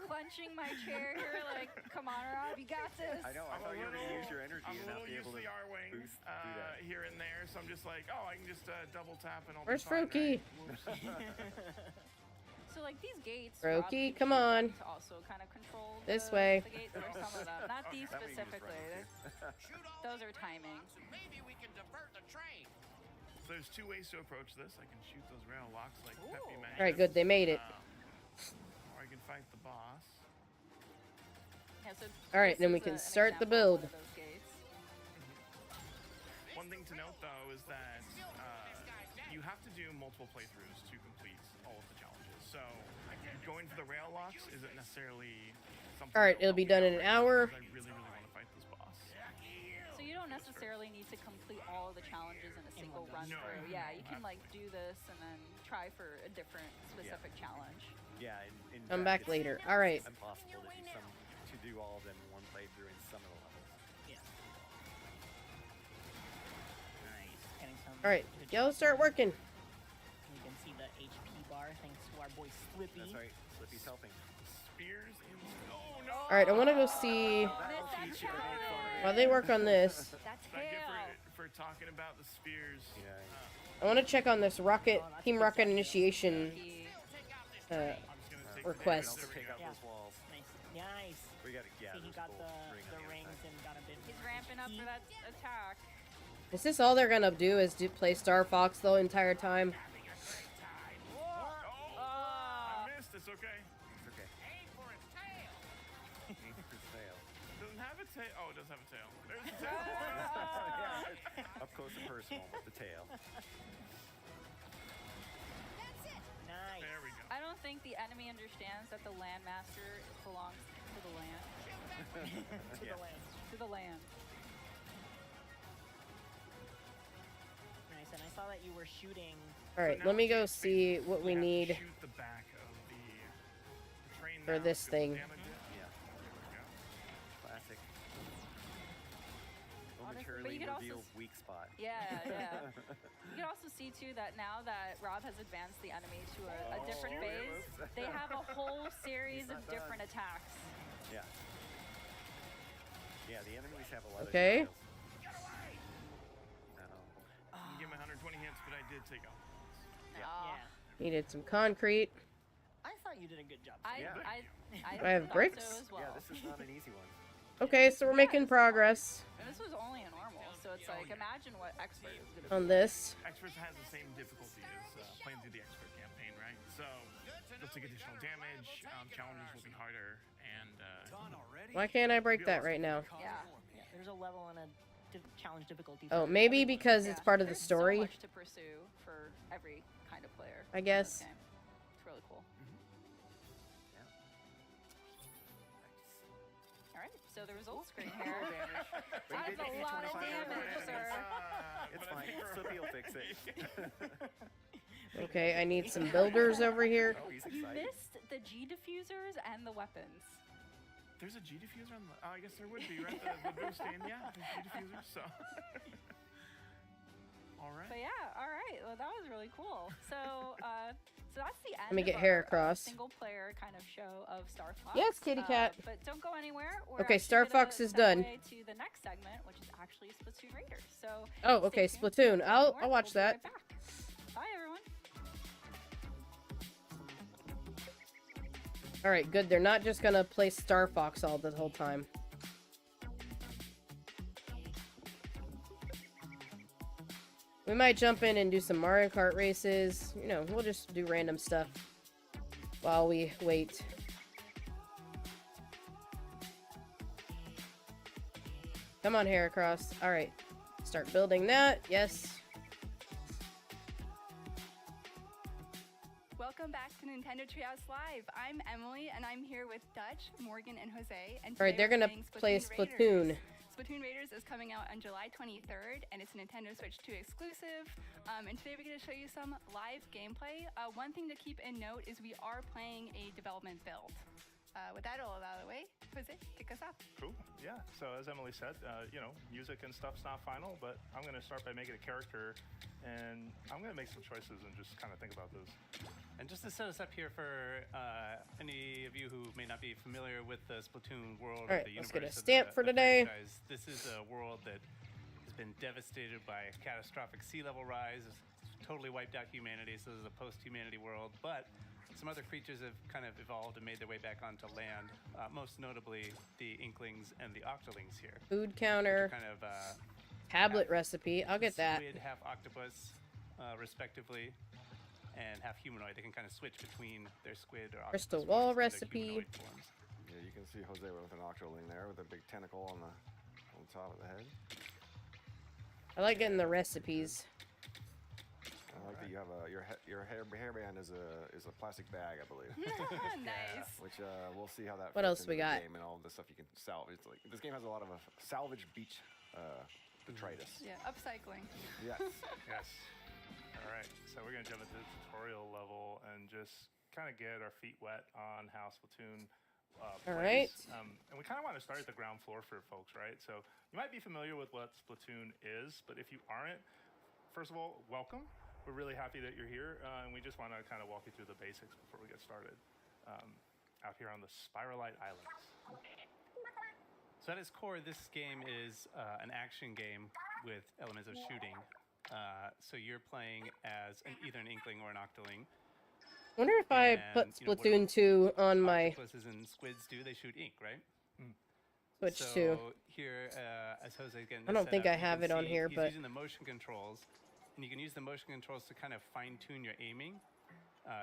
Speaker 18: clenching my chair here, like, come on, Rob, you got this.
Speaker 19: I know. I thought you were going to use your energy
Speaker 21: I'm
Speaker 19: and
Speaker 21: a
Speaker 19: not
Speaker 21: little
Speaker 19: be
Speaker 21: used
Speaker 19: able
Speaker 21: to
Speaker 19: to
Speaker 21: the R-Wing
Speaker 19: boost do that.
Speaker 21: here and there, so I'm just like, oh, I can just double tap and I'll
Speaker 1: Where's
Speaker 21: be fine,
Speaker 1: Froakie?
Speaker 21: right?
Speaker 18: So like these gates,
Speaker 1: Froakie,
Speaker 18: Rob, you
Speaker 1: come
Speaker 18: shoot
Speaker 1: on.
Speaker 18: them to also kind of control
Speaker 1: This
Speaker 18: the,
Speaker 1: way.
Speaker 18: The gates. There are some of them, not these
Speaker 19: That way he was
Speaker 18: specifically.
Speaker 19: running
Speaker 18: Those are timing.
Speaker 3: Maybe we can divert the train.
Speaker 21: So there's 2 ways to approach this. I can shoot those rail locks like Peppy mentioned.
Speaker 1: All right, good. They made it.
Speaker 21: Or I can fight the boss.
Speaker 18: Yeah, so
Speaker 1: All right,
Speaker 18: this
Speaker 1: then we
Speaker 18: is
Speaker 1: can
Speaker 18: an
Speaker 1: start the
Speaker 18: example
Speaker 1: build.
Speaker 18: of one of those gates.
Speaker 21: One thing to note, though, is that you have to do multiple playthroughs to complete all of the challenges. So going for the rail locks isn't necessarily something.
Speaker 1: All right,
Speaker 21: that will
Speaker 1: it'll be
Speaker 21: help
Speaker 1: done
Speaker 21: me
Speaker 1: in an
Speaker 21: out
Speaker 1: hour.
Speaker 21: because I really, really want to fight this boss.
Speaker 18: So you don't necessarily need to complete all of the challenges in a single run
Speaker 21: No.
Speaker 18: through. Yeah, you can like do this and then try for a different specific challenge.
Speaker 19: Yeah. In
Speaker 1: Come
Speaker 19: fact,
Speaker 1: back
Speaker 19: it's
Speaker 1: later. All right.
Speaker 19: Impossible to do all of them in one playthrough in some of the levels.
Speaker 20: Yeah. Nice. Getting some.
Speaker 1: All right,
Speaker 20: good
Speaker 1: y'all
Speaker 20: jobs
Speaker 1: start
Speaker 20: there.
Speaker 1: working.
Speaker 20: You can see the HP bar thanks to our boy Slippy.
Speaker 19: That's right. Slippy's helping.
Speaker 21: Spears in. Oh no!
Speaker 1: All right, I want to go see while they work on this.
Speaker 18: That's
Speaker 21: I get for talking about the spears.
Speaker 1: I want to check on this rocket Team Rocket initiation request.
Speaker 19: Take out those walls.
Speaker 20: Nice.
Speaker 19: We got to
Speaker 20: See, he got the rings and got a bit.
Speaker 18: He's ramping up for that attack.
Speaker 1: Is this all they're gonna do? Is play Star Fox the entire time?
Speaker 21: I missed. It's okay.
Speaker 19: It's okay.
Speaker 21: Doesn't have a tail. Oh, it does have a tail. There's a tail.
Speaker 19: Up close and personal with the tail.
Speaker 20: Nice.
Speaker 21: There we go.
Speaker 18: I don't think the enemy understands that the landmaster belongs to the land.
Speaker 20: To the land.
Speaker 18: To the land.
Speaker 20: Nice, and I saw that you were shooting.
Speaker 1: All right, let me go see what we need
Speaker 21: Shoot the back of the train
Speaker 1: for
Speaker 21: now
Speaker 1: this
Speaker 21: to
Speaker 1: thing.
Speaker 21: damage it.
Speaker 19: Yeah. Classic.
Speaker 18: Honestly, but
Speaker 19: Momentarily
Speaker 18: you could also
Speaker 19: reveal weak spot.
Speaker 18: Yeah, yeah. You can also see too that now that Rob has advanced the enemy to a different phase, they have a whole series of different attacks.
Speaker 19: Yeah. Yeah, the enemies have a lot
Speaker 1: Okay.
Speaker 19: of details.
Speaker 21: You give me 120 hits, but I did take out.
Speaker 20: Yeah.
Speaker 1: Needed some concrete.
Speaker 20: I thought you did a good job.
Speaker 18: I
Speaker 1: have
Speaker 18: thought
Speaker 1: bricks?
Speaker 18: so as well.
Speaker 19: Yeah, this is not an easy one.
Speaker 1: Okay, so we're making progress
Speaker 18: And this was only a normal, so it's like imagine what expert is gonna be.
Speaker 1: on this.
Speaker 21: Expert has the same difficulty as playing through the expert campaign, right? So you'll take additional damage. Challenges will be harder, and
Speaker 1: Why can't I break that right now?
Speaker 18: Yeah.
Speaker 20: There's a level and a challenge difficulty.
Speaker 1: Oh,
Speaker 20: for
Speaker 1: maybe
Speaker 20: everyone.
Speaker 1: because it's part of the
Speaker 18: There's
Speaker 1: story,
Speaker 18: so much to pursue for every kind of player.
Speaker 1: I guess.
Speaker 18: in this game. It's really cool. All right, so the results screen here. That's a lot of damage, sir.
Speaker 19: It's fine. Slippy will fix it.
Speaker 1: Okay, I need some builders over here.
Speaker 19: Oh, he's
Speaker 18: You
Speaker 19: excited.
Speaker 18: missed the G diffusers and the weapons.
Speaker 21: there's a G diffuser on the. Oh, I guess there would be, right? The boost in, yeah, there's G diffusers. So. All right.
Speaker 18: But yeah, all right. Well, that was really cool. So, so that's the end.
Speaker 1: Let me get
Speaker 18: of
Speaker 1: hair
Speaker 18: our,
Speaker 1: across.
Speaker 18: Single-player kind of show of Star Fox.
Speaker 1: Yes, kitty cat.
Speaker 18: But don't go anywhere. We're
Speaker 1: Okay,
Speaker 18: actually
Speaker 1: Star
Speaker 18: gonna
Speaker 1: Fox is done.
Speaker 18: segue to the next segment, which is actually Splatoon Raiders. So.
Speaker 1: Oh,
Speaker 18: stay
Speaker 1: okay,
Speaker 18: tuned.
Speaker 1: Splatoon. I'll
Speaker 18: We'll
Speaker 1: watch
Speaker 18: be right
Speaker 1: that.
Speaker 18: back. Bye, everyone.
Speaker 1: All right, good. They're not just gonna play Star Fox all the whole time. We might jump in and do some Mario Kart races. You know, we'll just do random stuff while we wait. Come on, Heracross. All right, start building that. Yes.
Speaker 7: Welcome back to Nintendo Treehouse Live. I'm Emily, and I'm here with Dutch, Morgan, and Jose. And
Speaker 1: All right,
Speaker 7: today
Speaker 1: they're
Speaker 7: we're
Speaker 1: gonna
Speaker 7: playing
Speaker 1: play Splatoon.
Speaker 7: Raiders. Splatoon Raiders is coming out on July 23rd, and it's a Nintendo Switch 2 exclusive. And today we're going to show you some live gameplay. One thing to keep in note is we are playing a development build. With that all out of the way, Jose, kick us off.
Speaker 12: Cool. Yeah. So as Emily said, you know, music and stuff's not final, but I'm going to start by making a character, and I'm going to make some choices and just kind of think about those.
Speaker 23: And just to set us up here for any of you who may not be familiar with the Splatoon world
Speaker 1: All right,
Speaker 23: or the
Speaker 1: let's
Speaker 23: universe
Speaker 1: get a
Speaker 23: of
Speaker 1: stamp
Speaker 23: the,
Speaker 1: for
Speaker 23: the
Speaker 1: today.
Speaker 23: franchise, this is a world that has been devastated by a catastrophic sea level rise. It's totally wiped out humanity, so this is a post-humanity world. But some other creatures have kind of evolved and made their way back onto land, most notably the Inklings and the Octolings here.
Speaker 1: Food counter.
Speaker 23: Kind of
Speaker 1: Tablet recipe. I'll get that.
Speaker 23: Squid, half octopus, respectively, and half humanoid. They can kind of switch between their squid or octopus
Speaker 1: Crystal
Speaker 23: forms
Speaker 1: wall
Speaker 23: and their
Speaker 1: recipe.
Speaker 23: humanoid forms.
Speaker 24: Yeah, you can see Jose with an octoling there with a big tentacle on the top of the head.
Speaker 1: I like getting the recipes.
Speaker 24: I like that you have your hairband is a plastic bag, I believe.
Speaker 7: Nice.
Speaker 24: Which we'll see how that.
Speaker 1: What
Speaker 24: fits
Speaker 1: else we
Speaker 24: into the
Speaker 1: got?
Speaker 24: game and all the stuff you can salvage. It's like this game has a lot of salvage beach detritus.
Speaker 7: Yeah, upcycling.
Speaker 24: Yes.
Speaker 12: Yes. All right. So we're going to jump into the tutorial level and just kind of get our feet wet on how Splatoon plays.
Speaker 1: All right.
Speaker 12: And we kind of want to start at the ground floor for folks, right? So you might be familiar with what Splatoon is, but if you aren't, first of all, welcome. We're really happy that you're here, and we just want to kind of walk you through the basics before we get started. Out here on the Spiralite Islands.
Speaker 23: So at its core, this game is an action game with elements of shooting. So you're playing as either an Inkling or an Octoling.
Speaker 1: Wonder if I put Splatoon 2 on my
Speaker 23: Octopuses and squids do, they shoot ink, right?
Speaker 1: Switch
Speaker 23: so
Speaker 1: 2.
Speaker 23: Here, as Jose again,
Speaker 1: I don't think I have it on here,
Speaker 23: he's
Speaker 1: but
Speaker 23: using the motion controls, and you can use the motion controls to kind of fine-tune your aiming.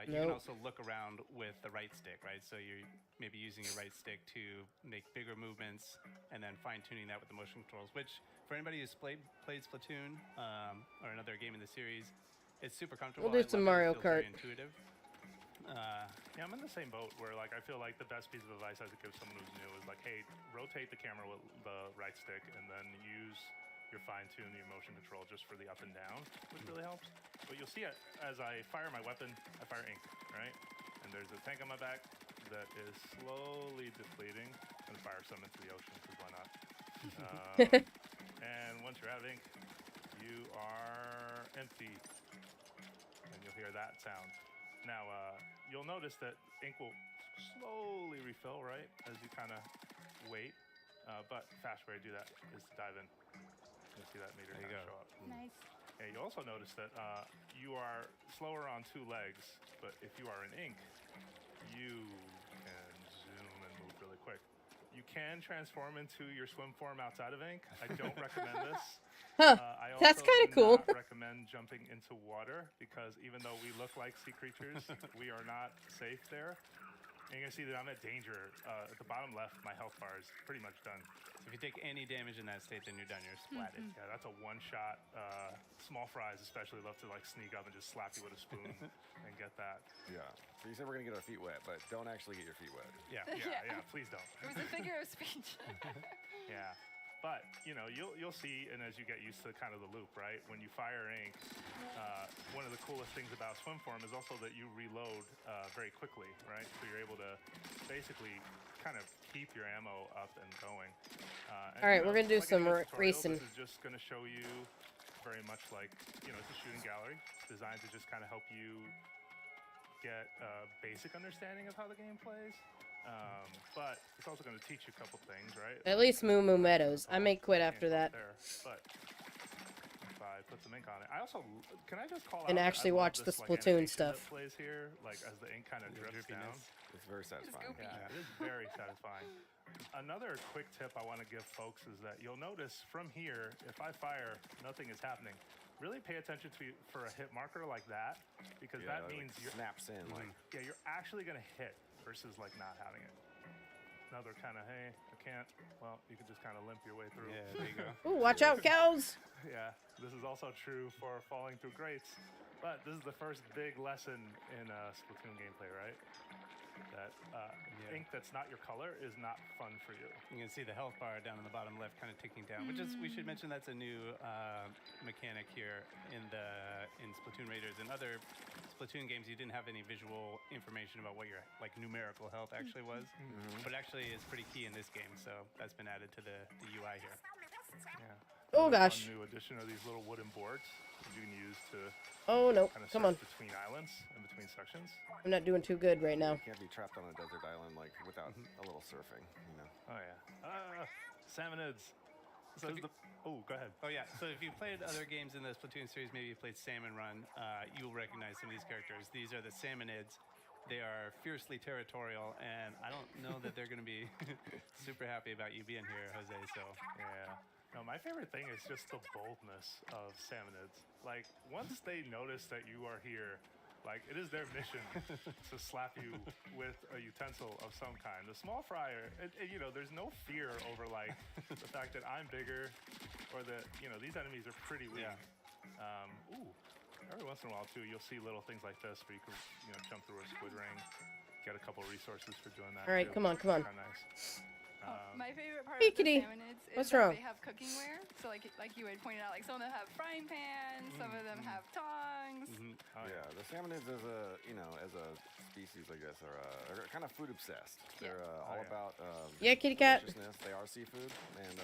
Speaker 23: You can
Speaker 1: Nope.
Speaker 23: also look around with the right stick, right? So you're maybe using your right stick to make bigger movements and then fine-tuning that with the motion controls, which for anybody who's played Splatoon or another game in the series, it's super comfortable.
Speaker 1: We'll do
Speaker 23: I
Speaker 1: some
Speaker 23: love it.
Speaker 1: Mario
Speaker 23: It feels very
Speaker 1: Kart.
Speaker 23: intuitive.
Speaker 12: Yeah, I'm in the same boat where like I feel like the best piece of advice I could give someone who's new is like, hey, rotate the camera with the right stick and then use your fine-tune, your motion control just for the up and down, which really helps. But you'll see it as I fire my weapon, I fire ink, right? And there's a tank on my back that is slowly depleting. I'm gonna fire some into the ocean because why not? And once you're out of ink, you are empty, and you'll hear that sound. Now, you'll notice that ink will slowly refill, right, as you kind of wait. But fast way to do that is to dive in. You'll see that meter kind of show up.
Speaker 7: Nice.
Speaker 12: Yeah, you also notice that you are slower on 2 legs, but if you are in ink, you can zoom and move really quick. You can transform into your swim form outside of ink. I don't recommend this.
Speaker 1: Huh,
Speaker 12: I also
Speaker 1: that's kinda
Speaker 12: do
Speaker 1: cool.
Speaker 12: not recommend jumping into water because even though we look like sea creatures, we are not safe there. And you're gonna see that I'm at danger. At the bottom left, my health bar is pretty much done.
Speaker 23: So if you take any damage in that state, then you're done. You're splatted.
Speaker 12: Yeah, that's a one-shot. Small fries especially love to like sneak up and just slap you with a spoon and get that.
Speaker 24: Yeah. So you said we're gonna get our feet wet, but don't actually get your feet wet.
Speaker 12: Yeah, please don't.
Speaker 6: It was a figure of speech.
Speaker 12: Yeah. But you know, you'll see, and as you get used to kind of the loop, right? When you fire ink, one of the coolest things about swim form is also that you reload very quickly, right? So you're able to basically kind of keep your ammo up and going.
Speaker 1: All right, we're gonna do some
Speaker 12: tutorial,
Speaker 1: racing.
Speaker 12: This is just gonna show you very much like, you know, it's a shooting gallery designed to just kind of help you get a basic understanding of how the game plays. But it's also going to teach you a couple things, right?
Speaker 1: At least Moo Moo Meadows. I may quit after that.
Speaker 12: There, but if I put some ink on it, I also can I just call
Speaker 1: And
Speaker 12: out that
Speaker 1: actually
Speaker 12: I love
Speaker 1: watch the
Speaker 12: this, like,
Speaker 1: Splatoon
Speaker 12: animation
Speaker 1: stuff.
Speaker 12: that plays here, like as the ink kind of drips down.
Speaker 24: It's very satisfying.
Speaker 12: Yeah, it is very satisfying. Another quick tip I want to give folks is that you'll notice from here, if I fire, nothing is happening. Really pay attention to for a hit marker like that, because that means
Speaker 24: like snaps in. Like
Speaker 12: yeah, you're actually gonna hit versus like not having it. Another kind of hey, I can't. Well, you can just kind of limp your way through.
Speaker 23: Yeah, there you go.
Speaker 1: Ooh, watch out, cows!
Speaker 12: Yeah, this is also true for falling through grates. But this is the first big lesson in Splatoon gameplay, right? That ink that's not your color is not fun for you.
Speaker 23: You can see the health bar down on the bottom left kind of ticking down, which is, we should mention that's a new mechanic here in Splatoon Raiders. In other Splatoon games, you didn't have any visual information about what your like numerical health actually was, but actually is pretty key in this game, so that's been added to the UI here.
Speaker 12: Yeah.
Speaker 1: Oh gosh.
Speaker 12: A new addition of these little wooden boards that you can use to
Speaker 1: Oh no,
Speaker 12: kind of
Speaker 1: come on.
Speaker 12: between islands and between sections.
Speaker 1: I'm not doing too good right now.
Speaker 24: you can't be trapped on a desert island like without a little surfing, you know.
Speaker 12: Oh yeah. Salmonids.
Speaker 23: So
Speaker 12: oh, go ahead.
Speaker 23: Oh yeah. So if you played other games in the Splatoon series, maybe you played Salmon Run, you'll recognize some of these characters. These are the Salmonids. They are fiercely territorial, and I don't know that they're going to be super happy about you being here, Jose. So
Speaker 12: yeah. No, my favorite thing is just the boldness of Salmonids. Like, once they notice that you are here, like, it is their mission to slap you with a utensil of some kind. The small fryer, you know, there's no fear over, like, the fact that I'm bigger or that, you know, these enemies are pretty weak. Yeah. Every once in a while, too, you'll see little things like this where you can, you know, jump through a squid ring, get a couple resources for doing that.
Speaker 1: All right,
Speaker 12: too.
Speaker 1: come on, come on.
Speaker 12: Kinda nice.
Speaker 7: My favorite part
Speaker 1: Hey,
Speaker 7: of the
Speaker 1: kitty.
Speaker 7: Salmonids is
Speaker 1: What's
Speaker 7: that
Speaker 1: wrong?
Speaker 7: they have cookware. So like you had pointed out, like some of them have frying pans, some of them have tongs.
Speaker 24: Oh, yeah, the salmonids as a species, I guess, are kind of food obsessed. They're all about
Speaker 1: Yeah, kitty cat.
Speaker 24: deliciousness. They are seafood, and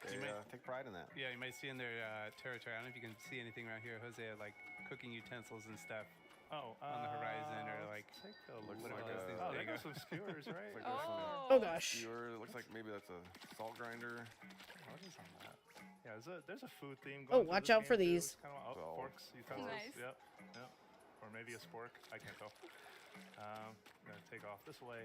Speaker 24: they take pride in that.
Speaker 23: yeah, you might see in their territory. I don't know if you can see anything around here, Jose, like cooking utensils and stuff.
Speaker 12: On
Speaker 23: the horizon, or like
Speaker 12: take a
Speaker 23: look
Speaker 12: look.
Speaker 23: at those things.
Speaker 12: Oh,
Speaker 23: There
Speaker 12: they
Speaker 23: you
Speaker 12: got
Speaker 23: go.
Speaker 12: some skewers, right?
Speaker 24: It's like
Speaker 1: Oh gosh.
Speaker 24: skewer. It looks like maybe that's a salt grinder.
Speaker 12: What is on that? Yeah, there's a food theme
Speaker 1: Oh,
Speaker 12: going.
Speaker 1: watch out for these.
Speaker 12: Kind of forks, utensils.
Speaker 7: Nice.
Speaker 12: Yep. Or maybe a spork. I can't tell. I'm gonna take off this way.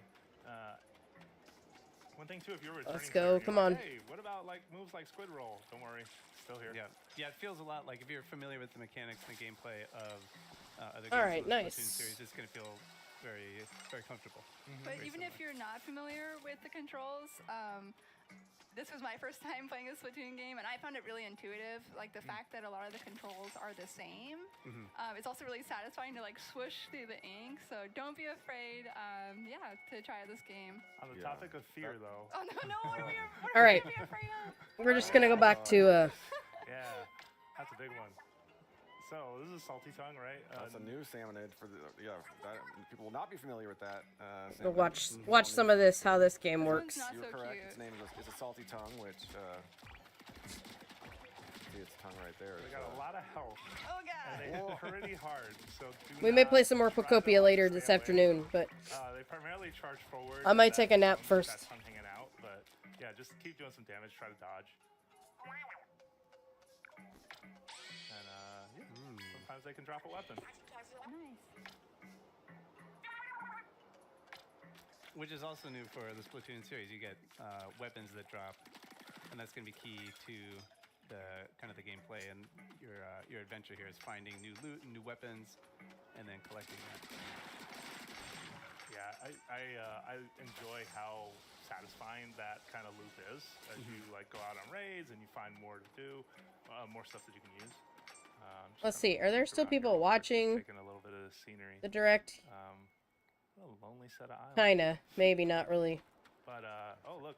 Speaker 12: One thing too, if you're returning,
Speaker 1: Let's go,
Speaker 12: player,
Speaker 1: come
Speaker 12: you're
Speaker 1: on.
Speaker 12: like, hey, what about like moves like squid roll? Don't worry, still here.
Speaker 23: Yeah, it feels a lot like if you're familiar with the mechanics and the gameplay of other
Speaker 1: All
Speaker 23: games
Speaker 1: right,
Speaker 23: in the
Speaker 1: nice.
Speaker 23: Splatoon series, it's going to feel very, very comfortable.
Speaker 7: But
Speaker 23: Very
Speaker 7: even if you're not familiar with the controls, this was my first time playing a Splatoon game, and I found it really intuitive. Like the fact that a lot of the controls are the same. It's also really satisfying to like swoosh through the ink. So don't be afraid, to try this game.
Speaker 12: On the topic of fear, though.
Speaker 7: Oh no! What are we? What
Speaker 1: All
Speaker 7: are
Speaker 1: right.
Speaker 7: we afraid of?
Speaker 1: We're just gonna go back to
Speaker 12: Yeah, that's a big one. So this is Salty Tongue, right?
Speaker 24: That's a new salmonid for the people will not be familiar with that.
Speaker 1: Go watch some of this, how this game works.
Speaker 24: You're correct. Its name is a Salty Tongue, which see its tongue right there.
Speaker 12: They got a lot of health.
Speaker 7: Oh god!
Speaker 12: And they hit pretty hard. So
Speaker 1: We may play some more Procopia later this afternoon, but
Speaker 12: they primarily charge forward.
Speaker 1: I might take a nap first.
Speaker 12: That's fun hanging out, but yeah, just keep doing some damage. Try to dodge. And sometimes they can drop a weapon.
Speaker 7: Nice.
Speaker 23: Which is also new for the Splatoon series. You get weapons that drop, and that's going to be key to the kind of the gameplay and your adventure here is finding new loot and new weapons, and then collecting that.
Speaker 12: Yeah, I enjoy how satisfying that kind of loop is as you like go out on raids and you find more to do, more stuff that you can use.
Speaker 1: Let's see. Are there still people watching
Speaker 12: Taking a little bit of the scenery.
Speaker 1: the direct?
Speaker 12: A lonely set of islands.
Speaker 1: Kinda, maybe not really.
Speaker 12: But oh look,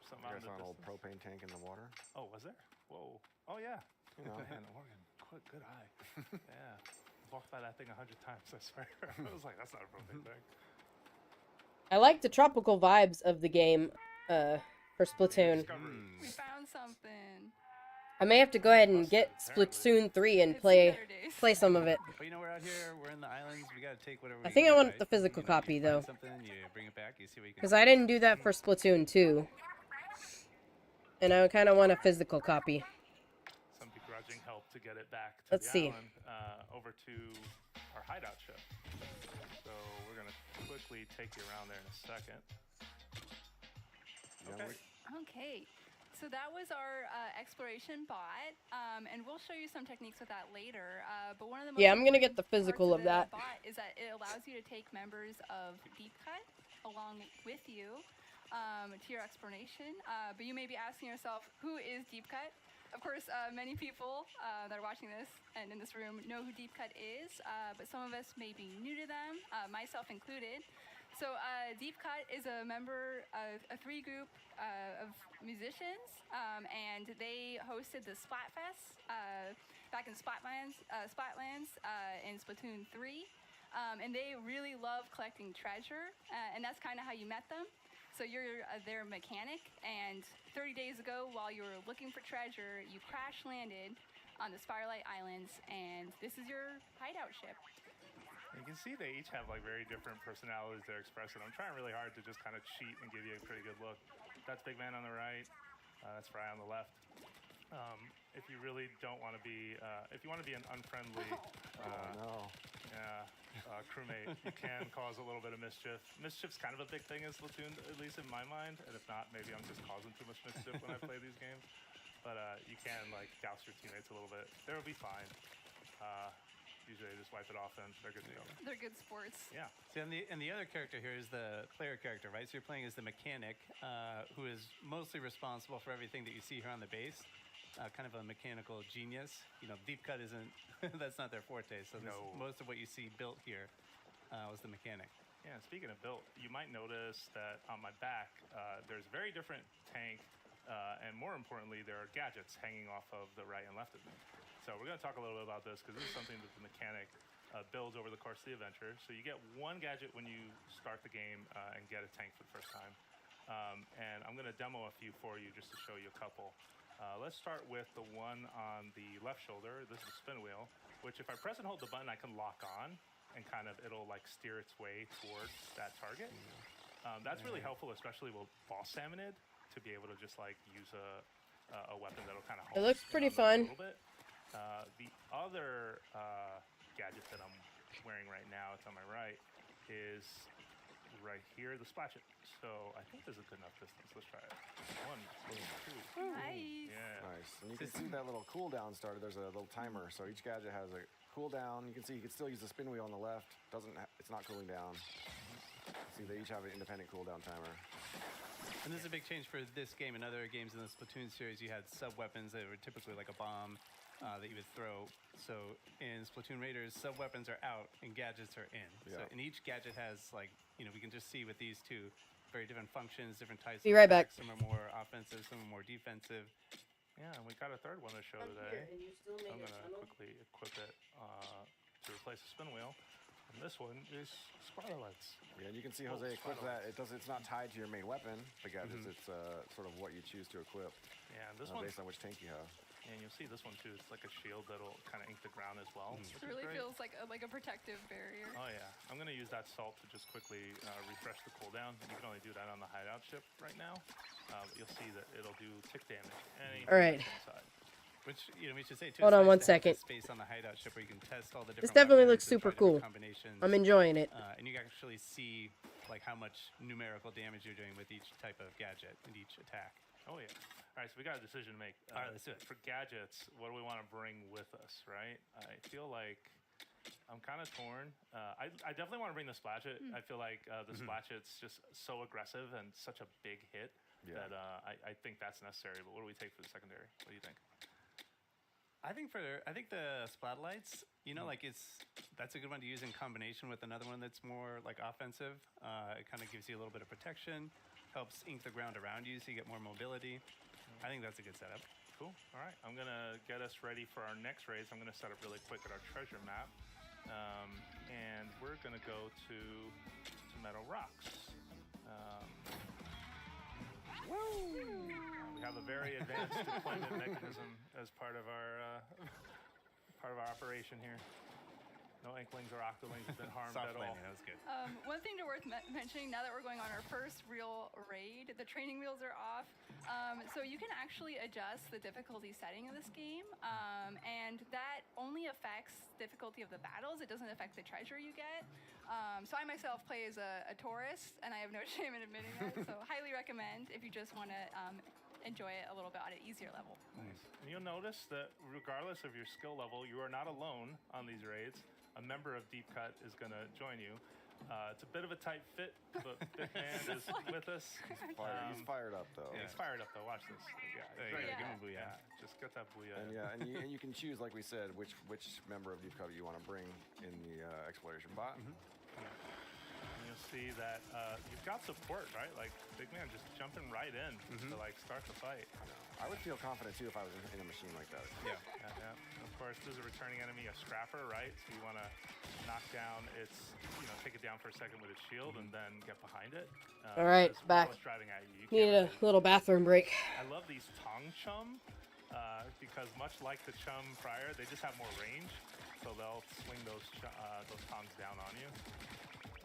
Speaker 12: something out in
Speaker 24: There's
Speaker 12: the
Speaker 24: an old
Speaker 12: distance.
Speaker 24: propane tank in the water.
Speaker 12: Oh, was there? Whoa. Oh yeah.
Speaker 24: You know.
Speaker 12: Man, Morgan, good eye. Yeah. Walked by that thing 100 times. I swear. I was like, that's not a propane tank.
Speaker 1: I like the tropical vibes of the game for Splatoon.
Speaker 7: We found something.
Speaker 1: I may have to go ahead and get Splatoon 3 and play some of it.
Speaker 23: But you know, we're out here, we're in the islands, we gotta take whatever we
Speaker 1: I think
Speaker 23: can
Speaker 1: I
Speaker 23: get,
Speaker 1: want
Speaker 23: right?
Speaker 1: the physical copy,
Speaker 23: you
Speaker 1: though.
Speaker 23: find something, you bring it back, you see what you can
Speaker 1: Because I didn't do that for Splatoon 2. And I kind of want a physical copy.
Speaker 12: Some begrudging help to get it back to
Speaker 1: Let's
Speaker 12: the
Speaker 1: see.
Speaker 12: island, over to our hideout ship. So we're gonna quickly take you around there in a second. Okay.
Speaker 7: Okay. So that was our exploration bot, and we'll show you some techniques with that later. But one of the most
Speaker 1: Yeah, I'm gonna get
Speaker 7: important
Speaker 1: the physical
Speaker 7: parts
Speaker 1: of that.
Speaker 7: the bot is that it allows you to take members of Deep Cut along with you to your exploration. But you may be asking yourself, who is Deep Cut? Of course, many people that are watching this and in this room know who Deep Cut is, but some of us may be new to them, myself included. So Deep Cut is a member of a three-group of musicians, and they hosted the Splatfest back in Splatlands in Splatoon 3, and they really love collecting treasure, and that's kind of how you met them. So you're their mechanic, and 30 days ago, while you were looking for treasure, you crash landed on the Spirelight Islands, and this is your hideout ship.
Speaker 12: You can see they each have like very different personalities they're expressing. I'm trying really hard to just kind of cheat and give you a pretty good look. That's Big Man on the right. That's Fry on the left. If you really don't want to be, if you want to be an unfriendly, crewmate, you can cause a little bit of mischief. Mischief's kind of a big thing in Splatoon, at least in my mind. And if not, maybe I'm just causing too much mischief when I play these games. But you can like douse your teammates a little bit. They'll be fine. Usually they just wipe it off and they're good to go.
Speaker 7: They're good sports.
Speaker 12: Yeah.
Speaker 23: See, and the other character here is the player character, right? So you're playing as the mechanic, who is mostly responsible for everything that you see here on the base. Kind of a mechanical genius. You know, Deep Cut isn't, that's not their forte. So most of what you see built here was the mechanic.
Speaker 12: Yeah, speaking of built, you might notice that on my back, there's a very different tank, and more importantly, there are gadgets hanging off of the right and left of me. So we're going to talk a little bit about this because this is something that the mechanic builds over the course of the adventure. So you get one gadget when you start the game and get a tank for the first time. And I'm going to demo a few for you just to show you a couple. Let's start with the one on the left shoulder. This is a spin wheel, which if I press and hold the button, I can lock on and kind of it'll like steer its way towards that target. That's really helpful, especially with boss salmonid, to be able to just like use a weapon that'll kind of
Speaker 1: It looks pretty fun.
Speaker 12: A little bit. The other gadget that I'm wearing right now, it's on my right, is right here, the splash it. So I think there's a good enough distance. Let's try it. 1, 2.
Speaker 7: Nice.
Speaker 12: Yeah.
Speaker 24: Nice. And you can see that little cooldown starter. There's a little timer. So each gadget has a cooldown. You can see he can still use the spin wheel on the left. It's not cooling down. See, they each have an independent cooldown timer.
Speaker 23: And this is a big change for this game. In other games in the Splatoon series, you had sub-weapons that were typically like a bomb that you would throw. So in Splatoon Raiders, sub-weapons are out and gadgets are in.
Speaker 24: Yeah.
Speaker 23: So and each gadget has, like, you know, we can just see with these two, very different functions, different types
Speaker 1: Be
Speaker 23: of
Speaker 1: right back.
Speaker 23: attacks. Some are more offensive, some are more defensive.
Speaker 12: Yeah, and we got a third one to show today. I'm going to quickly equip it to replace the spin wheel. And this one is Sparlights.
Speaker 24: Yeah, and you can see Jose equip that. It's not tied to your main weapon, the gadgets. It's sort of what you choose to equip.
Speaker 12: Yeah, and this one
Speaker 24: based on which tank you have.
Speaker 12: And you'll see this one too. It's like a shield that'll kind of ink the ground as well.
Speaker 6: It really feels like a protective barrier.
Speaker 12: Oh yeah, I'm gonna use that salt to just quickly refresh the cooldown. You can only do that on the hideout ship right now. But you'll see that it'll do tick damage.
Speaker 1: All right.
Speaker 23: Inside. Which, you know, we should say too.
Speaker 1: Hold on one
Speaker 23: it's nice to have
Speaker 1: second.
Speaker 23: this space on the hideout ship where you can test all the
Speaker 1: This
Speaker 23: different
Speaker 1: definitely looks
Speaker 23: weapons and
Speaker 1: super
Speaker 23: try
Speaker 1: cool.
Speaker 23: different combinations.
Speaker 1: I'm enjoying it.
Speaker 23: And you can actually see like how much numerical damage you're doing with each type of gadget and each attack.
Speaker 12: Oh yeah. All right, so we got a decision to make.
Speaker 23: All right, let's do it.
Speaker 12: For gadgets, what do we want to bring with us, right? I feel like I'm kind of torn. I definitely want to bring the Splatchet. I feel like the Splatchet's just so aggressive and such a big hit that I think that's necessary. But what do we take for the secondary? What do you think?
Speaker 23: I think the Splatlights, you know, like that's a good one to use in combination with another one that's more like offensive. It kind of gives you a little bit of protection, helps ink the ground around you so you get more mobility. I think that's a good setup.
Speaker 12: Cool. All right. I'm going to get us ready for our next race. I'm going to set up really quick at our treasure map. And we're going to go to Meadow Rocks. We have a very advanced deployment mechanism as part of our operation here. No Inklings or Octolings have been harmed
Speaker 23: Soft
Speaker 12: at all.
Speaker 23: landing, that was good.
Speaker 7: One thing worth mentioning now that we're going on our first real raid, the training wheels are off. So you can actually adjust the difficulty setting of this game, and that only affects difficulty of the battles. It doesn't affect the treasure you get. So I myself play as a tourist, and I have no shame in admitting that. So highly recommend if you just want to enjoy it a little bit at an easier level.
Speaker 12: Nice. And you'll notice that regardless of your skill level, you are not alone on these raids. A member of Deep Cut is going to join you. It's a bit of a tight fit, but Bitman is with us.
Speaker 24: He's fired up though.
Speaker 12: Yeah, he's fired up though. Watch this. Yeah,
Speaker 23: There you go. Give him a booyah.
Speaker 12: Yeah, just get that booyah.
Speaker 24: And and you can choose, like we said, which member of Deep Cut you want to bring in the exploration bot.
Speaker 12: And you'll see that you've got support, right? Like Big Man just jumping right in to like start the fight.
Speaker 24: I would feel confident too if I was in a machine like that.
Speaker 12: Yeah. And of course, there's a returning enemy, a Scrapper, right? So you want to knock down its, take it down for a second with its shield and then get behind it.
Speaker 1: All right, back.
Speaker 12: Driving at you,
Speaker 1: Need a little bathroom break.
Speaker 12: I love these Tong Chum because much like the Chum prior, they just have more range, so they'll swing those tongs down on you.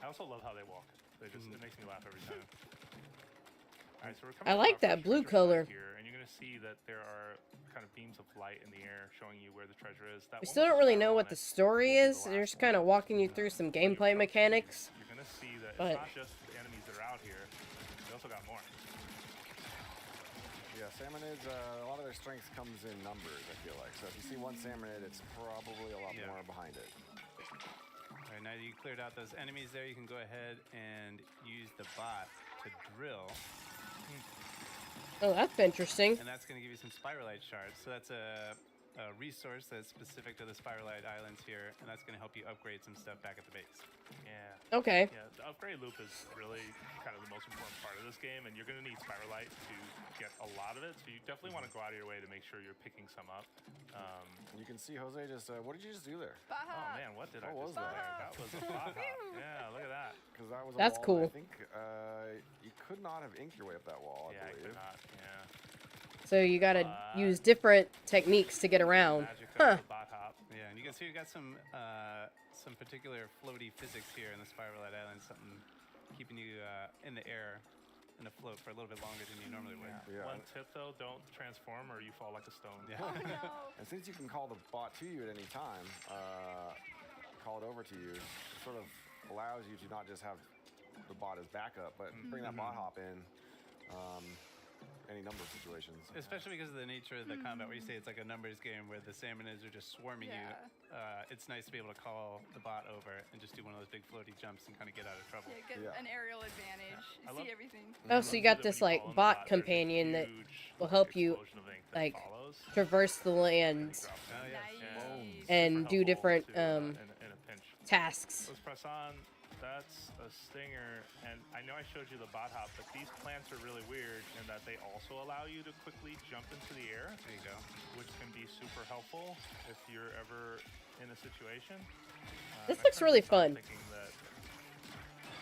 Speaker 12: I also love how they walk. They just it makes me laugh every time. All right, so we're coming
Speaker 1: I like that blue color.
Speaker 12: here, and you're gonna see that there are kind of beams of light in the air showing you where the treasure is. That
Speaker 1: We
Speaker 12: one
Speaker 1: still
Speaker 12: with
Speaker 1: don't
Speaker 12: the
Speaker 1: really
Speaker 12: star
Speaker 1: know
Speaker 12: on
Speaker 1: what
Speaker 12: it
Speaker 1: the story
Speaker 12: will be
Speaker 1: is.
Speaker 12: the
Speaker 1: They're
Speaker 12: last
Speaker 1: just kind of
Speaker 12: one.
Speaker 1: walking you through some gameplay mechanics.
Speaker 12: You're gonna see that
Speaker 1: But
Speaker 12: it's not just the enemies that are out here. We also got more.
Speaker 24: Yeah, Salmonids, a lot of their strength comes in numbers, I feel like. So if you see one Salmonid, it's probably a lot more behind it.
Speaker 23: All right, now that you cleared out those enemies there, you can go ahead and use the bot to drill.
Speaker 1: Oh, that's interesting.
Speaker 23: And that's going to give you some Spiralite shards. So that's a resource that's specific to the Spiralite Islands here, and that's going to help you upgrade some stuff back at the base.
Speaker 12: Yeah.
Speaker 1: Okay.
Speaker 12: Yeah, the upgrade loop is really kind of the most important part of this game, and you're going to need Spiralite to get a lot of it, so you definitely want to go out of your way to make sure you're picking some up.
Speaker 24: You can see Jose just, what did you just do there?
Speaker 12: Oh man, what did I just do there? That was a Baja. Yeah, look at that.
Speaker 24: Because that was a
Speaker 1: That's
Speaker 24: wall
Speaker 1: cool.
Speaker 24: I think you could not have inked your way up that wall, I believe.
Speaker 12: I could not, yeah.
Speaker 1: So you gotta use different techniques to get around. Huh.
Speaker 23: Yeah, and you can see we got some particular floaty physics here in the Spiralite Island, something keeping you in the air in a float for a little bit longer than you normally would.
Speaker 24: Yeah.
Speaker 12: One tip though, don't transform or you fall like a stone.
Speaker 23: Yeah.
Speaker 7: Oh, no.
Speaker 24: And since you can call the bot to you at any time, call it over to you, it sort of allows you to not just have the bot as backup, but bring that bot hop in. any number of situations.
Speaker 23: Especially because of the nature of the combat, where you say it's like a numbers game where the salmonids are just swarming you. It's nice to be able to call the bot over and just do one of those big floaty jumps and kind of get out of trouble.
Speaker 7: Yeah, get an aerial advantage. You see everything.
Speaker 1: Oh, so you got this like bot companion that will help you like traverse the land and do different tasks.
Speaker 12: Let's press on. That's a stinger, and I know I showed you the bot hop, but these plants are really weird in that they also allow you to quickly jump into the air.
Speaker 23: There you go.
Speaker 12: Which can be super helpful if you're ever in a situation.
Speaker 1: This looks really fun.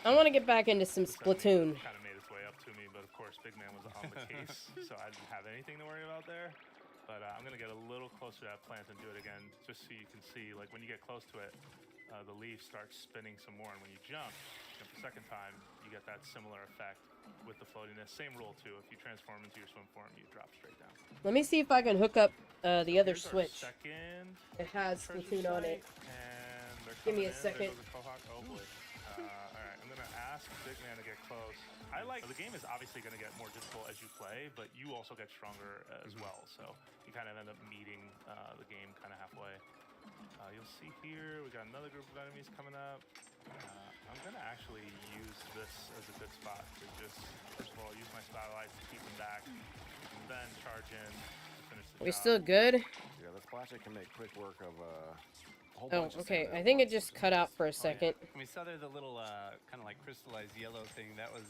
Speaker 1: I want to get back into some Splatoon.
Speaker 12: Kind of made its way up to me, but of course, Big Man was on the case, so I didn't have anything to worry about there. But I'm gonna get a little closer to that plant and do it again, just so you can see, like when you get close to it, the leaf starts spinning some more, and when you jump the second time, you get that similar effect with the floatiness. Same rule too. If you transform into your swim form, you drop straight down.
Speaker 1: Let me see if I can hook up the other
Speaker 12: Here's
Speaker 1: switch.
Speaker 12: Second
Speaker 1: It has Splatoon on it.
Speaker 12: And
Speaker 1: Give me a second.
Speaker 12: Oh boy. Alright, I'm gonna ask Big Man to get close. The game is obviously gonna get more difficult as you play, but you also get stronger as well. So you kind of end up meeting the game kind of halfway. You'll see here, we got another group of enemies coming up. I'm gonna actually use this as a good spot to just, first of all, use my satellites to keep them back, and then charge in to finish the
Speaker 1: Are we
Speaker 12: job.
Speaker 1: still good?
Speaker 24: Yeah, the splasher can make quick work of a whole
Speaker 1: Oh,
Speaker 24: bunch of
Speaker 1: okay.
Speaker 24: stuff.
Speaker 1: I think it just cut out for a second.
Speaker 23: We saw there the little kind of like crystallized yellow thing. That was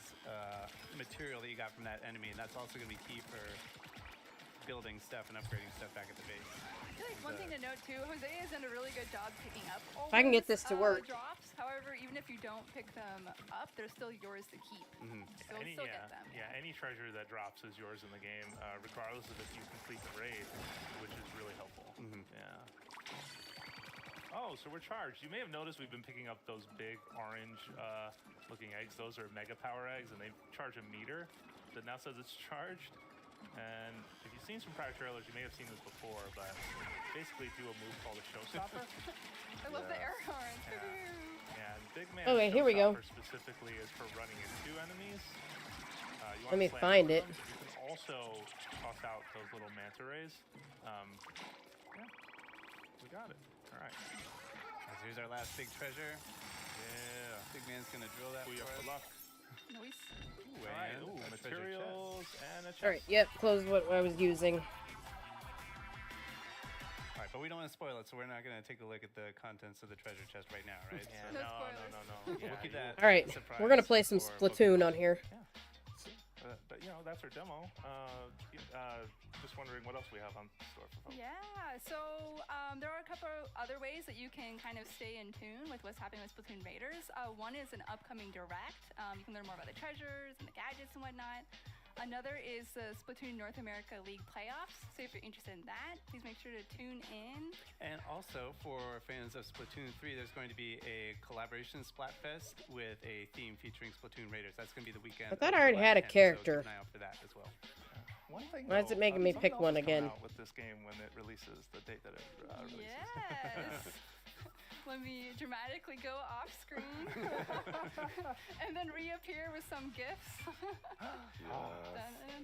Speaker 23: material that you got from that enemy, and that's also going to be key for building stuff and upgrading stuff back at the base.
Speaker 7: I feel like one thing to note too, Jose has done a really good job picking up all
Speaker 1: If I can get
Speaker 7: those,
Speaker 1: this to work.
Speaker 7: drops. However, even if you don't pick them up, they're still yours to keep. So you'll still get them.
Speaker 12: Yeah, any treasure that drops is yours in the game, regardless of if you complete the raid, which is really helpful. Yeah. Oh, so we're charged. You may have noticed we've been picking up those big orange looking eggs. Those are mega power eggs, and they charge a meter that now says it's charged. And if you've seen some prior trailers, you may have seen this before, but basically do a move called a showstopper.
Speaker 7: I love the air horns.
Speaker 12: Yeah, and Big Man
Speaker 1: Okay, here we go.
Speaker 12: showstopper specifically is for running into enemies. You
Speaker 1: Let
Speaker 12: wanna
Speaker 1: me
Speaker 12: slam
Speaker 1: find
Speaker 12: into
Speaker 1: it.
Speaker 12: them. You can also toss out those little manta rays. Yeah, we got it. All right.
Speaker 23: So here's our last big treasure.
Speaker 12: Yeah.
Speaker 23: Big Man's gonna drill that
Speaker 12: We
Speaker 23: for
Speaker 12: up
Speaker 23: us.
Speaker 12: for luck.
Speaker 7: Nice.
Speaker 23: Ooh,
Speaker 12: All right,
Speaker 23: and a treasure
Speaker 12: materials
Speaker 23: chest.
Speaker 12: and a chest.
Speaker 1: Alright, yep, close what I was using.
Speaker 23: All right, but we don't want to spoil it, so we're not going to take a look at the contents of the treasure chest right now, right?
Speaker 12: Yeah,
Speaker 23: So
Speaker 12: no. Yeah,
Speaker 23: we'll keep that.
Speaker 1: Alright,
Speaker 23: surprise
Speaker 1: we're gonna play some
Speaker 23: for
Speaker 1: Splatoon on here.
Speaker 12: But you know, that's our demo. Just wondering what else we have on store for folks.
Speaker 7: Yeah, so there are a couple other ways that you can kind of stay in tune with what's happening with Splatoon Raiders. One is an upcoming Direct. You can learn more about the treasures and the gadgets and whatnot. Another is the Splatoon North America League playoffs. So if you're interested in that, please make sure to tune in.
Speaker 23: And also, for fans of Splatoon 3, there's going to be a collaboration Splatfest with a theme featuring Splatoon Raiders. That's going to be the weekend.
Speaker 1: I thought
Speaker 23: of
Speaker 1: I already
Speaker 23: July
Speaker 1: had a
Speaker 23: 10th,
Speaker 1: character.
Speaker 23: So keep an eye out for that as well.
Speaker 12: One thing,
Speaker 1: Why is it making me pick one again?
Speaker 12: Out with this game when it releases, the date that it releases.
Speaker 7: Yes. Let me dramatically go off screen and then reappear with some gifts.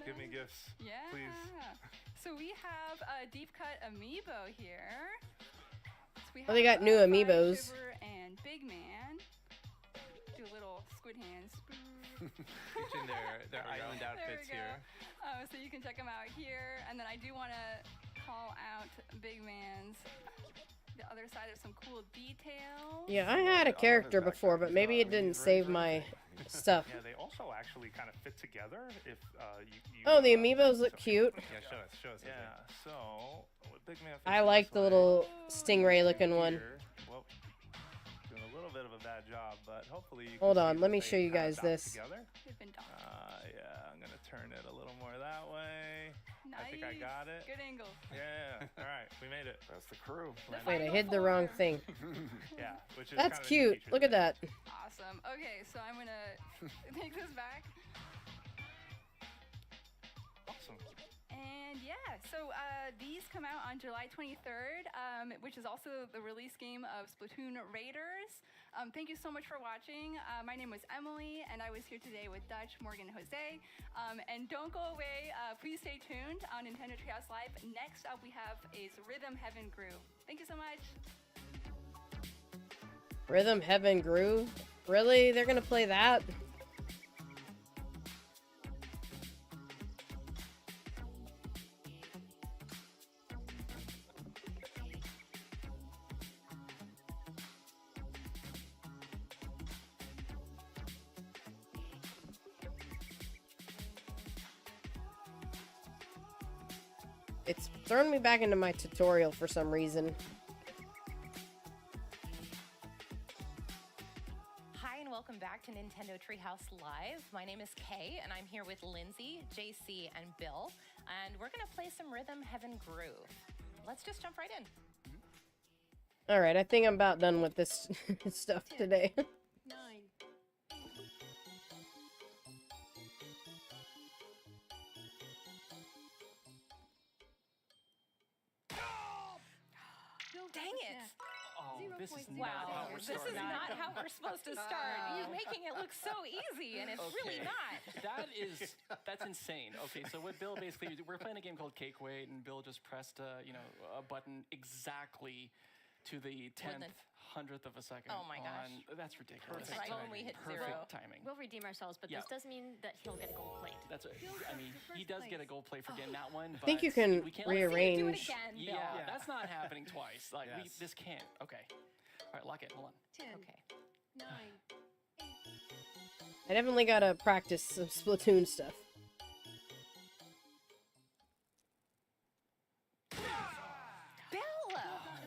Speaker 12: Give me gifts,
Speaker 7: yeah.
Speaker 12: please.
Speaker 7: So we have a deep cut amiibo here. So we
Speaker 1: Oh, they got new
Speaker 7: Fire
Speaker 1: amiibos.
Speaker 7: Shiver and Big Man. Do a little squid hands.
Speaker 23: Featuring their island outfits here.
Speaker 7: So you can check them out here. And then I do want to call out Big Man's. The other side of some cool details.
Speaker 1: Yeah, I had a character before, but maybe it didn't save my stuff.
Speaker 12: Yeah, they also actually kind of fit together. If you
Speaker 1: Oh, the amiibos look cute.
Speaker 23: Yeah, show us.
Speaker 12: Yeah, so what Big Man.
Speaker 1: I like the little stingray looking one.
Speaker 12: Well, doing a little bit of a bad job, but hopefully you can
Speaker 1: Hold
Speaker 12: see
Speaker 1: on,
Speaker 12: that
Speaker 1: let me
Speaker 12: they
Speaker 1: show you
Speaker 12: kinda
Speaker 1: guys
Speaker 12: dock
Speaker 1: this.
Speaker 12: Together.
Speaker 7: They've been docked.
Speaker 12: Yeah, I'm gonna turn it a little more that way.
Speaker 7: Nice.
Speaker 12: I think I got it.
Speaker 7: Good angle.
Speaker 12: Yeah. All right, we made it.
Speaker 24: That's the crew.
Speaker 1: Wait, I hid the wrong thing.
Speaker 12: Yeah, which is
Speaker 1: That's
Speaker 12: kind of a
Speaker 1: cute.
Speaker 12: feature
Speaker 1: Look at that.
Speaker 7: Awesome. Okay, so I'm gonna take this back.
Speaker 12: Awesome.
Speaker 7: And And yeah, so these come out on July 23rd, which is also the release game of Splatoon Raiders. Thank you so much for watching. My name was Emily, and I was here today with Dutch, Morgan, and Jose. And don't go away. Please stay tuned on Nintendo Treehouse Live. Next up, we have is Rhythm Heaven Groove. Thank you so much.
Speaker 1: Rhythm Heaven Groove? Really? They're gonna play that? It's thrown me back into my tutorial for some reason.
Speaker 2: Hi and welcome back to Nintendo Treehouse Live. My name is Kay and I'm here with Lindsay, JC, and Bill. And we're going to play some Rhythm Heaven Groove. Let's just jump right in.
Speaker 1: Alright, I think I'm about done with this stuff today.
Speaker 4: 9.
Speaker 2: Dang it!
Speaker 14: Oh, this is
Speaker 2: Wow,
Speaker 14: not how we're
Speaker 2: this is
Speaker 14: starting.
Speaker 2: not how we're supposed to start. You're making it look so easy, and it's really not.
Speaker 14: That's insane. Okay, so what Bill basically, we're playing a game called Cake Weight, and Bill just pressed a button exactly to the 100th of a second.
Speaker 2: Oh my gosh.
Speaker 14: That's ridiculous.
Speaker 2: Right when we hit
Speaker 14: Perfect
Speaker 2: 0.
Speaker 14: timing.
Speaker 4: We'll redeem ourselves, but
Speaker 14: Yeah.
Speaker 4: this does mean that he'll get a gold plate.
Speaker 14: That's it. I mean, he does get a gold play for getting that one.
Speaker 1: I think
Speaker 14: but
Speaker 1: you can
Speaker 14: we can't
Speaker 1: rearrange.
Speaker 2: Do it again, Bill.
Speaker 14: Yeah, that's not happening twice. Like
Speaker 1: Yes.
Speaker 14: this can't. Okay. All right, lock it. Hold on.
Speaker 4: 10.
Speaker 2: Okay.
Speaker 4: 9.
Speaker 1: I definitely gotta practice some Splatoon stuff.
Speaker 2: Bill!
Speaker 14: Oh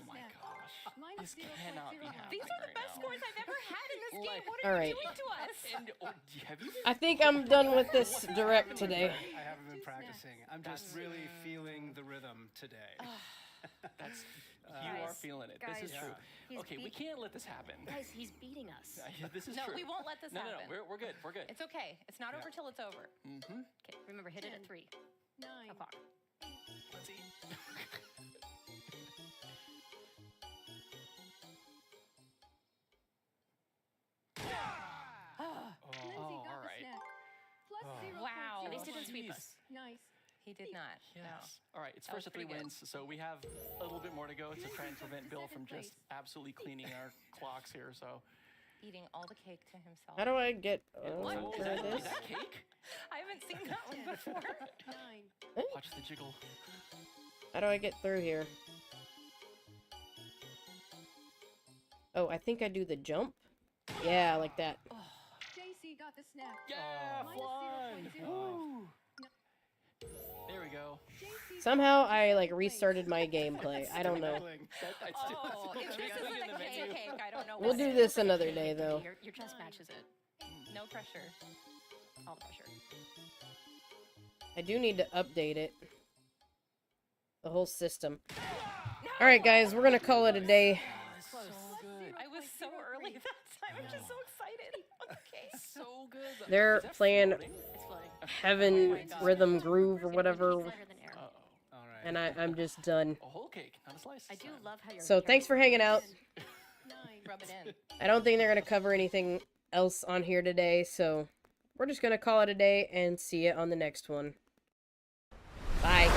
Speaker 14: my gosh. This cannot be happening.
Speaker 2: These are the
Speaker 14: right
Speaker 2: best
Speaker 14: now.
Speaker 2: scores I've ever had in this game. What
Speaker 1: All
Speaker 2: are
Speaker 1: right.
Speaker 2: you doing to us?
Speaker 14: And, have you
Speaker 1: I think I'm done with this direct today.
Speaker 5: I haven't been practicing. I'm just really feeling the rhythm today.
Speaker 14: That's you are feeling it. This is
Speaker 4: guys,
Speaker 14: true.
Speaker 4: he's
Speaker 14: Okay, we can't let this happen.
Speaker 4: Guys, he's beating us.
Speaker 14: This is
Speaker 2: No,
Speaker 14: true.
Speaker 2: we won't let this
Speaker 14: No,
Speaker 2: happen.
Speaker 14: we're good. We're good.
Speaker 2: It's okay. It's not over till it's over.
Speaker 14: Mm-hmm.
Speaker 4: Okay, remember, hit it at 3.
Speaker 2: 9.
Speaker 4: O'clock.
Speaker 14: Let's see.
Speaker 2: Oh,
Speaker 14: all right.
Speaker 2: Wow.
Speaker 4: At least he didn't sweep
Speaker 14: Jeez.
Speaker 4: us.
Speaker 2: Nice. He did not.
Speaker 14: Yes. All right, it's
Speaker 2: That
Speaker 14: first
Speaker 2: was
Speaker 14: of 3
Speaker 2: pretty good.
Speaker 14: wins, so we have a little bit more to go to try and prevent Bill from just absolutely cleaning our clocks here. So,
Speaker 2: No. Eating all the cake to himself.
Speaker 1: How do I get...
Speaker 2: What?
Speaker 1: can I do
Speaker 14: is
Speaker 1: this?
Speaker 14: that cake?
Speaker 2: I haven't seen that one before.
Speaker 4: 9.
Speaker 14: Watch the jiggle.
Speaker 1: How do I get through here? Oh, I think I do the jump? Yeah, like that.
Speaker 4: JC got the snap.
Speaker 14: Yeah, flying. Woo. There we go.
Speaker 1: Somehow I, like, restarted my gameplay. I don't know.
Speaker 2: Oh, if this isn't a cake, I don't know
Speaker 1: We'll
Speaker 2: what
Speaker 1: do
Speaker 2: is.
Speaker 1: this another day, though.
Speaker 4: Your chest matches it.
Speaker 2: No pressure.
Speaker 4: All the pressure.
Speaker 1: I do need to update it. The whole system. Alright, guys, we're gonna call it a day.
Speaker 2: I was so early that time. I'm just so excited. Okay.
Speaker 14: So good.
Speaker 1: They're playing
Speaker 4: It's floating.
Speaker 1: Heaven Rhythm Groove or whatever.
Speaker 4: Lighter than air.
Speaker 1: And I'm just done.
Speaker 14: A whole cake, not a slice.
Speaker 4: I do love how you're
Speaker 1: So thanks for hanging out.
Speaker 2: 9. Rub it in.
Speaker 1: I don't think they're gonna cover anything else on here today, so we're just gonna call it a day and see you on the next one. Bye.